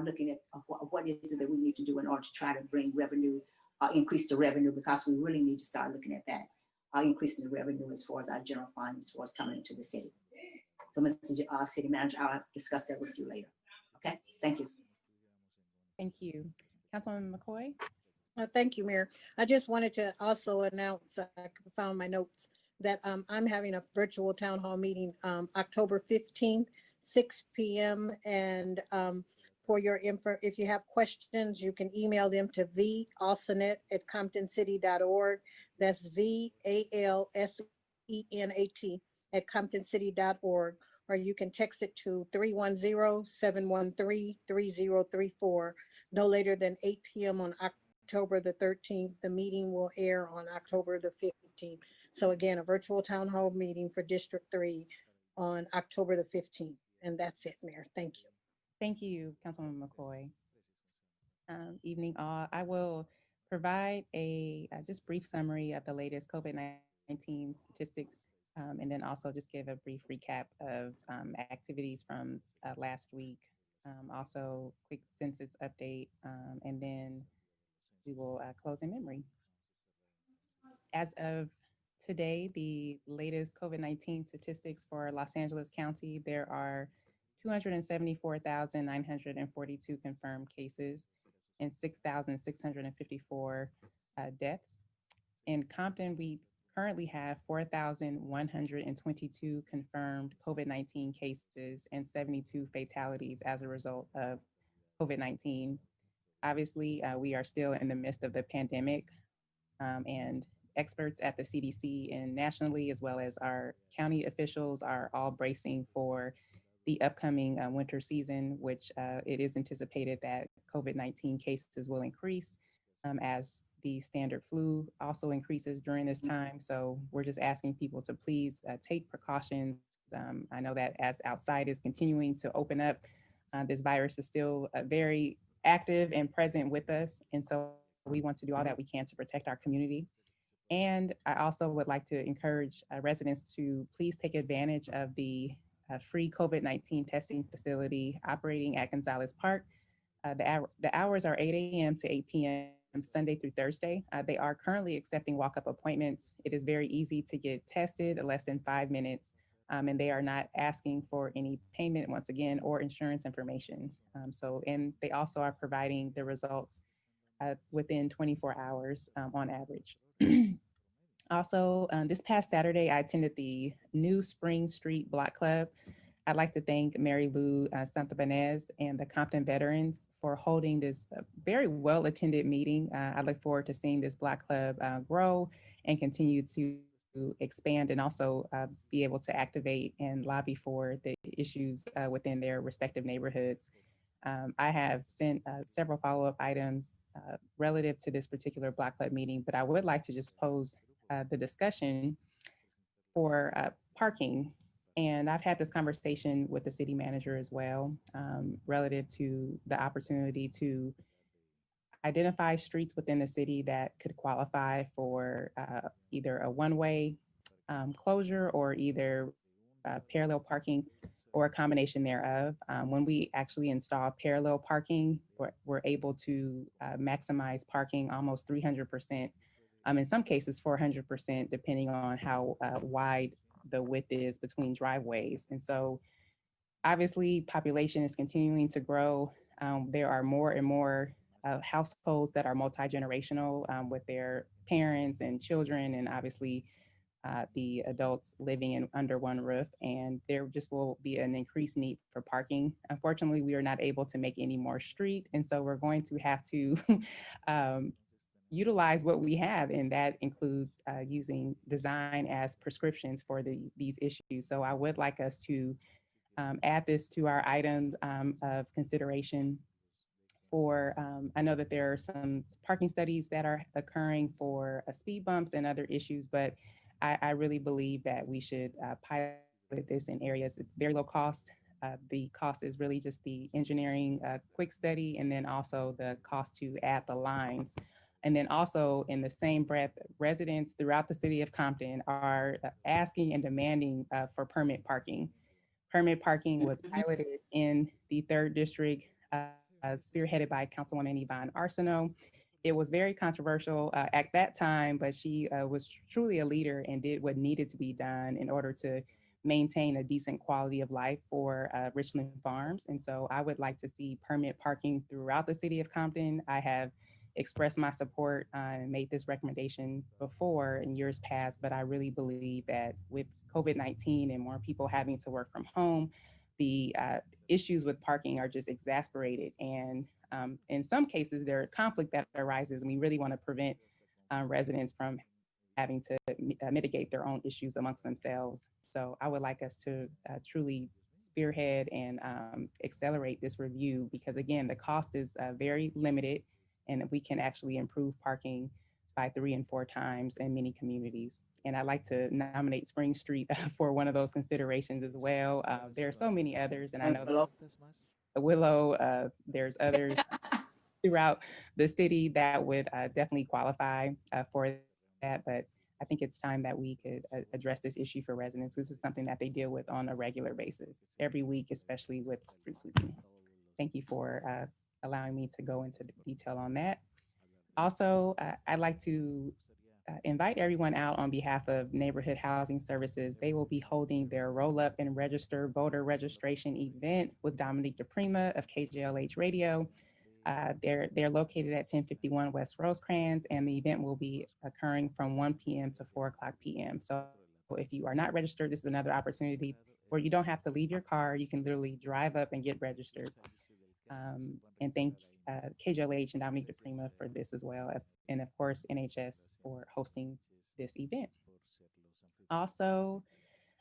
looking at what is it that we need to do in order to try to bring revenue, increase the revenue, because we really need to start looking at that, increasing the revenue as far as our general fund, as far as coming into the city. So, Mr. City Manager, I'll discuss that with you later. Okay, thank you. Thank you. Councilman McCoy? Thank you, Mayor. I just wanted to also announce, I found my notes, that I'm having a virtual town hall meeting October 15th, 6 p.m. And for your info, if you have questions, you can email them to valsenet@comptoncity.org. That's VALSENAT@comptoncity.org. Or you can text it to 310-713-3034 no later than 8 p.m. on October the 13th. The meeting will air on October the 15th. So again, a virtual town hall meeting for District 3 on October the 15th. And that's it, Mayor. Thank you. Thank you, Councilman McCoy. Evening all. I will provide a just brief summary of the latest COVID-19 statistics, and then also just give a brief recap of activities from last week. Also, quick census update, and then we will close in memory. As of today, the latest COVID-19 statistics for Los Angeles County, there are 274,942 confirmed cases and 6,654 deaths. In Compton, we currently have 4,122 confirmed COVID-19 cases and 72 fatalities as a result of COVID-19. Obviously, we are still in the midst of the pandemic, and experts at the CDC and nationally, as well as our county officials, are all bracing for the upcoming winter season, which it is anticipated that COVID-19 cases will increase as the standard flu also increases during this time. So we're just asking people to please take precautions. I know that as outside is continuing to open up, this virus is still very active and present with us. And so we want to do all that we can to protect our community. And I also would like to encourage residents to please take advantage of the free COVID-19 testing facility operating at Gonzalez Park. The hours are 8 a.m. to 8 p.m. Sunday through Thursday. They are currently accepting walk-up appointments. It is very easy to get tested, less than 5 minutes, and they are not asking for any payment, once again, or insurance information. And they also are providing the results within 24 hours on average. Also, this past Saturday, I attended the New Spring Street Block Club. I'd like to thank Mary Lou Santabanez and the Compton veterans for holding this very well-attended meeting. I look forward to seeing this Block Club grow and continue to expand, and also be able to activate and lobby for the issues within their respective neighborhoods. I have sent several follow-up items relative to this particular Block Club meeting, but I would like to just pose the discussion for parking. And I've had this conversation with the city manager as well, relative to the opportunity to identify streets within the city that could qualify for either a one-way closure or either parallel parking or a combination thereof. When we actually install parallel parking, we're able to maximize parking almost 300%, in some cases 400%, depending on how wide the width is between driveways. And so obviously population is continuing to grow. There are more and more households that are multi-generational with their parents and children, and obviously the adults living in under one roof, and there just will be an increased need for parking. Unfortunately, we are not able to make any more street, and so we're going to have to utilize what we have, and that includes using design as prescriptions for these issues. So I would like us to add this to our item of consideration for, I know that there are some parking studies that are occurring for speed bumps and other issues, but I really believe that we should pilot this in areas. It's very low cost. The cost is really just the engineering quick study, and then also the cost to add the lines. And then also in the same breath, residents throughout the city of Compton are asking and demanding for permit parking. Permit parking was piloted in the third district, spearheaded by Councilwoman Yvonne Arsenault. It was very controversial at that time, but she was truly a leader and did what needed to be done in order to maintain a decent quality of life for Richland Farms. And so I would like to see permit parking throughout the city of Compton. I have expressed my support and made this recommendation before in years past, but I really believe that with COVID-19 and more people having to work from home, the issues with parking are just exasperated. And in some cases, there are conflict that arises, and we really want to prevent residents from having to mitigate their own issues amongst themselves. So I would like us to truly spearhead and accelerate this review because, again, the cost is very limited, and we can actually improve parking by 3 and 4 times in many communities. And I'd like to nominate Spring Street for one of those considerations as well. There are so many others, and I know Willow, there's others throughout the city that would definitely qualify for that. But I think it's time that we could address this issue for residents. This is something that they deal with on a regular basis, every week, especially with street sweeping. Thank you for allowing me to go into detail on that. Also, I'd like to invite everyone out on behalf of Neighborhood Housing Services. They will be holding their Roll Up and Register voter registration event with Dominique DePrima of KJLH Radio. They're located at 1051 West Rosecrans, and the event will be occurring from 1 p.m. to 4 o'clock p.m. So if you are not registered, this is another opportunity where you don't have to leave your car. You can literally drive up and get registered. And thank KJLH and Dominique DePrima for this as well. And of course, NHS for hosting this event. Also,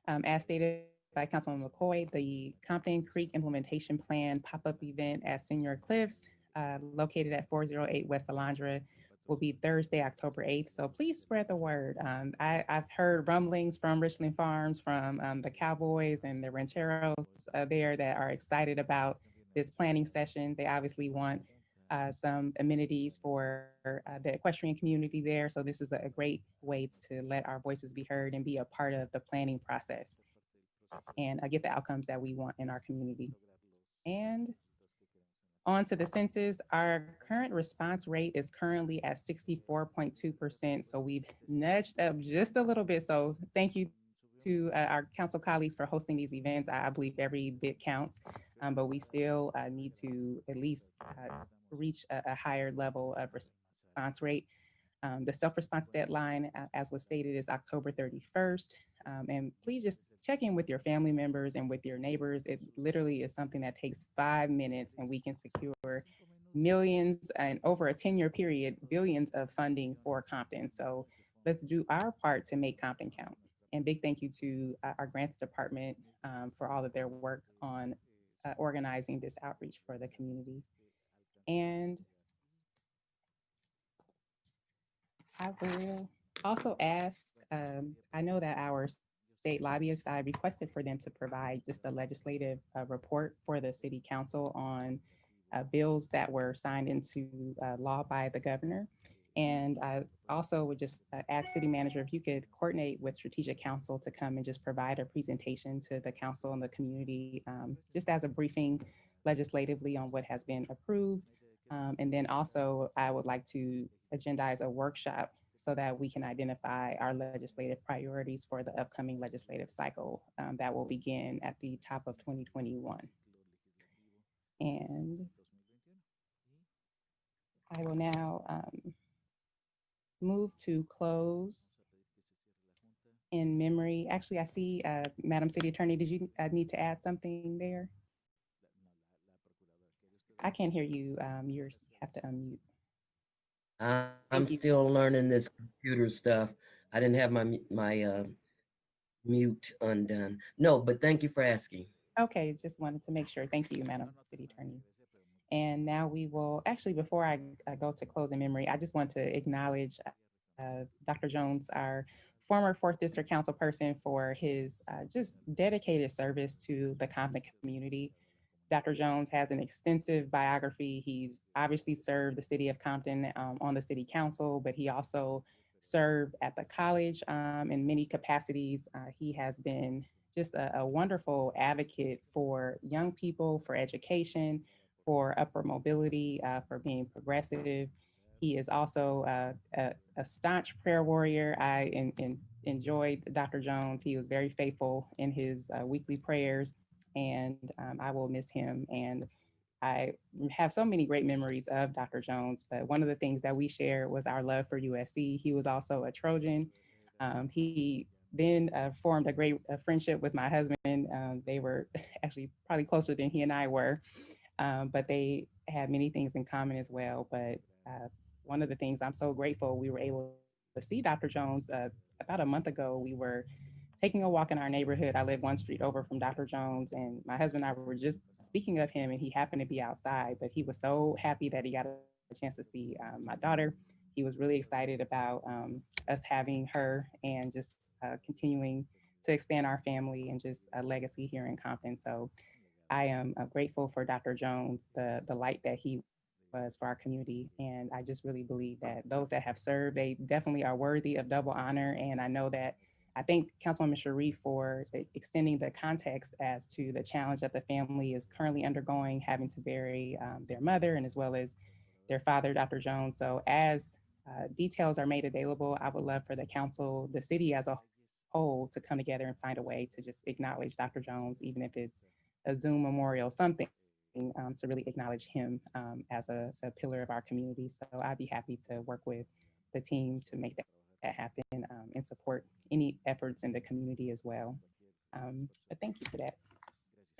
as stated by Councilman McCoy, the Compton Creek Implementation Plan pop-up event at Senior Cliffs, located at 408 West Alondra, will be Thursday, October 8th. So please spread the word. I've heard rumblings from Richland Farms, from the Cowboys and the Rancheros there that are excited about this planning session. They obviously want some amenities for the equestrian community there. So this is a great way to let our voices be heard and be a part of the planning process and get the outcomes that we want in our community. And on to the census, our current response rate is currently at 64.2%. So we've nudged up just a little bit. So thank you to our council colleagues for hosting these events. I believe every bit counts, but we still need to at least reach a higher level of response rate. The self-response deadline, as was stated, is October 31st. And please just check in with your family members and with your neighbors. It literally is something that takes 5 minutes, and we can secure millions and over a 10-year period, billions of funding for Compton. So let's do our part to make Compton count. And big thank you to our grants department for all of their work on organizing this outreach for the community. And I will also ask, I know that our state lobbyists, I requested for them to provide just a legislative report for the city council on bills that were signed into law by the governor. And I also would just ask city manager if you could coordinate with strategic council to come and just provide a presentation to the council and the community, just as a briefing legislatively on what has been approved. And then also I would like to agendize a workshop so that we can identify our legislative priorities for the upcoming legislative cycle that will begin at the top of 2021. And I will now move to close in memory. Actually, I see, Madam City Attorney, did you need to add something there? I can't hear you. You have to unmute. I'm still learning this computer stuff. I didn't have my mute undone. No, but thank you for asking. Okay, just wanted to make sure. Thank you, Madam City Attorney. And now we will, actually, before I go to closing memory, I just want to acknowledge Dr. Jones, our former 4th District Council person for his just dedicated service to the Compton community. Dr. Jones has an extensive biography. He's obviously served the city of Compton on the city council, but he also served at the college in many capacities. He has been just a wonderful advocate for young people, for education, for upward mobility, for being progressive. He is also a staunch prayer warrior. I enjoyed Dr. Jones. He was very faithful in his weekly prayers, and I will miss him. And I have so many great memories of Dr. Jones, but one of the things that we shared was our love for USC. He was also a Trojan. He then formed a great friendship with my husband. They were actually probably closer than he and I were, but they had many things in common as well. But one of the things I'm so grateful we were able to see Dr. Jones about a month ago. We were taking a walk in our neighborhood. I live one street over from Dr. Jones, and my husband and I were just speaking of him, and he happened to be outside, but he was so happy that he got a chance to see my daughter. He was really excited about us having her and just continuing to expand our family and just a legacy here in Compton. So I am grateful for Dr. Jones, the light that he was for our community. And I just really believe that those that have served, they definitely are worthy of double honor. And I know that I thank Councilwoman Sharif for extending the context as to the challenge that the family is currently undergoing, having to bury their mother and as well as their father, Dr. Jones. So as details are made available, I would love for the council, the city as a whole, to come together and find a way to just acknowledge Dr. Jones, even if it's a Zoom memorial, something to really acknowledge him as a pillar of our community. So I'd be happy to work with the team to make that happen and support any efforts in the community as well. But thank you for that.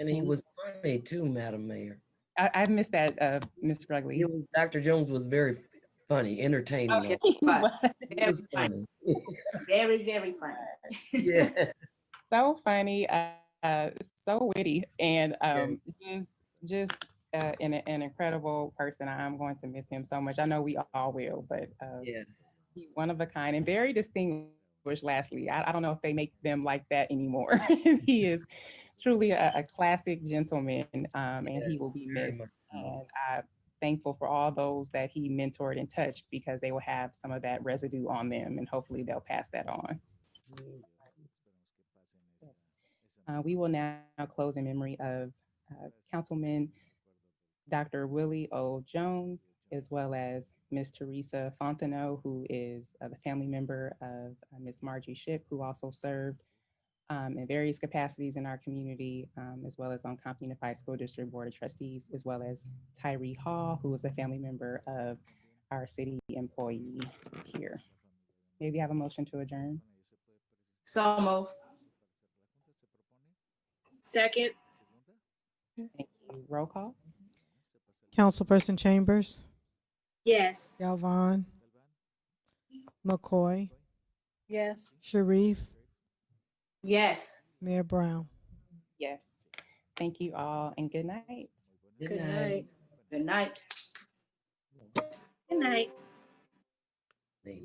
And he was funny too, Madam Mayor. I missed that, Ms. Rugley. Dr. Jones was very funny, entertaining. Okay, He was funny. Very, very funny. Yeah. So funny, so witty, and just an incredible person. I'm going to miss him so much. I know we all will, but Yeah. he's one of a kind and very distinguished. Lastly, I don't know if they make them like that anymore. He is truly a classic gentleman, and he will be missed. And I'm thankful for all those that he mentored and touched, because they will have some of that residue on them, and hopefully they'll pass that on. We will now close in memory of Councilman Dr. Willie O. Jones, as well as Ms. Teresa Fontenot, who is the family member of Ms. Margie Shipp, who also served in various capacities in our community, as well as on Compton Unified School District Board of Trustees, as well as Tyree Hall, who is a family member of our city employee here. Maybe have a motion to adjourn. So move. Second. Thank you. Roll call. Councilperson Chambers, Yes. Galvin, McCoy, Yes. Sharif, Yes. Mayor Brown. Yes. Thank you all, and good night. Good night. Good night. Good night. Hey.